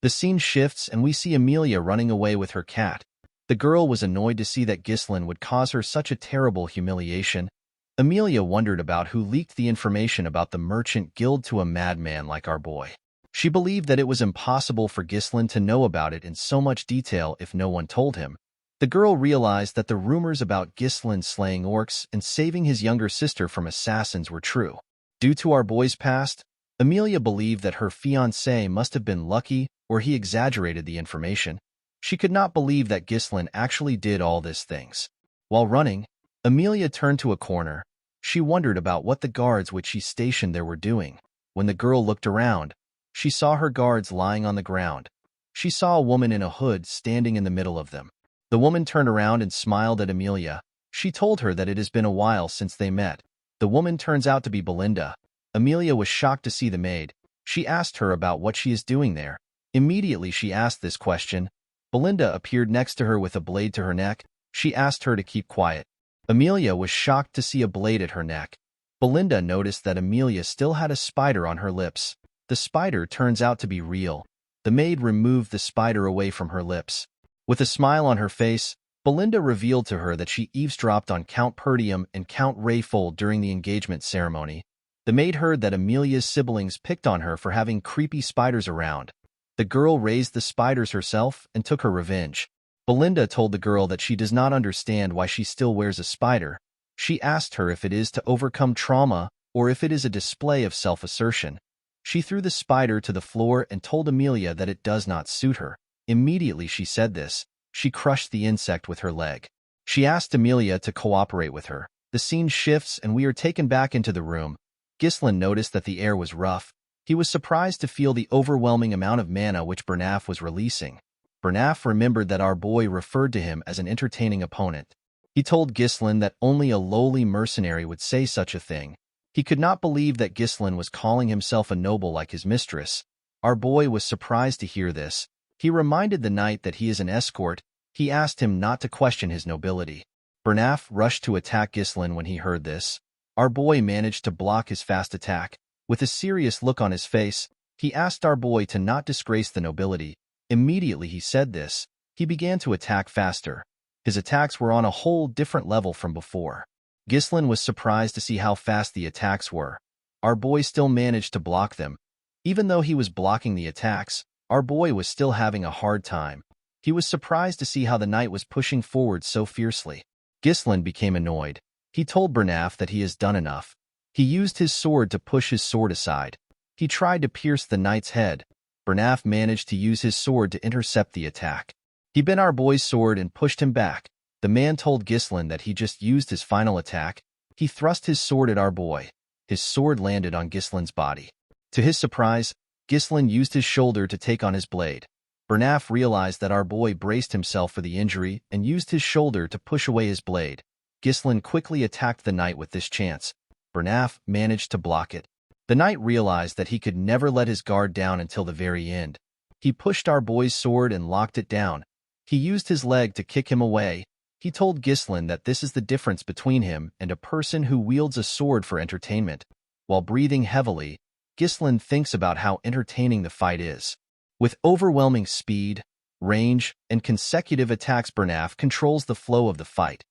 S1: The scene shifts and we see Amelia running away with her cat. The girl was annoyed to see that Ghislain would cause her such a terrible humiliation. Amelia wondered about who leaked the information about the merchant guild to a madman like our boy. She believed that it was impossible for Ghislain to know about it in so much detail if no one told him. The girl realized that the rumors about Ghislain slaying orcs and saving his younger sister from assassins were true. Due to our boy's past, Amelia believed that her fiancé must have been lucky or he exaggerated the information. She could not believe that Ghislain actually did all these things. While running, Amelia turned to a corner. She wondered about what the guards which she stationed there were doing. When the girl looked around, she saw her guards lying on the ground. She saw a woman in a hood standing in the middle of them. The woman turned around and smiled at Amelia. She told her that it has been a while since they met. The woman turns out to be Belinda. Amelia was shocked to see the maid. She asked her about what she is doing there. Immediately she asked this question, Belinda appeared next to her with a blade to her neck. She asked her to keep quiet. Amelia was shocked to see a blade at her neck. Belinda noticed that Amelia still had a spider on her lips. The spider turns out to be real. The maid removed the spider away from her lips. With a smile on her face, Belinda revealed to her that she eavesdropped on Count Perdium and Count Rayfold during the engagement ceremony. The maid heard that Amelia's siblings picked on her for having creepy spiders around. The girl raised the spiders herself and took her revenge. Belinda told the girl that she does not understand why she still wears a spider. She asked her if it is to overcome trauma or if it is a display of self-assertion. She threw the spider to the floor and told Amelia that it does not suit her. Immediately she said this, she crushed the insect with her leg. She asked Amelia to cooperate with her. The scene shifts and we are taken back into the room. Ghislain noticed that the air was rough. He was surprised to feel the overwhelming amount of mana which Bernaf was releasing. Bernaf remembered that our boy referred to him as an entertaining opponent. He told Ghislain that only a lowly mercenary would say such a thing. He could not believe that Ghislain was calling himself a noble like his mistress. Our boy was surprised to hear this. He reminded the knight that he is an escort. He asked him not to question his nobility. Bernaf rushed to attack Ghislain when he heard this. Our boy managed to block his fast attack. With a serious look on his face, he asked our boy to not disgrace the nobility. Immediately he said this, he began to attack faster. His attacks were on a whole different level from before. Ghislain was surprised to see how fast the attacks were. Our boy still managed to block them. Even though he was blocking the attacks, our boy was still having a hard time. He was surprised to see how the knight was pushing forward so fiercely. Ghislain became annoyed. He told Bernaf that he has done enough. He used his sword to push his sword aside. He tried to pierce the knight's head. Bernaf managed to use his sword to intercept the attack. He bent our boy's sword and pushed him back. The man told Ghislain that he just used his final attack. He thrust his sword at our boy. His sword landed on Ghislain's body. To his surprise, Ghislain used his shoulder to take on his blade. Bernaf realized that our boy braced himself for the injury and used his shoulder to push away his blade. Ghislain quickly attacked the knight with this chance. Bernaf managed to block it. The knight realized that he could never let his guard down until the very end. He pushed our boy's sword and locked it down. He used his leg to kick him away. He told Ghislain that this is the difference between him and a person who wields a sword for entertainment. While breathing heavily, Ghislain thinks about how entertaining the fight is. With overwhelming speed, range, and consecutive attacks, Bernaf controls the flow of the fight.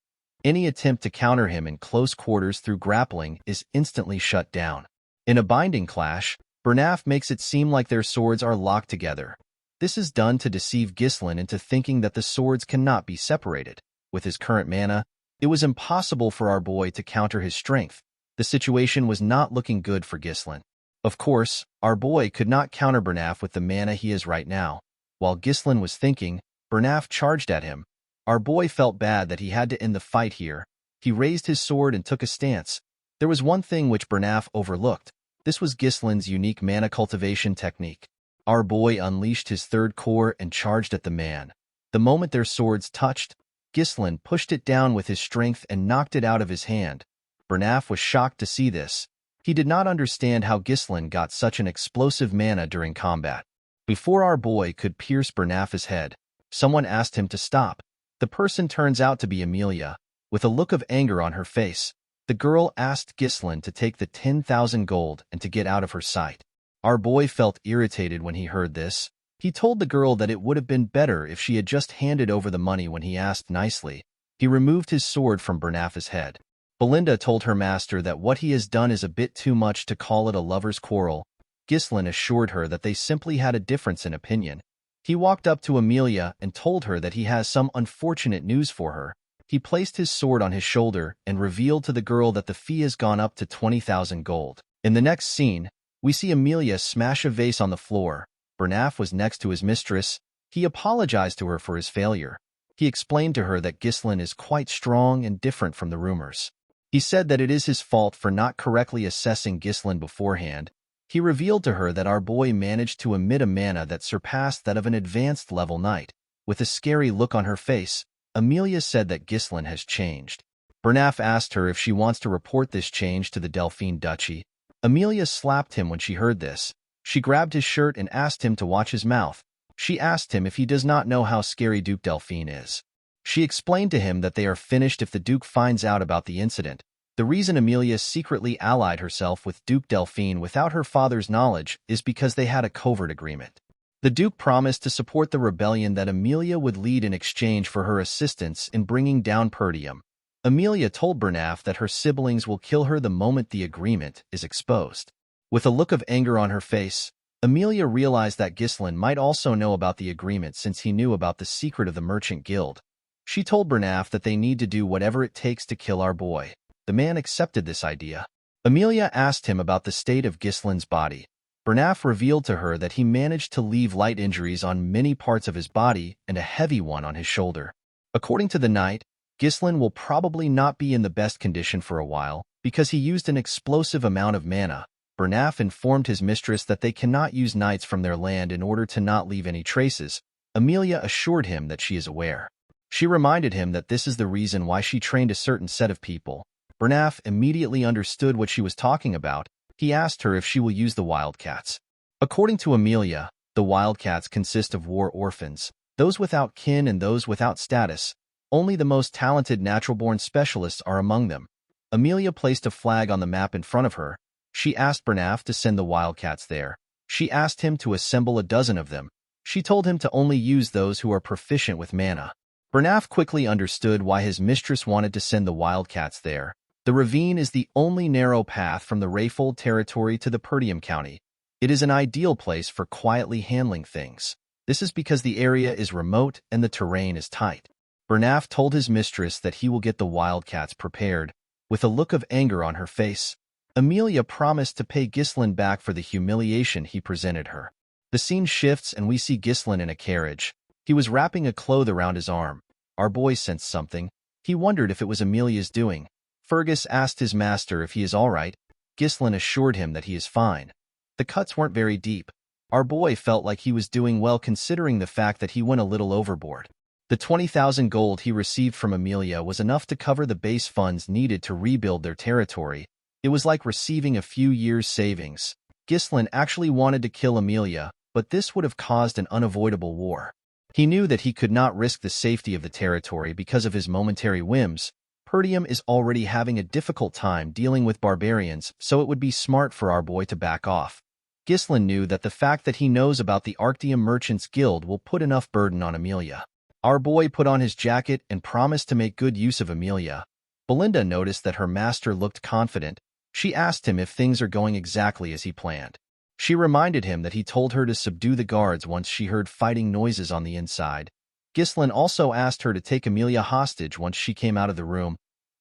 S1: Any attempt to counter him in close quarters through grappling is instantly shut down. In a binding clash, Bernaf makes it seem like their swords are locked together. This is done to deceive Ghislain into thinking that the swords cannot be separated. With his current mana, it was impossible for our boy to counter his strength. The situation was not looking good for Ghislain. Of course, our boy could not counter Bernaf with the mana he is right now. While Ghislain was thinking, Bernaf charged at him. Our boy felt bad that he had to end the fight here. He raised his sword and took a stance. There was one thing which Bernaf overlooked. This was Ghislain's unique mana cultivation technique. Our boy unleashed his third core and charged at the man. The moment their swords touched, Ghislain pushed it down with his strength and knocked it out of his hand. Bernaf was shocked to see this. He did not understand how Ghislain got such an explosive mana during combat. Before our boy could pierce Bernaf's head, someone asked him to stop. The person turns out to be Amelia. With a look of anger on her face, the girl asked Ghislain to take the 10,000 gold and to get out of her sight. Our boy felt irritated when he heard this. He told the girl that it would have been better if she had just handed over the money when he asked nicely. He removed his sword from Bernaf's head. Belinda told her master that what he has done is a bit too much to call it a lover's quarrel. Ghislain assured her that they simply had a difference in opinion. He walked up to Amelia and told her that he has some unfortunate news for her. He placed his sword on his shoulder and revealed to the girl that the fee has gone up to 20,000 gold. In the next scene, we see Amelia smash a vase on the floor. Bernaf was next to his mistress. He apologized to her for his failure. He explained to her that Ghislain is quite strong and different from the rumors. He said that it is his fault for not correctly assessing Ghislain beforehand. He revealed to her that our boy managed to emit a mana that surpassed that of an advanced level knight. With a scary look on her face, Amelia said that Ghislain has changed. Bernaf asked her if she wants to report this change to the Delphine Duchy. Amelia slapped him when she heard this. She grabbed his shirt and asked him to watch his mouth. She asked him if he does not know how scary Duke Delphine is. She explained to him that they are finished if the Duke finds out about the incident. The reason Amelia secretly allied herself with Duke Delphine without her father's knowledge is because they had a covert agreement. The Duke promised to support the rebellion that Amelia would lead in exchange for her assistance in bringing down Perdium. Amelia told Bernaf that her siblings will kill her the moment the agreement is exposed. With a look of anger on her face, Amelia realized that Ghislain might also know about the agreement since he knew about the secret of the Merchant Guild. She told Bernaf that they need to do whatever it takes to kill our boy. The man accepted this idea. Amelia asked him about the state of Ghislain's body. Bernaf revealed to her that he managed to leave light injuries on many parts of his body and a heavy one on his shoulder. According to the knight, Ghislain will probably not be in the best condition for a while because he used an explosive amount of mana. Bernaf informed his mistress that they cannot use knights from their land in order to not leave any traces. Amelia assured him that she is aware. She reminded him that this is the reason why she trained a certain set of people. Bernaf immediately understood what she was talking about. He asked her if she will use the wildcats. According to Amelia, the wildcats consist of war orphans, those without kin and those without status. Only the most talented natural-born specialists are among them. Amelia placed a flag on the map in front of her. She asked Bernaf to send the wildcats there. She asked him to assemble a dozen of them. She told him to only use those who are proficient with mana. Bernaf quickly understood why his mistress wanted to send the wildcats there. The ravine is the only narrow path from the Rayfold territory to the Perdium County. It is an ideal place for quietly handling things. This is because the area is remote and the terrain is tight. Bernaf told his mistress that he will get the wildcats prepared. With a look of anger on her face, Amelia promised to pay Ghislain back for the humiliation he presented her. The scene shifts and we see Ghislain in a carriage. He was wrapping a cloth around his arm. Our boy sensed something. He wondered if it was Amelia's doing. Fergus asked his master if he is all right. Ghislain assured him that he is fine. The cuts weren't very deep. Our boy felt like he was doing well considering the fact that he went a little overboard. The 20,000 gold he received from Amelia was enough to cover the base funds needed to rebuild their territory. It was like receiving a few years' savings. Ghislain actually wanted to kill Amelia, but this would have caused an unavoidable war. He knew that he could not risk the safety of the territory because of his momentary whims. Perdium is already having a difficult time dealing with barbarians, so it would be smart for our boy to back off. Ghislain knew that the fact that he knows about the Arctium Merchants Guild will put enough burden on Amelia. Our boy put on his jacket and promised to make good use of Amelia. Belinda noticed that her master looked confident. She asked him if things are going exactly as he planned. She reminded him that he told her to subdue the guards once she heard fighting noises on the inside. Ghislaine also asked her to take Amelia hostage once she came out of the room.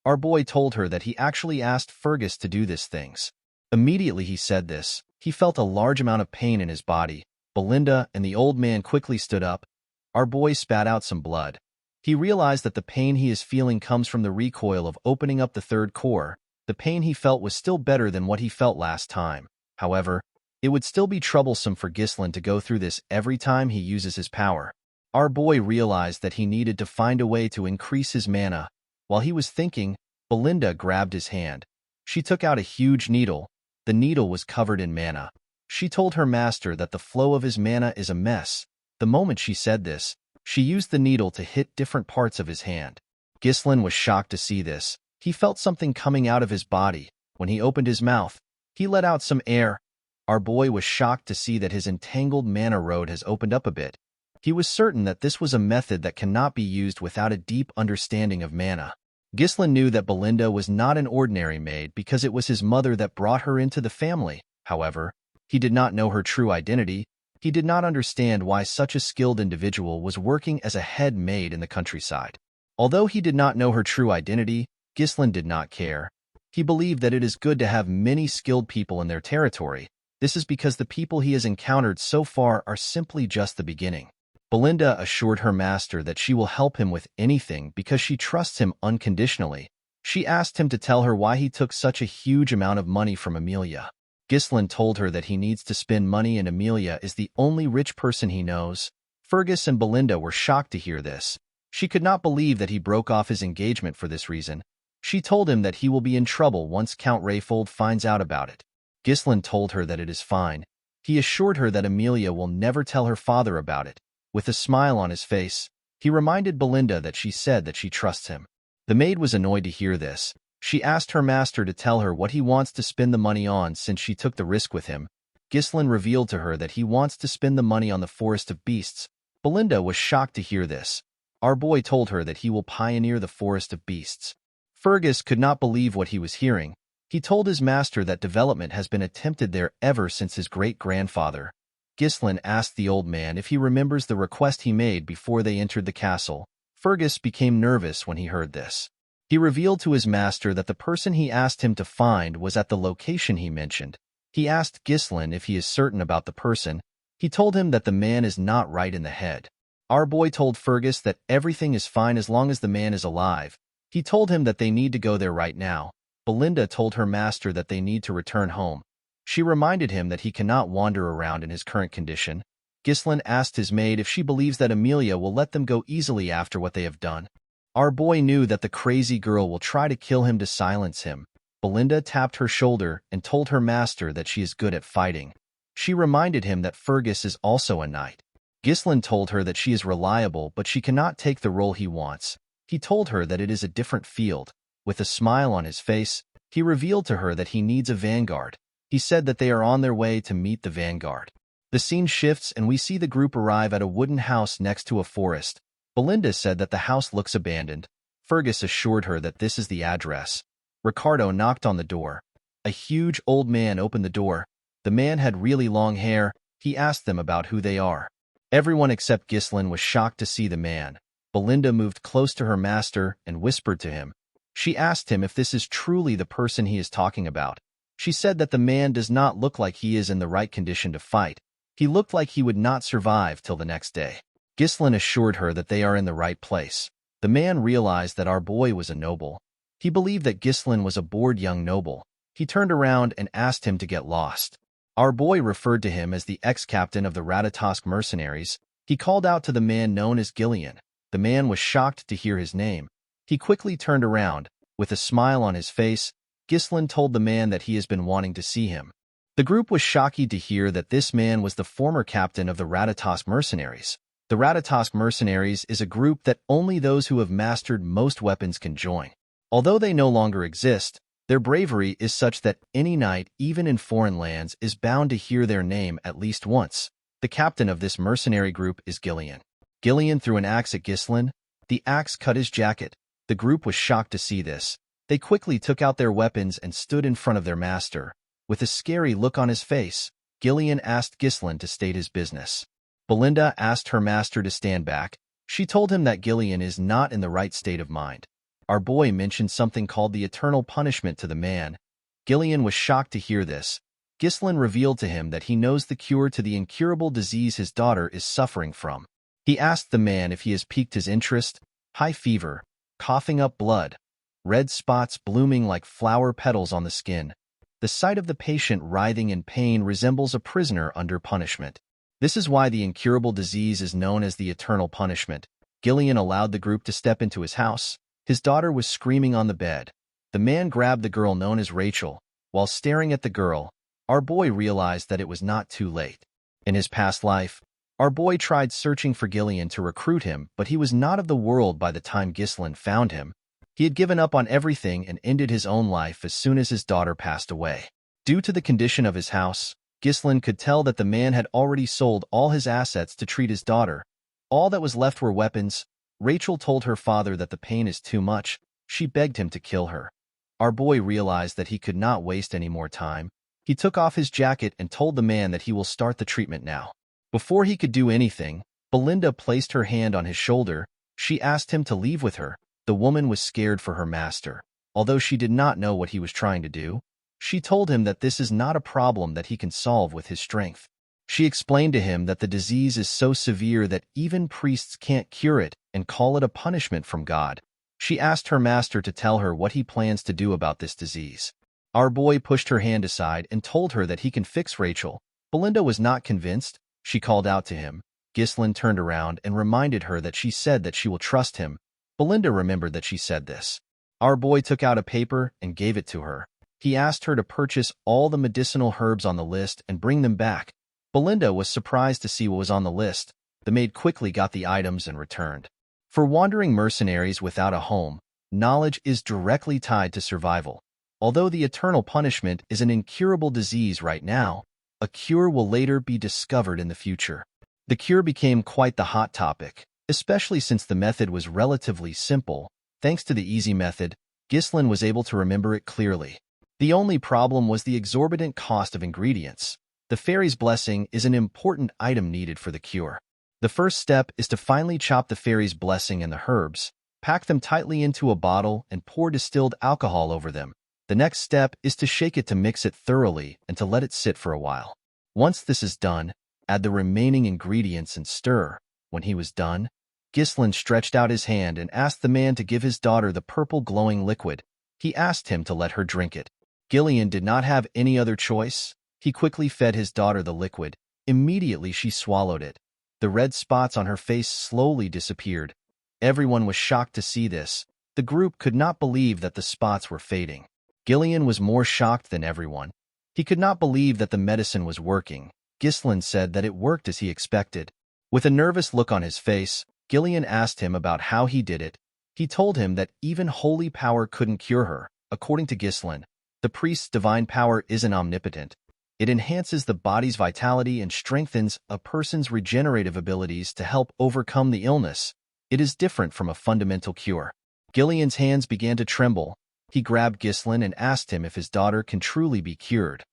S1: Our boy told her that he actually asked Fergus to do these things. Immediately he said this, he felt a large amount of pain in his body. Belinda and the old man quickly stood up. Our boy spat out some blood. He realized that the pain he is feeling comes from the recoil of opening up the third core. The pain he felt was still better than what he felt last time. However, it would still be troublesome for Ghislaine to go through this every time he uses his power. Our boy realized that he needed to find a way to increase his mana. While he was thinking, Belinda grabbed his hand. She took out a huge needle. The needle was covered in mana. She told her master that the flow of his mana is a mess. The moment she said this, she used the needle to hit different parts of his hand. Ghislaine was shocked to see this. He felt something coming out of his body. When he opened his mouth, he let out some air. Our boy was shocked to see that his entangled mana road has opened up a bit. He was certain that this was a method that cannot be used without a deep understanding of mana. Ghislaine knew that Belinda was not an ordinary maid because it was his mother that brought her into the family. However, he did not know her true identity. He did not understand why such a skilled individual was working as a head maid in the countryside. Although he did not know her true identity, Ghislaine did not care. He believed that it is good to have many skilled people in their territory. This is because the people he has encountered so far are simply just the beginning. Belinda assured her master that she will help him with anything because she trusts him unconditionally. She asked him to tell her why he took such a huge amount of money from Amelia. Ghislaine told her that he needs to spend money and Amelia is the only rich person he knows. Fergus and Belinda were shocked to hear this. She could not believe that he broke off his engagement for this reason. She told him that he will be in trouble once Count Rayfold finds out about it. Ghislaine told her that it is fine. He assured her that Amelia will never tell her father about it. With a smile on his face, he reminded Belinda that she said that she trusts him. The maid was annoyed to hear this. She asked her master to tell her what he wants to spend the money on since she took the risk with him. Ghislaine revealed to her that he wants to spend the money on the Forest of Beasts. Belinda was shocked to hear this. Our boy told her that he will pioneer the Forest of Beasts. Fergus could not believe what he was hearing. He told his master that development has been attempted there ever since his great-grandfather. Ghislaine asked the old man if he remembers the request he made before they entered the castle. Fergus became nervous when he heard this. He revealed to his master that the person he asked him to find was at the location he mentioned. He asked Ghislaine if he is certain about the person. He told him that the man is not right in the head. Our boy told Fergus that everything is fine as long as the man is alive. He told him that they need to go there right now. Belinda told her master that they need to return home. She reminded him that he cannot wander around in his current condition. Ghislaine asked his maid if she believes that Amelia will let them go easily after what they have done. Our boy knew that the crazy girl will try to kill him to silence him. Belinda tapped her shoulder and told her master that she is good at fighting. She reminded him that Fergus is also a knight. Ghislaine told her that she is reliable but she cannot take the role he wants. He told her that it is a different field. With a smile on his face, he revealed to her that he needs a vanguard. He said that they are on their way to meet the vanguard. The scene shifts and we see the group arrive at a wooden house next to a forest. Belinda said that the house looks abandoned. Fergus assured her that this is the address. Ricardo knocked on the door. A huge old man opened the door. The man had really long hair. He asked them about who they are. Everyone except Ghislaine was shocked to see the man. Belinda moved close to her master and whispered to him. She asked him if this is truly the person he is talking about. She said that the man does not look like he is in the right condition to fight. He looked like he would not survive till the next day. Ghislaine assured her that they are in the right place. The man realized that our boy was a noble. He believed that Ghislaine was a bored young noble. He turned around and asked him to get lost. Our boy referred to him as the ex-captain of the Ratatosk mercenaries. He called out to the man known as Gillian. The man was shocked to hear his name. He quickly turned around. With a smile on his face, Ghislaine told the man that he has been wanting to see him. The group was shocked to hear that this man was the former captain of the Ratatosk mercenaries. The Ratatosk mercenaries is a group that only those who have mastered most weapons can join. Although they no longer exist, their bravery is such that any knight, even in foreign lands, is bound to hear their name at least once. The captain of this mercenary group is Gillian. Gillian threw an axe at Ghislaine. The axe cut his jacket. The group was shocked to see this. They quickly took out their weapons and stood in front of their master. With a scary look on his face, Gillian asked Ghislaine to state his business. Belinda asked her master to stand back. She told him that Gillian is not in the right state of mind. Our boy mentioned something called the eternal punishment to the man. Gillian was shocked to hear this. Ghislaine revealed to him that he knows the cure to the incurable disease his daughter is suffering from. He asked the man if he has piqued his interest. High fever, coughing up blood, red spots blooming like flower petals on the skin. The sight of the patient writhing in pain resembles a prisoner under punishment. This is why the incurable disease is known as the eternal punishment. Gillian allowed the group to step into his house. His daughter was screaming on the bed. The man grabbed the girl known as Rachel. While staring at the girl, our boy realized that it was not too late. In his past life, our boy tried searching for Gillian to recruit him, but he was not of the world by the time Ghislaine found him. He had given up on everything and ended his own life as soon as his daughter passed away. Due to the condition of his house, Ghislaine could tell that the man had already sold all his assets to treat his daughter. All that was left were weapons. Rachel told her father that the pain is too much. She begged him to kill her. Our boy realized that he could not waste any more time. He took off his jacket and told the man that he will start the treatment now. Before he could do anything, Belinda placed her hand on his shoulder. She asked him to leave with her. The woman was scared for her master. Although she did not know what he was trying to do, she told him that this is not a problem that he can solve with his strength. She explained to him that the disease is so severe that even priests can't cure it and call it a punishment from God. She asked her master to tell her what he plans to do about this disease. Our boy pushed her hand aside and told her that he can fix Rachel. Belinda was not convinced. She called out to him. Ghislaine turned around and reminded her that she said that she will trust him. Belinda remembered that she said this. Our boy took out a paper and gave it to her. He asked her to purchase all the medicinal herbs on the list and bring them back. Belinda was surprised to see what was on the list. The maid quickly got the items and returned. For wandering mercenaries without a home, knowledge is directly tied to survival. Although the eternal punishment is an incurable disease right now, a cure will later be discovered in the future. The cure became quite the hot topic, especially since the method was relatively simple. Thanks to the easy method, Ghislaine was able to remember it clearly. The only problem was the exorbitant cost of ingredients. The fairy's blessing is an important item needed for the cure. The first step is to finely chop the fairy's blessing and the herbs, pack them tightly into a bottle, and pour distilled alcohol over them. The next step is to shake it to mix it thoroughly and to let it sit for a while. Once this is done, add the remaining ingredients and stir. When he was done, Ghislaine stretched out his hand and asked the man to give his daughter the purple glowing liquid. He asked him to let her drink it. Gillian did not have any other choice. He quickly fed his daughter the liquid. Immediately she swallowed it. The red spots on her face slowly disappeared. Everyone was shocked to see this. The group could not believe that the spots were fading. Gillian was more shocked than everyone. He could not believe that the medicine was working. Ghislaine said that it worked as he expected. With a nervous look on his face, Gillian asked him about how he did it. He told him that even holy power couldn't cure her. According to Ghislaine, the priest's divine power isn't omnipotent. It enhances the body's vitality and strengthens a person's regenerative abilities to help overcome the illness. It is different from a fundamental cure. Gillian's hands began to tremble. He grabbed Ghislaine and asked him if his daughter can truly be cured.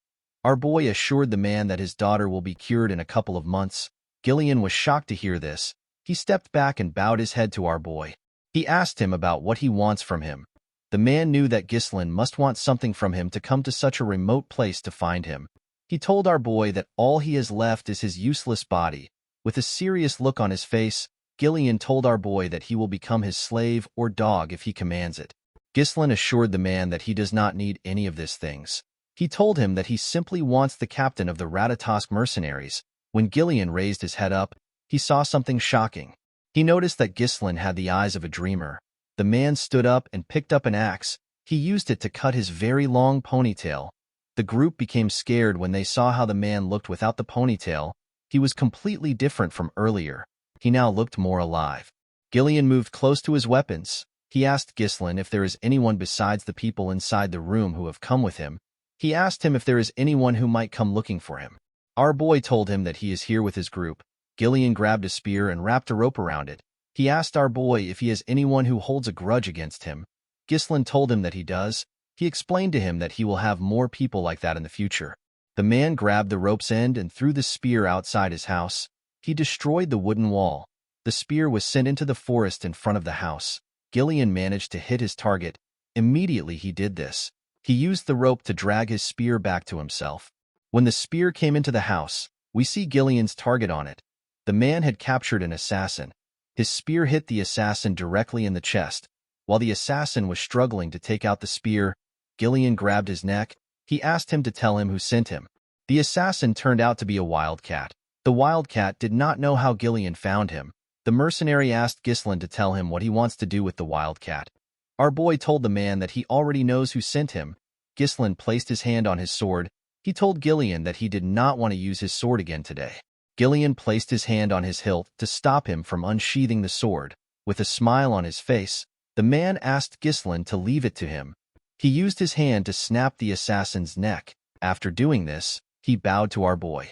S1: Our boy assured the man that his daughter will be cured in a couple of months. Gillian was shocked to hear this. He stepped back and bowed his head to our boy. He asked him about what he wants from him. The man knew that Ghislaine must want something from him to come to such a remote place to find him. He told our boy that all he has left is his useless body. With a serious look on his face, Gillian told our boy that he will become his slave or dog if he commands it. Ghislaine assured the man that he does not need any of these things. He told him that he simply wants the captain of the Ratatosk mercenaries. When Gillian raised his head up, he saw something shocking. He noticed that Ghislaine had the eyes of a dreamer. The man stood up and picked up an axe. He used it to cut his very long ponytail. The group became scared when they saw how the man looked without the ponytail. He was completely different from earlier. He now looked more alive. Gillian moved close to his weapons. He asked Ghislaine if there is anyone besides the people inside the room who have come with him. He asked him if there is anyone who might come looking for him. Our boy told him that he is here with his group. Gillian grabbed a spear and wrapped a rope around it. He asked our boy if he has anyone who holds a grudge against him. Ghislaine told him that he does. He explained to him that he will have more people like that in the future. The man grabbed the rope's end and threw the spear outside his house. He destroyed the wooden wall. The spear was sent into the forest in front of the house. Gillian managed to hit his target. Immediately he did this. He used the rope to drag his spear back to himself. When the spear came into the house, we see Gillian's target on it. The man had captured an assassin. His spear hit the assassin directly in the chest. While the assassin was struggling to take out the spear, Gillian grabbed his neck. He asked him to tell him who sent him. The assassin turned out to be a wildcat. The wildcat did not know how Gillian found him. The mercenary asked Ghislain to tell him what he wants to do with the wildcat. Our boy told the man that he already knows who sent him. Ghislain placed his hand on his sword. He told Gillian that he did not want to use his sword again today. Gillian placed his hand on his hilt to stop him from unsheathing the sword. With a smile on his face, the man asked Ghislain to leave it to him. He used his hand to snap the assassin's neck. After doing this, he bowed to our boy.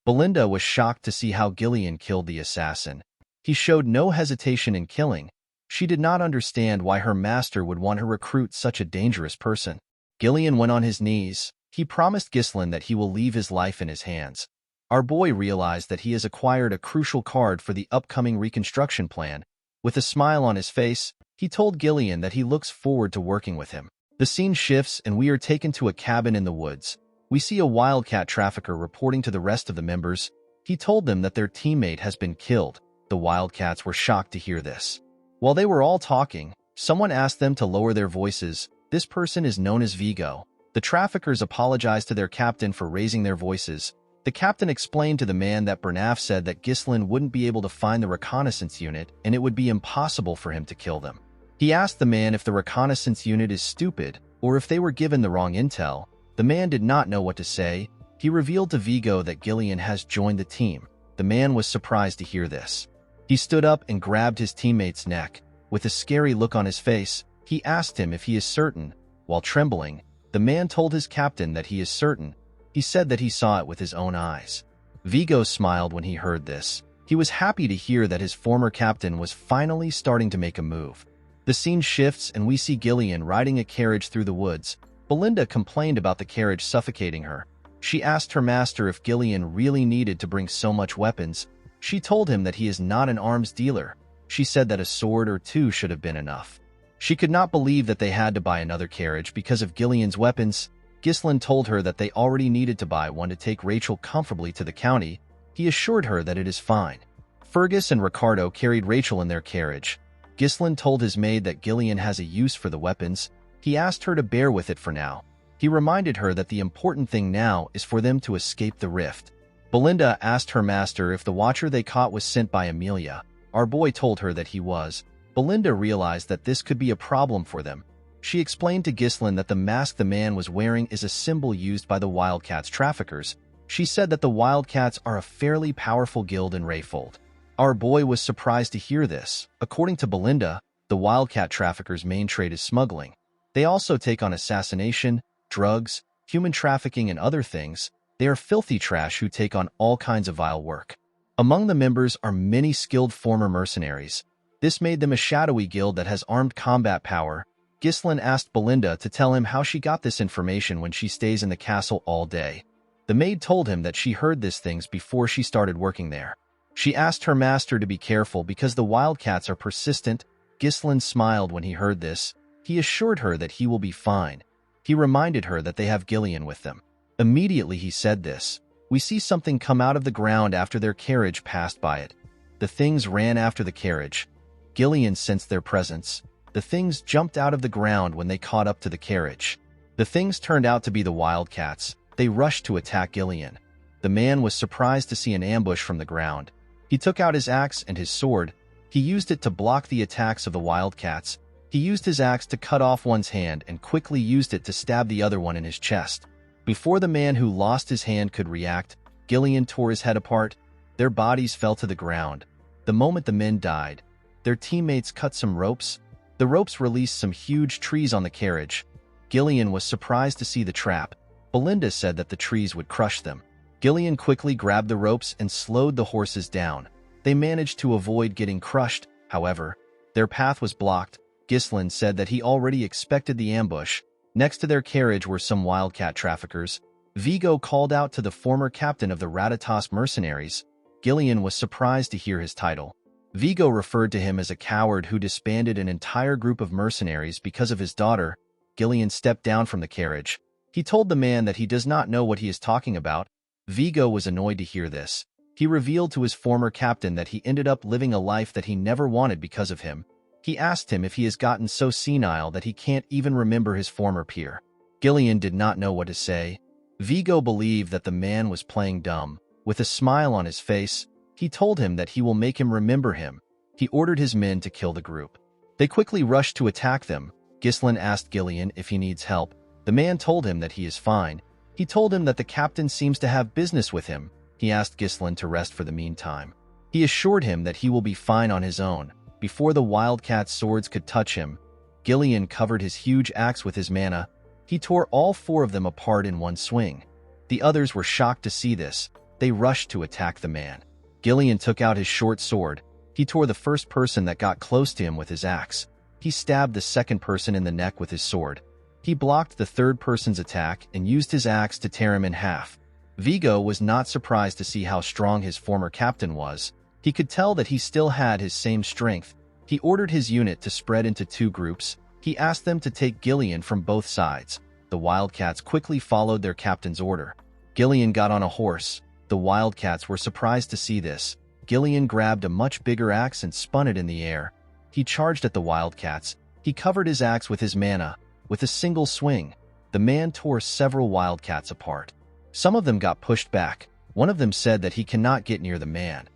S1: Belinda was shocked to see how Gillian killed the assassin. He showed no hesitation in killing. She did not understand why her master would want to recruit such a dangerous person. Gillian went on his knees. He promised Ghislain that he will leave his life in his hands. Our boy realized that he has acquired a crucial card for the upcoming reconstruction plan. With a smile on his face, he told Gillian that he looks forward to working with him. The scene shifts and we are taken to a cabin in the woods. We see a wildcat trafficker reporting to the rest of the members. He told them that their teammate has been killed. The wildcats were shocked to hear this. While they were all talking, someone asked them to lower their voices. This person is known as Vigo. The traffickers apologized to their captain for raising their voices. The captain explained to the man that Bernaf said that Ghislain wouldn't be able to find the reconnaissance unit and it would be impossible for him to kill them. He asked the man if the reconnaissance unit is stupid or if they were given the wrong intel. The man did not know what to say. He revealed to Vigo that Gillian has joined the team. The man was surprised to hear this. He stood up and grabbed his teammate's neck. With a scary look on his face, he asked him if he is certain. While trembling, the man told his captain that he is certain. He said that he saw it with his own eyes. Vigo smiled when he heard this. He was happy to hear that his former captain was finally starting to make a move. The scene shifts and we see Gillian riding a carriage through the woods. Belinda complained about the carriage suffocating her. She asked her master if Gillian really needed to bring so much weapons. She told him that he is not an arms dealer. She said that a sword or two should have been enough. She could not believe that they had to buy another carriage because of Gillian's weapons. Ghislain told her that they already needed to buy one to take Rachel comfortably to the county. He assured her that it is fine. Fergus and Ricardo carried Rachel in their carriage. Ghislain told his maid that Gillian has a use for the weapons. He asked her to bear with it for now. He reminded her that the important thing now is for them to escape the rift. Belinda asked her master if the watcher they caught was sent by Amelia. Our boy told her that he was. Belinda realized that this could be a problem for them. She explained to Ghislain that the mask the man was wearing is a symbol used by the Wildcats traffickers. She said that the Wildcats are a fairly powerful guild in Rayfold. Our boy was surprised to hear this. According to Belinda, the Wildcat traffickers' main trade is smuggling. They also take on assassination, drugs, human trafficking, and other things. They are filthy trash who take on all kinds of vile work. Among the members are many skilled former mercenaries. This made them a shadowy guild that has armed combat power. Ghislain asked Belinda to tell him how she got this information when she stays in the castle all day. The maid told him that she heard these things before she started working there. She asked her master to be careful because the Wildcats are persistent. Ghislain smiled when he heard this. He assured her that he will be fine. He reminded her that they have Gillian with them. Immediately he said this. We see something come out of the ground after their carriage passed by it. The things ran after the carriage. Gillian sensed their presence. The things jumped out of the ground when they caught up to the carriage. The things turned out to be the Wildcats. They rushed to attack Gillian. The man was surprised to see an ambush from the ground. He took out his axe and his sword. He used it to block the attacks of the Wildcats. He used his axe to cut off one's hand and quickly used it to stab the other one in his chest. Before the man who lost his hand could react, Gillian tore his head apart. Their bodies fell to the ground. The moment the men died, their teammates cut some ropes. The ropes released some huge trees on the carriage. Gillian was surprised to see the trap. Belinda said that the trees would crush them. Gillian quickly grabbed the ropes and slowed the horses down. They managed to avoid getting crushed, however. Their path was blocked. Ghislain said that he already expected the ambush. Next to their carriage were some Wildcat traffickers. Vigo called out to the former captain of the Ratatosk mercenaries. Gillian was surprised to hear his title. Vigo referred to him as a coward who disbanded an entire group of mercenaries because of his daughter. Gillian stepped down from the carriage. He told the man that he does not know what he is talking about. Vigo was annoyed to hear this. He revealed to his former captain that he ended up living a life that he never wanted because of him. He asked him if he has gotten so senile that he can't even remember his former peer. Gillian did not know what to say. Vigo believed that the man was playing dumb. With a smile on his face, he told him that he will make him remember him. He ordered his men to kill the group. They quickly rushed to attack them. Ghislain asked Gillian if he needs help. The man told him that he is fine. He told him that the captain seems to have business with him. He asked Ghislain to rest for the meantime. He assured him that he will be fine on his own. Before the wildcat's swords could touch him, Gillian covered his huge axe with his mana. He tore all 4 of them apart in one swing. The others were shocked to see this. They rushed to attack the man. Gillian took out his short sword. He tore the first person that got close to him with his axe. He stabbed the second person in the neck with his sword. He blocked the third person's attack and used his axe to tear him in half. Vigo was not surprised to see how strong his former captain was. He could tell that he still had his same strength. He ordered his unit to spread into 2 groups. He asked them to take Gillian from both sides. The wildcats quickly followed their captain's order. Gillian got on a horse. The wildcats were surprised to see this. Gillian grabbed a much bigger axe and spun it in the air. He charged at the wildcats. He covered his axe with his mana. With a single swing, the man tore several wildcats apart. Some of them got pushed back. One of them said that he cannot get near the man.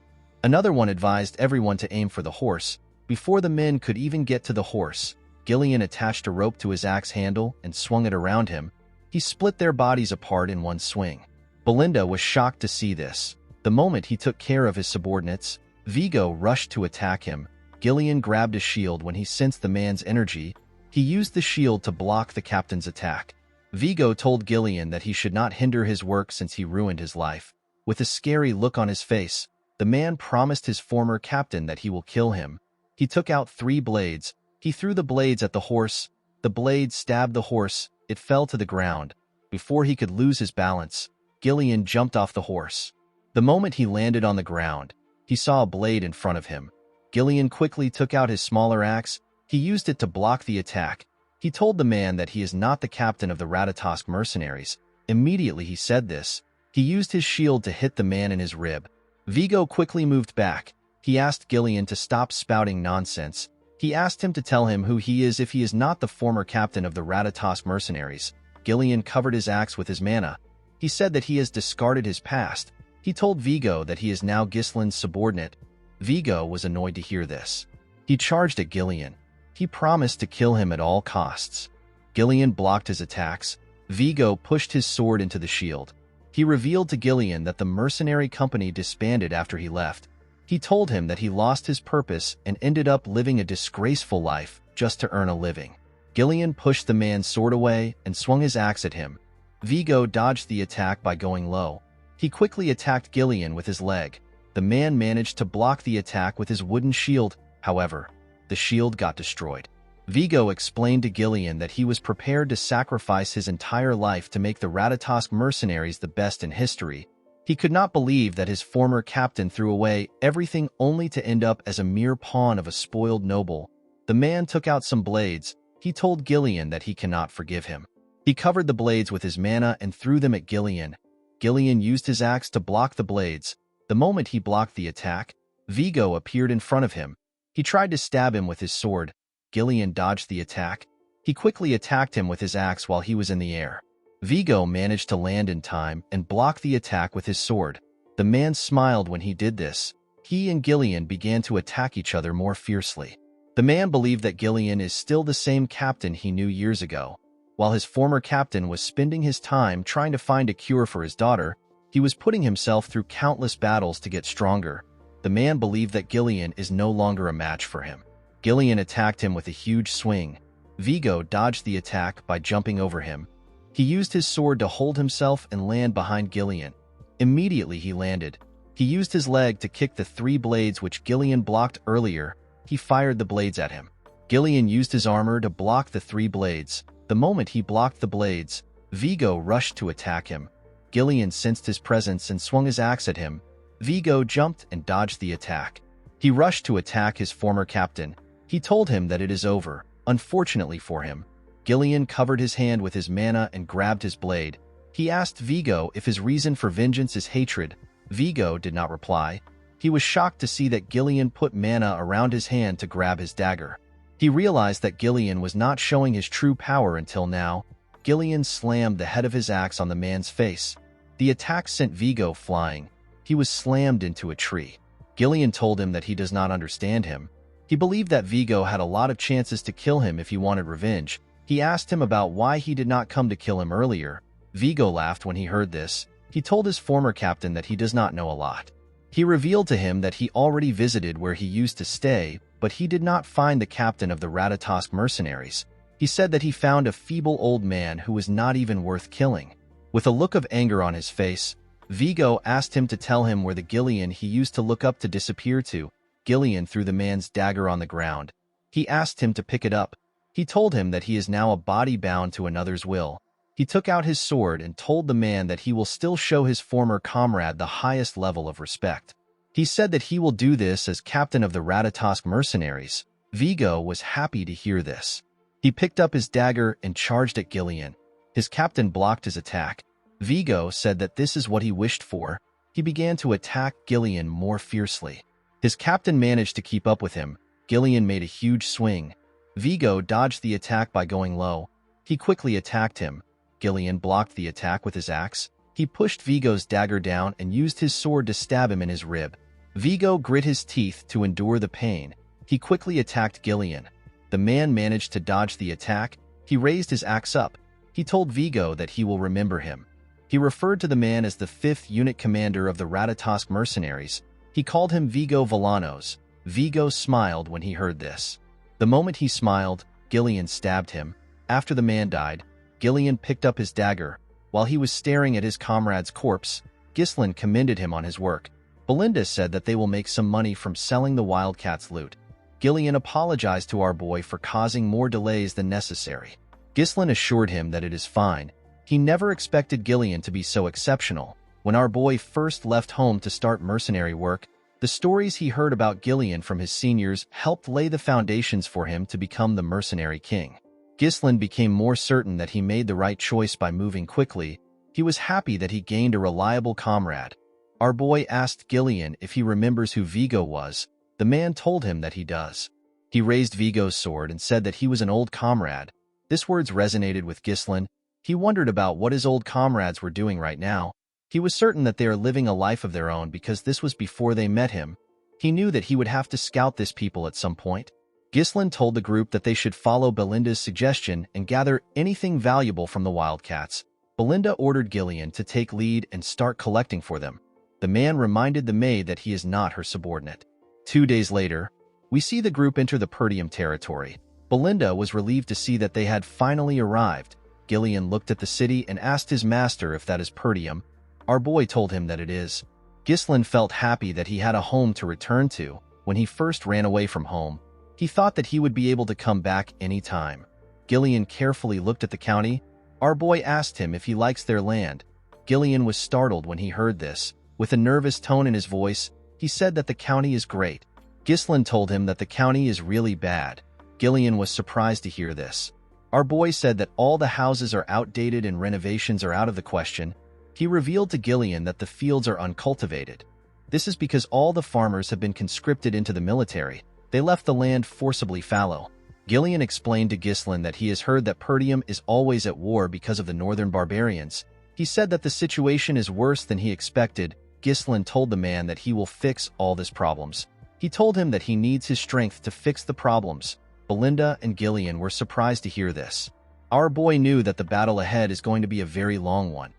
S1: Another one advised everyone to aim for the horse. Before the men could even get to the horse, Gillian attached a rope to his axe handle and swung it around him. He split their bodies apart in one swing. Belinda was shocked to see this. The moment he took care of his subordinates, Vigo rushed to attack him. Gillian grabbed a shield when he sensed the man's energy. He used the shield to block the captain's attack. Vigo told Gillian that he should not hinder his work since he ruined his life. With a scary look on his face, the man promised his former captain that he will kill him. He took out 3 blades. He threw the blades at the horse. The blades stabbed the horse. It fell to the ground. Before he could lose his balance, Gillian jumped off the horse. The moment he landed on the ground, he saw a blade in front of him. Gillian quickly took out his smaller axe. He used it to block the attack. He told the man that he is not the captain of the Ratatosk mercenaries. Immediately he said this. He used his shield to hit the man in his rib. Vigo quickly moved back. He asked Gillian to stop spouting nonsense. He asked him to tell him who he is if he is not the former captain of the Ratatosk mercenaries. Gillian covered his axe with his mana. He said that he has discarded his past. He told Vigo that he is now Ghislain's subordinate. Vigo was annoyed to hear this. He charged at Gillian. He promised to kill him at all costs. Gillian blocked his attacks. Vigo pushed his sword into the shield. He revealed to Gillian that the mercenary company disbanded after he left. He told him that he lost his purpose and ended up living a disgraceful life just to earn a living. Gillian pushed the man's sword away and swung his axe at him. Vigo dodged the attack by going low. He quickly attacked Gillian with his leg. The man managed to block the attack with his wooden shield. However, the shield got destroyed. Vigo explained to Gillian that he was prepared to sacrifice his entire life to make the Ratatosk mercenaries the best in history. He could not believe that his former captain threw away everything only to end up as a mere pawn of a spoiled noble. The man took out some blades. He told Gillian that he cannot forgive him. He covered the blades with his mana and threw them at Gillian. Gillian used his axe to block the blades. The moment he blocked the attack, Vigo appeared in front of him. He tried to stab him with his sword. Gillian dodged the attack. He quickly attacked him with his axe while he was in the air. Vigo managed to land in time and block the attack with his sword. The man smiled when he did this. He and Gillian began to attack each other more fiercely. The man believed that Gillian is still the same captain he knew years ago. While his former captain was spending his time trying to find a cure for his daughter, he was putting himself through countless battles to get stronger. The man believed that Gillian is no longer a match for him. Gillian attacked him with a huge swing. Vigo dodged the attack by jumping over him. He used his sword to hold himself and land behind Gillian. Immediately he landed. He used his leg to kick the 3 blades which Gillian blocked earlier. He fired the blades at him. Gillian used his armor to block the 3 blades. The moment he blocked the blades, Vigo rushed to attack him. Gillian sensed his presence and swung his axe at him. Vigo jumped and dodged the attack. He rushed to attack his former captain. He told him that it is over. Unfortunately for him, Gillian covered his hand with his mana and grabbed his blade. He asked Vigo if his reason for vengeance is hatred. Vigo did not reply. He was shocked to see that Gillian put mana around his hand to grab his dagger. He realized that Gillian was not showing his true power until now. Gillian slammed the head of his axe on the man's face. The attack sent Vigo flying. He was slammed into a tree. Gillian told him that he does not understand him. He believed that Vigo had a lot of chances to kill him if he wanted revenge. He asked him about why he did not come to kill him earlier. Vigo laughed when he heard this. He told his former captain that he does not know a lot. He revealed to him that he already visited where he used to stay, but he did not find the captain of the Ratatosk mercenaries. He said that he found a feeble old man who was not even worth killing. With a look of anger on his face, Vigo asked him to tell him where the Gillian he used to look up to disappeared to. Gillian threw the man's dagger on the ground. He asked him to pick it up. He told him that he is now a body bound to another's will. He took out his sword and told the man that he will still show his former comrade the highest level of respect. He said that he will do this as captain of the Ratatosk mercenaries. Vigo was happy to hear this. He picked up his dagger and charged at Gillian. His captain blocked his attack. Vigo said that this is what he wished for. He began to attack Gillian more fiercely. His captain managed to keep up with him. Gillian made a huge swing. Vigo dodged the attack by going low. He quickly attacked him. Gillian blocked the attack with his axe. He pushed Vigo's dagger down and used his sword to stab him in his rib. Vigo grit his teeth to endure the pain. He quickly attacked Gillian. The man managed to dodge the attack. He raised his axe up. He told Vigo that he will remember him. He referred to the man as the 5th unit commander of the Ratatosk mercenaries. He called him Vigo Villanos. Vigo smiled when he heard this. The moment he smiled, Gillian stabbed him. After the man died, Gillian picked up his dagger. While he was staring at his comrade's corpse, Ghislain commended him on his work. Belinda said that they will make some money from selling the Wildcat's loot. Gillian apologized to our boy for causing more delays than necessary. Ghislain assured him that it is fine. He never expected Gillian to be so exceptional. When our boy first left home to start mercenary work, the stories he heard about Gillian from his seniors helped lay the foundations for him to become the mercenary king. Ghislain became more certain that he made the right choice by moving quickly. He was happy that he gained a reliable comrade. Our boy asked Gillian if he remembers who Vigo was. The man told him that he does. He raised Vigo's sword and said that he was an old comrade. This words resonated with Ghislain. He wondered about what his old comrades were doing right now. He was certain that they are living a life of their own because this was before they met him. He knew that he would have to scout this people at some point. Ghislain told the group that they should follow Belinda's suggestion and gather anything valuable from the Wildcats. Belinda ordered Gillian to take lead and start collecting for them. The man reminded the maid that he is not her subordinate. 2 days later, we see the group enter the Perdium territory. Belinda was relieved to see that they had finally arrived. Gillian looked at the city and asked his master if that is Perdium. Our boy told him that it is. Ghislain felt happy that he had a home to return to. When he first ran away from home, he thought that he would be able to come back any time. Gillian carefully looked at the county. Our boy asked him if he likes their land. Gillian was startled when he heard this. With a nervous tone in his voice, he said that the county is great. Ghislain told him that the county is really bad. Gillian was surprised to hear this. Our boy said that all the houses are outdated and renovations are out of the question. He revealed to Gillian that the fields are uncultivated. This is because all the farmers have been conscripted into the military. They left the land forcibly fallow. Gillian explained to Ghislain that he has heard that Perdium is always at war because of the northern barbarians. He said that the situation is worse than he expected. Ghislain told the man that he will fix all these problems. He told him that he needs his strength to fix the problems. Belinda and Gillian were surprised to hear this. Our boy knew that the battle ahead is going to be a very long one.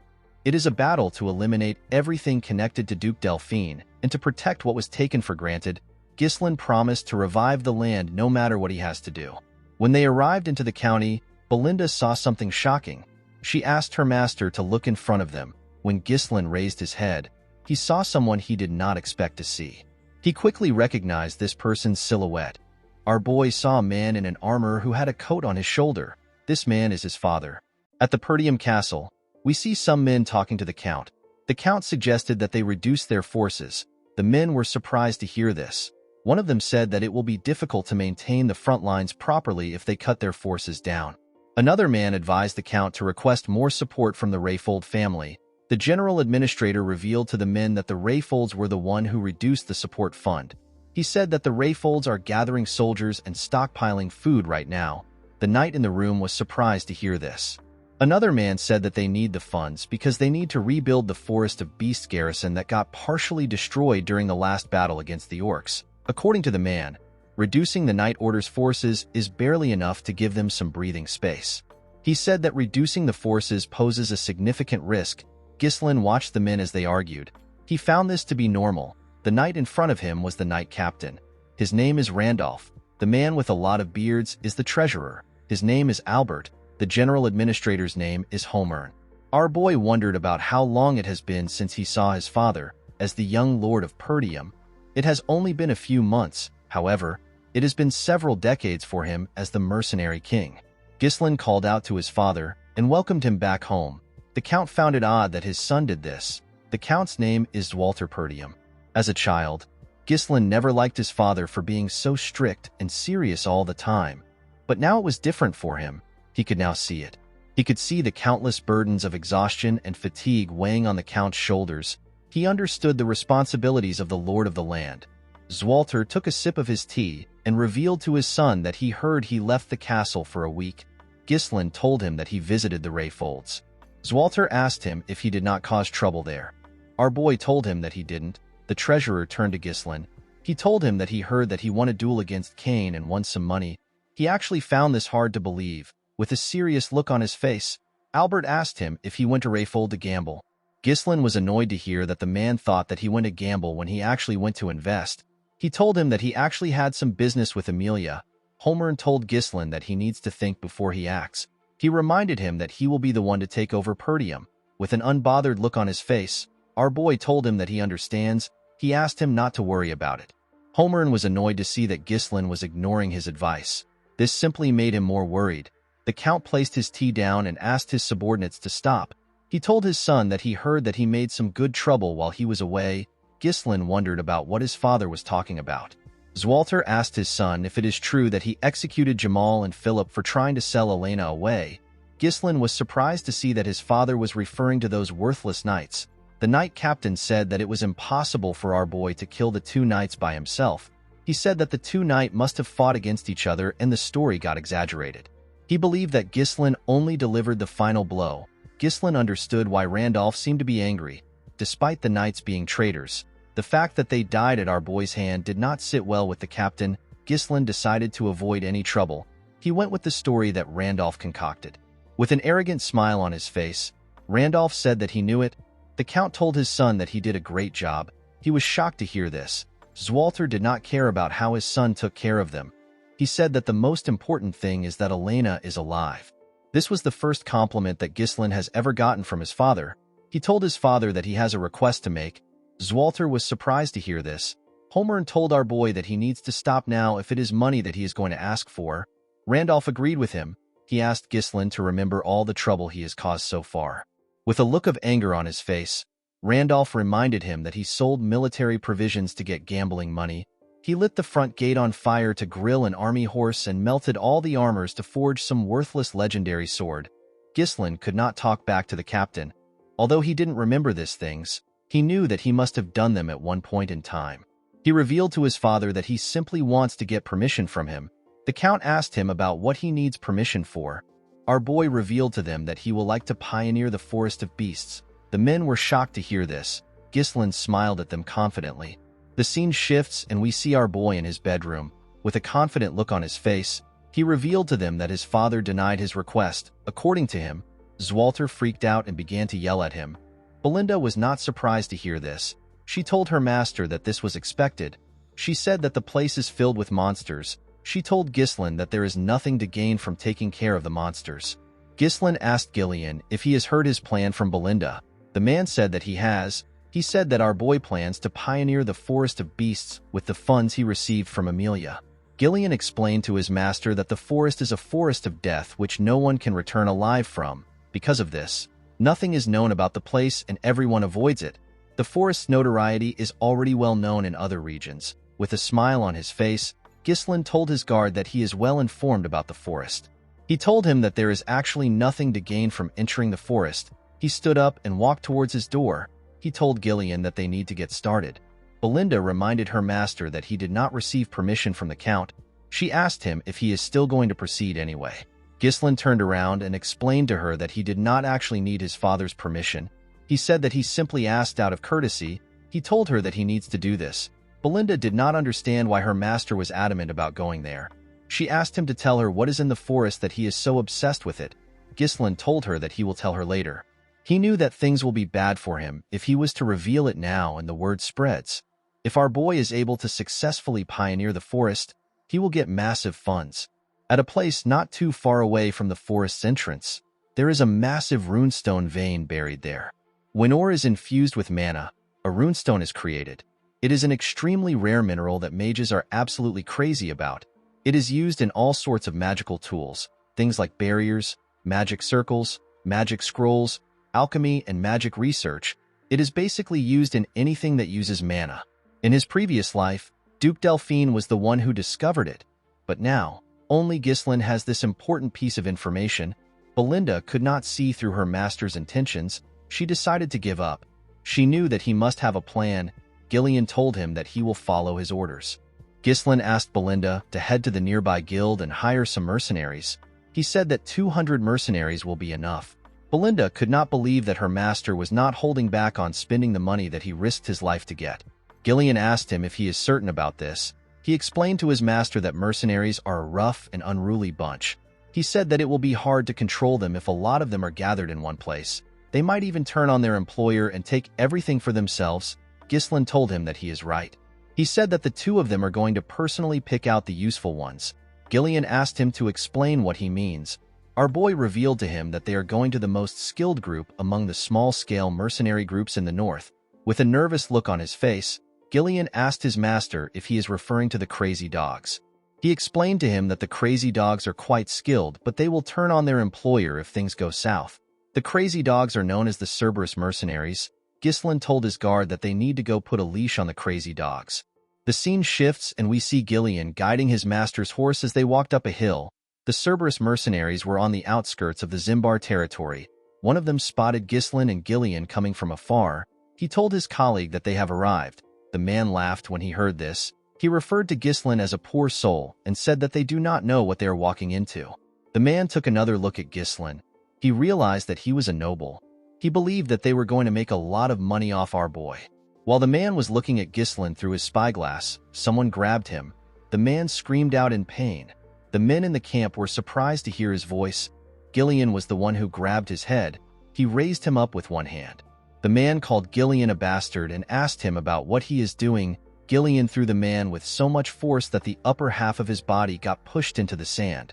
S1: It is a battle to eliminate everything connected to Duke Delphine and to protect what was taken for granted. Ghislain promised to revive the land no matter what he has to do. When they arrived into the county, Belinda saw something shocking. She asked her master to look in front of them. When Ghislain raised his head, he saw someone he did not expect to see. He quickly recognized this person's silhouette. Our boy saw a man in an armor who had a coat on his shoulder. This man is his father. At the Perdium castle, We see some men talking to the Count. The Count suggested that they reduce their forces. The men were surprised to hear this. One of them said that it will be difficult to maintain the front lines properly if they cut their forces down. Another man advised the Count to request more support from the Rayfold family. The general administrator revealed to the men that the Rayfolds were the one who reduced the support fund. He said that the Rayfolds are gathering soldiers and stockpiling food right now. The knight in the room was surprised to hear this. Another man said that they need the funds because they need to rebuild the Forest of Beasts garrison that got partially destroyed during the last battle against the orcs. According to the man, reducing the Night Order's forces is barely enough to give them some breathing space. He said that reducing the forces poses a significant risk. Ghislain watched the men as they argued. He found this to be normal. The knight in front of him was the knight captain. His name is Randolph. The man with a lot of beards is the treasurer. His name is Albert. The general administrator's name is Homer. Our boy wondered about how long it has been since he saw his father, as the young lord of Perdium. It has only been a few months, however, it has been several decades for him as the mercenary king. Ghislain called out to his father and welcomed him back home. The Count found it odd that his son did this. The Count's name is Walter Perdium. As a child, Ghislain never liked his father for being so strict and serious all the time. But now it was different for him. He could now see it. He could see the countless burdens of exhaustion and fatigue weighing on the Count's shoulders. He understood the responsibilities of the lord of the land. Zwalter took a sip of his tea and revealed to his son that he heard he left the castle for a week. Ghislain told him that he visited the Rayfolds. Zwalter asked him if he did not cause trouble there. Our boy told him that he didn't. The treasurer turned to Ghislain. He told him that he heard that he won a duel against Cain and won some money. He actually found this hard to believe. With a serious look on his face, Albert asked him if he went to Rayfold to gamble. Ghislain was annoyed to hear that the man thought that he went to gamble when he actually went to invest. He told him that he actually had some business with Amelia. Homer told Ghislain that he needs to think before he acts. He reminded him that he will be the one to take over Perdium. With an unbothered look on his face, our boy told him that he understands. He asked him not to worry about it. Homer was annoyed to see that Ghislain was ignoring his advice. This simply made him more worried. The Count placed his tea down and asked his subordinates to stop. He told his son that he heard that he made some good trouble while he was away. Ghislain wondered about what his father was talking about. Zwalter asked his son if it is true that he executed Jamal and Philip for trying to sell Elena away. Ghislain was surprised to see that his father was referring to those worthless knights. The knight captain said that it was impossible for our boy to kill the two knights by himself. He said that the two knights must have fought against each other and the story got exaggerated. He believed that Ghislain only delivered the final blow. Ghislain understood why Randolph seemed to be angry. Despite the knights being traitors, the fact that they died at our boy's hand did not sit well with the captain. Ghislain decided to avoid any trouble. He went with the story that Randolph concocted. With an arrogant smile on his face, Randolph said that he knew it. The Count told his son that he did a great job. He was shocked to hear this. Zwalter did not care about how his son took care of them. He said that the most important thing is that Elena is alive. This was the first compliment that Ghislain has ever gotten from his father. He told his father that he has a request to make. Zwalter was surprised to hear this. Homer told our boy that he needs to stop now if it is money that he is going to ask for. Randolph agreed with him. He asked Ghislain to remember all the trouble he has caused so far. With a look of anger on his face, Randolph reminded him that he sold military provisions to get gambling money. He lit the front gate on fire to grill an army horse and melted all the armors to forge some worthless legendary sword. Ghislain could not talk back to the captain. Although he didn't remember these things, he knew that he must have done them at one point in time. He revealed to his father that he simply wants to get permission from him. The Count asked him about what he needs permission for. Our boy revealed to them that he will like to pioneer the Forest of Beasts. The men were shocked to hear this. Ghislain smiled at them confidently. The scene shifts and we see our boy in his bedroom. With a confident look on his face, he revealed to them that his father denied his request. According to him, Zwalter freaked out and began to yell at him. Belinda was not surprised to hear this. She told her master that this was expected. She said that the place is filled with monsters. She told Ghislain that there is nothing to gain from taking care of the monsters. Ghislain asked Gillian if he has heard his plan from Belinda. The man said that he has. He said that our boy plans to pioneer the Forest of Beasts with the funds he received from Amelia. Gillian explained to his master that the forest is a forest of death which no one can return alive from. Because of this, Nothing is known about the place and everyone avoids it. The forest's notoriety is already well known in other regions. With a smile on his face, Ghislain told his guard that he is well informed about the forest. He told him that there is actually nothing to gain from entering the forest. He stood up and walked towards his door. He told Gillian that they need to get started. Belinda reminded her master that he did not receive permission from the Count. She asked him if he is still going to proceed anyway. Ghislain turned around and explained to her that he did not actually need his father's permission. He said that he simply asked out of courtesy. He told her that he needs to do this. Belinda did not understand why her master was adamant about going there. She asked him to tell her what is in the forest that he is so obsessed with it. Ghislain told her that he will tell her later. He knew that things will be bad for him if he was to reveal it now and the word spreads. If our boy is able to successfully pioneer the forest, he will get massive funds. At a place not too far away from the forest's entrance, there is a massive runestone vein buried there. When ore is infused with mana, a runestone is created. It is an extremely rare mineral that mages are absolutely crazy about. It is used in all sorts of magical tools, things like barriers, magic circles, magic scrolls, alchemy, and magic research. It is basically used in anything that uses mana. In his previous life, Duke Delphine was the one who discovered it, but now, only Ghislain has this important piece of information. Belinda could not see through her master's intentions. She decided to give up. She knew that he must have a plan. Gillian told him that he will follow his orders. Ghislain asked Belinda to head to the nearby guild and hire some mercenaries. He said that 200 mercenaries will be enough. Belinda could not believe that her master was not holding back on spending the money that he risked his life to get. Gillian asked him if he is certain about this. He explained to his master that mercenaries are a rough and unruly bunch. He said that it will be hard to control them if a lot of them are gathered in one place. They might even turn on their employer and take everything for themselves. Ghislain told him that he is right. He said that the two of them are going to personally pick out the useful ones. Gillian asked him to explain what he means. Our boy revealed to him that they are going to the most skilled group among the small-scale mercenary groups in the north. With a nervous look on his face, Gillian asked his master if he is referring to the crazy dogs. He explained to him that the crazy dogs are quite skilled, but they will turn on their employer if things go south. The crazy dogs are known as the Cerberus mercenaries. Ghislain told his guard that they need to go put a leash on the crazy dogs. The scene shifts and we see Gillian guiding his master's horse as they walked up a hill. The Cerberus mercenaries were on the outskirts of the Zimbar territory. One of them spotted Ghislain and Gillian coming from afar. He told his colleague that they have arrived. The man laughed when he heard this. He referred to Ghislain as a poor soul and said that they do not know what they are walking into. The man took another look at Ghislain. He realized that he was a noble. He believed that they were going to make a lot of money off our boy. While the man was looking at Ghislain through his spyglass, someone grabbed him. The man screamed out in pain. The men in the camp were surprised to hear his voice. Gillian was the one who grabbed his head. He raised him up with one hand. The man called Gillian a bastard and asked him about what he is doing. Gillian threw the man with so much force that the upper half of his body got pushed into the sand.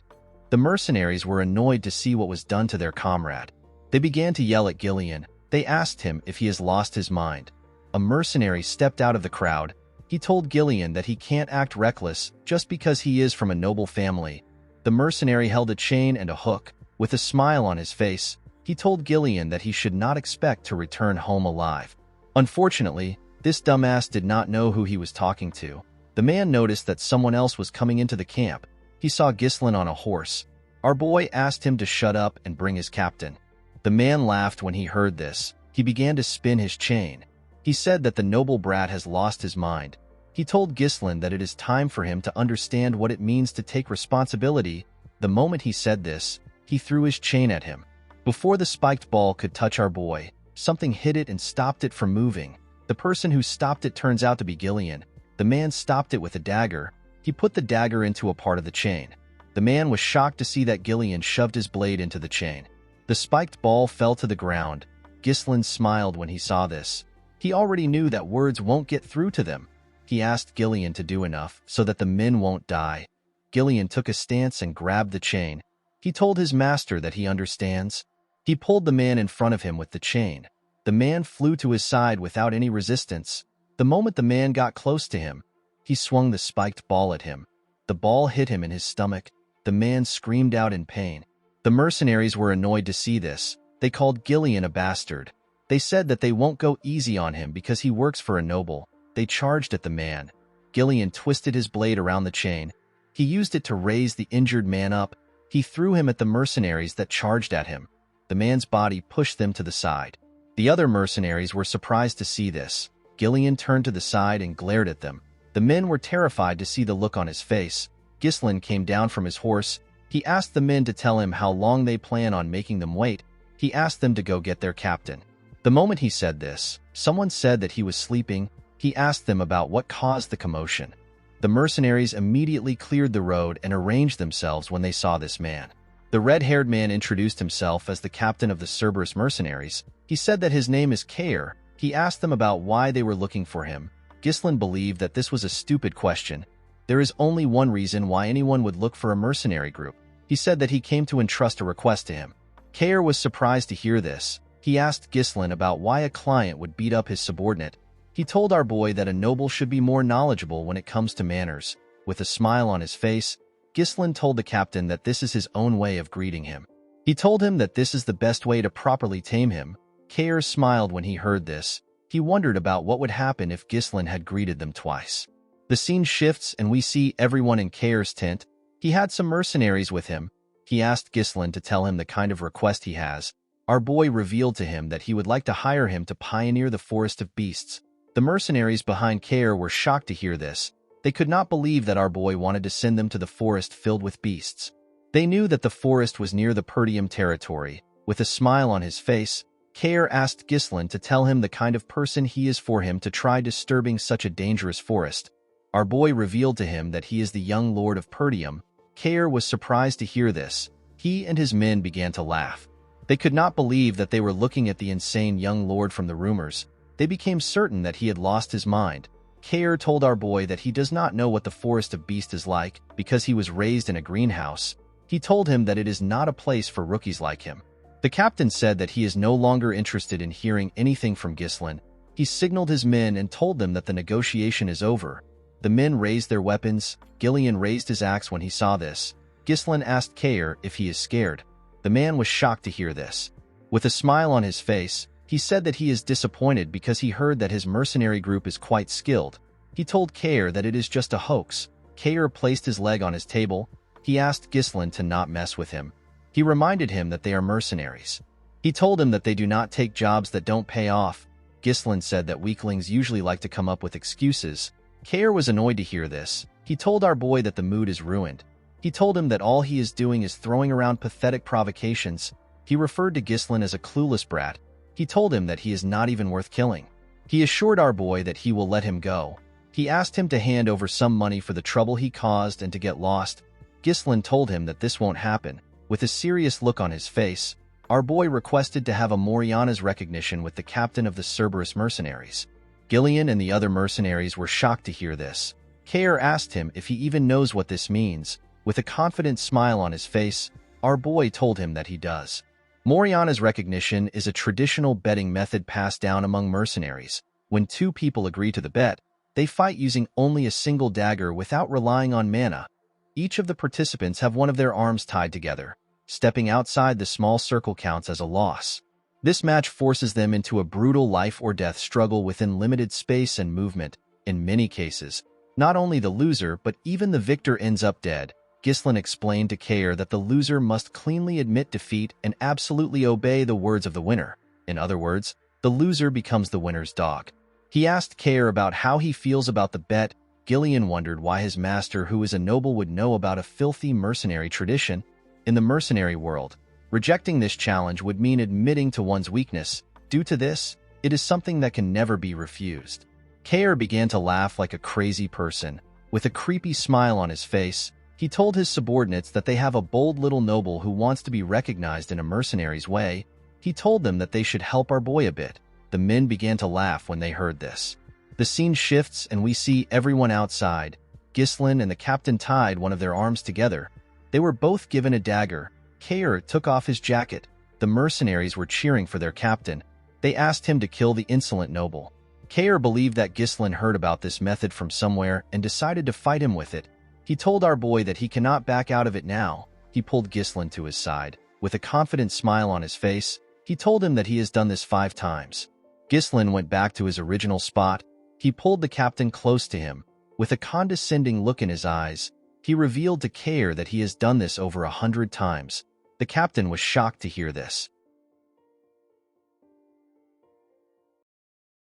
S1: The mercenaries were annoyed to see what was done to their comrade. They began to yell at Gillian. They asked him if he has lost his mind. A mercenary stepped out of the crowd. He told Gillian that he can't act reckless just because he is from a noble family. The mercenary held a chain and a hook. With a smile on his face, he told Gillian that he should not expect to return home alive. Unfortunately, this dumbass did not know who he was talking to. The man noticed that someone else was coming into the camp. He saw Ghislain on a horse. Our boy asked him to shut up and bring his captain. The man laughed when he heard this. He began to spin his chain. He said that the noble brat has lost his mind. He told Ghislain that it is time for him to understand what it means to take responsibility. The moment he said this, he threw his chain at him. Before the spiked ball could touch our boy, something hit it and stopped it from moving. The person who stopped it turns out to be Gillian. The man stopped it with a dagger. He put the dagger into a part of the chain. The man was shocked to see that Gillian shoved his blade into the chain. The spiked ball fell to the ground. Ghislain smiled when he saw this. He already knew that words won't get through to them. He asked Gillian to do enough so that the men won't die. Gillian took a stance and grabbed the chain. He told his master that he understands. He pulled the man in front of him with the chain. The man flew to his side without any resistance. The moment the man got close to him, he swung the spiked ball at him. The ball hit him in his stomach. The man screamed out in pain. The mercenaries were annoyed to see this. They called Gillian a bastard. They said that they won't go easy on him because he works for a noble. They charged at the man. Gillian twisted his blade around the chain. He used it to raise the injured man up. He threw him at the mercenaries that charged at him. The man's body pushed them to the side. The other mercenaries were surprised to see this. Gillian turned to the side and glared at them. The men were terrified to see the look on his face. Ghislain came down from his horse. He asked the men to tell him how long they plan on making them wait. He asked them to go get their captain. The moment he said this, someone said that he was sleeping. He asked them about what caused the commotion. The mercenaries immediately cleared the road and arranged themselves when they saw this man. The red-haired man introduced himself as the captain of the Cerberus mercenaries. He said that his name is Kair. He asked them about why they were looking for him. Ghislain believed that this was a stupid question. There is only one reason why anyone would look for a mercenary group. He said that he came to entrust a request to him. Kair was surprised to hear this. He asked Ghislain about why a client would beat up his subordinate. He told our boy that a noble should be more knowledgeable when it comes to manners. With a smile on his face, Ghislain told the captain that this is his own way of greeting him. He told him that this is the best way to properly tame him. Kair smiled when he heard this. He wondered about what would happen if Ghislain had greeted them twice. The scene shifts and we see everyone in Kair's tent. He had some mercenaries with him. He asked Ghislain to tell him the kind of request he has. Our boy revealed to him that he would like to hire him to pioneer the forest of beasts. The mercenaries behind Kair were shocked to hear this. They could not believe that our boy wanted to send them to the forest filled with beasts. They knew that the forest was near the Perdium territory. With a smile on his face, Kair asked Ghislain to tell him the kind of person he is for him to try disturbing such a dangerous forest. Our boy revealed to him that he is the young lord of Perdium. Kair was surprised to hear this. He and his men began to laugh. They could not believe that they were looking at the insane young lord from the rumors. They became certain that he had lost his mind. Kair told our boy that he does not know what the forest of beasts is like because he was raised in a greenhouse. He told him that it is not a place for rookies like him. The captain said that he is no longer interested in hearing anything from Ghislain. He signaled his men and told them that the negotiation is over. The men raised their weapons. Gillian raised his axe when he saw this. Ghislain asked Kair if he is scared. The man was shocked to hear this. With a smile on his face, he said that he is disappointed because he heard that his mercenary group is quite skilled. He told Kair that it is just a hoax. Kair placed his leg on his table. He asked Ghislain to not mess with him. He reminded him that they are mercenaries. He told him that they do not take jobs that don't pay off. Ghislain said that weaklings usually like to come up with excuses. Kair was annoyed to hear this. He told our boy that the mood is ruined. He told him that all he is doing is throwing around pathetic provocations. He referred to Ghislain as a clueless brat. He told him that he is not even worth killing. He assured our boy that he will let him go. He asked him to hand over some money for the trouble he caused and to get lost. Ghislain told him that this won't happen. With a serious look on his face, our boy requested to have a Moriana's recognition with the captain of the Cerberus mercenaries. Gillian and the other mercenaries were shocked to hear this. Kair asked him if he even knows what this means. With a confident smile on his face, our boy told him that he does. Moriana's recognition is a traditional betting method passed down among mercenaries. When two people agree to the bet, they fight using only a single dagger without relying on mana. Each of the participants have one of their arms tied together. Stepping outside the small circle counts as a loss. This match forces them into a brutal life-or-death struggle within limited space and movement. In many cases, not only the loser but even the victor ends up dead. Ghislain explained to Kair that the loser must cleanly admit defeat and absolutely obey the words of the winner. In other words, the loser becomes the winner's dog. He asked Kair about how he feels about the bet. Gillian wondered why his master, who is a noble, would know about a filthy mercenary tradition. In the mercenary world, rejecting this challenge would mean admitting to one's weakness. Due to this, it is something that can never be refused. Kair began to laugh like a crazy person. With a creepy smile on his face, he told his subordinates that they have a bold little noble who wants to be recognized in a mercenary's way. He told them that they should help our boy a bit. The men began to laugh when they heard this. The scene shifts and we see everyone outside. Ghislain and the captain tied one of their arms together. They were both given a dagger. Kair took off his jacket. The mercenaries were cheering for their captain. They asked him to kill the insolent noble. Kair believed that Ghislain heard about this method from somewhere and decided to fight him with it. He told our boy that he cannot back out of it now. He pulled Ghislain to his side. With a confident smile on his face, He told him that he has done this 5 times. Ghislain went back to his original spot. He pulled the captain close to him. With a condescending look in his eyes, he revealed to Kair that he has done this over 100 times. The captain was shocked to hear this.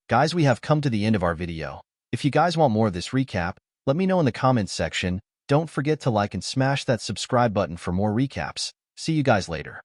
S1: Guys, we have come to the end of our video. If you guys want more of this recap, let me know in the comments section. Don't forget to like and smash that subscribe button for more recaps. See you guys later.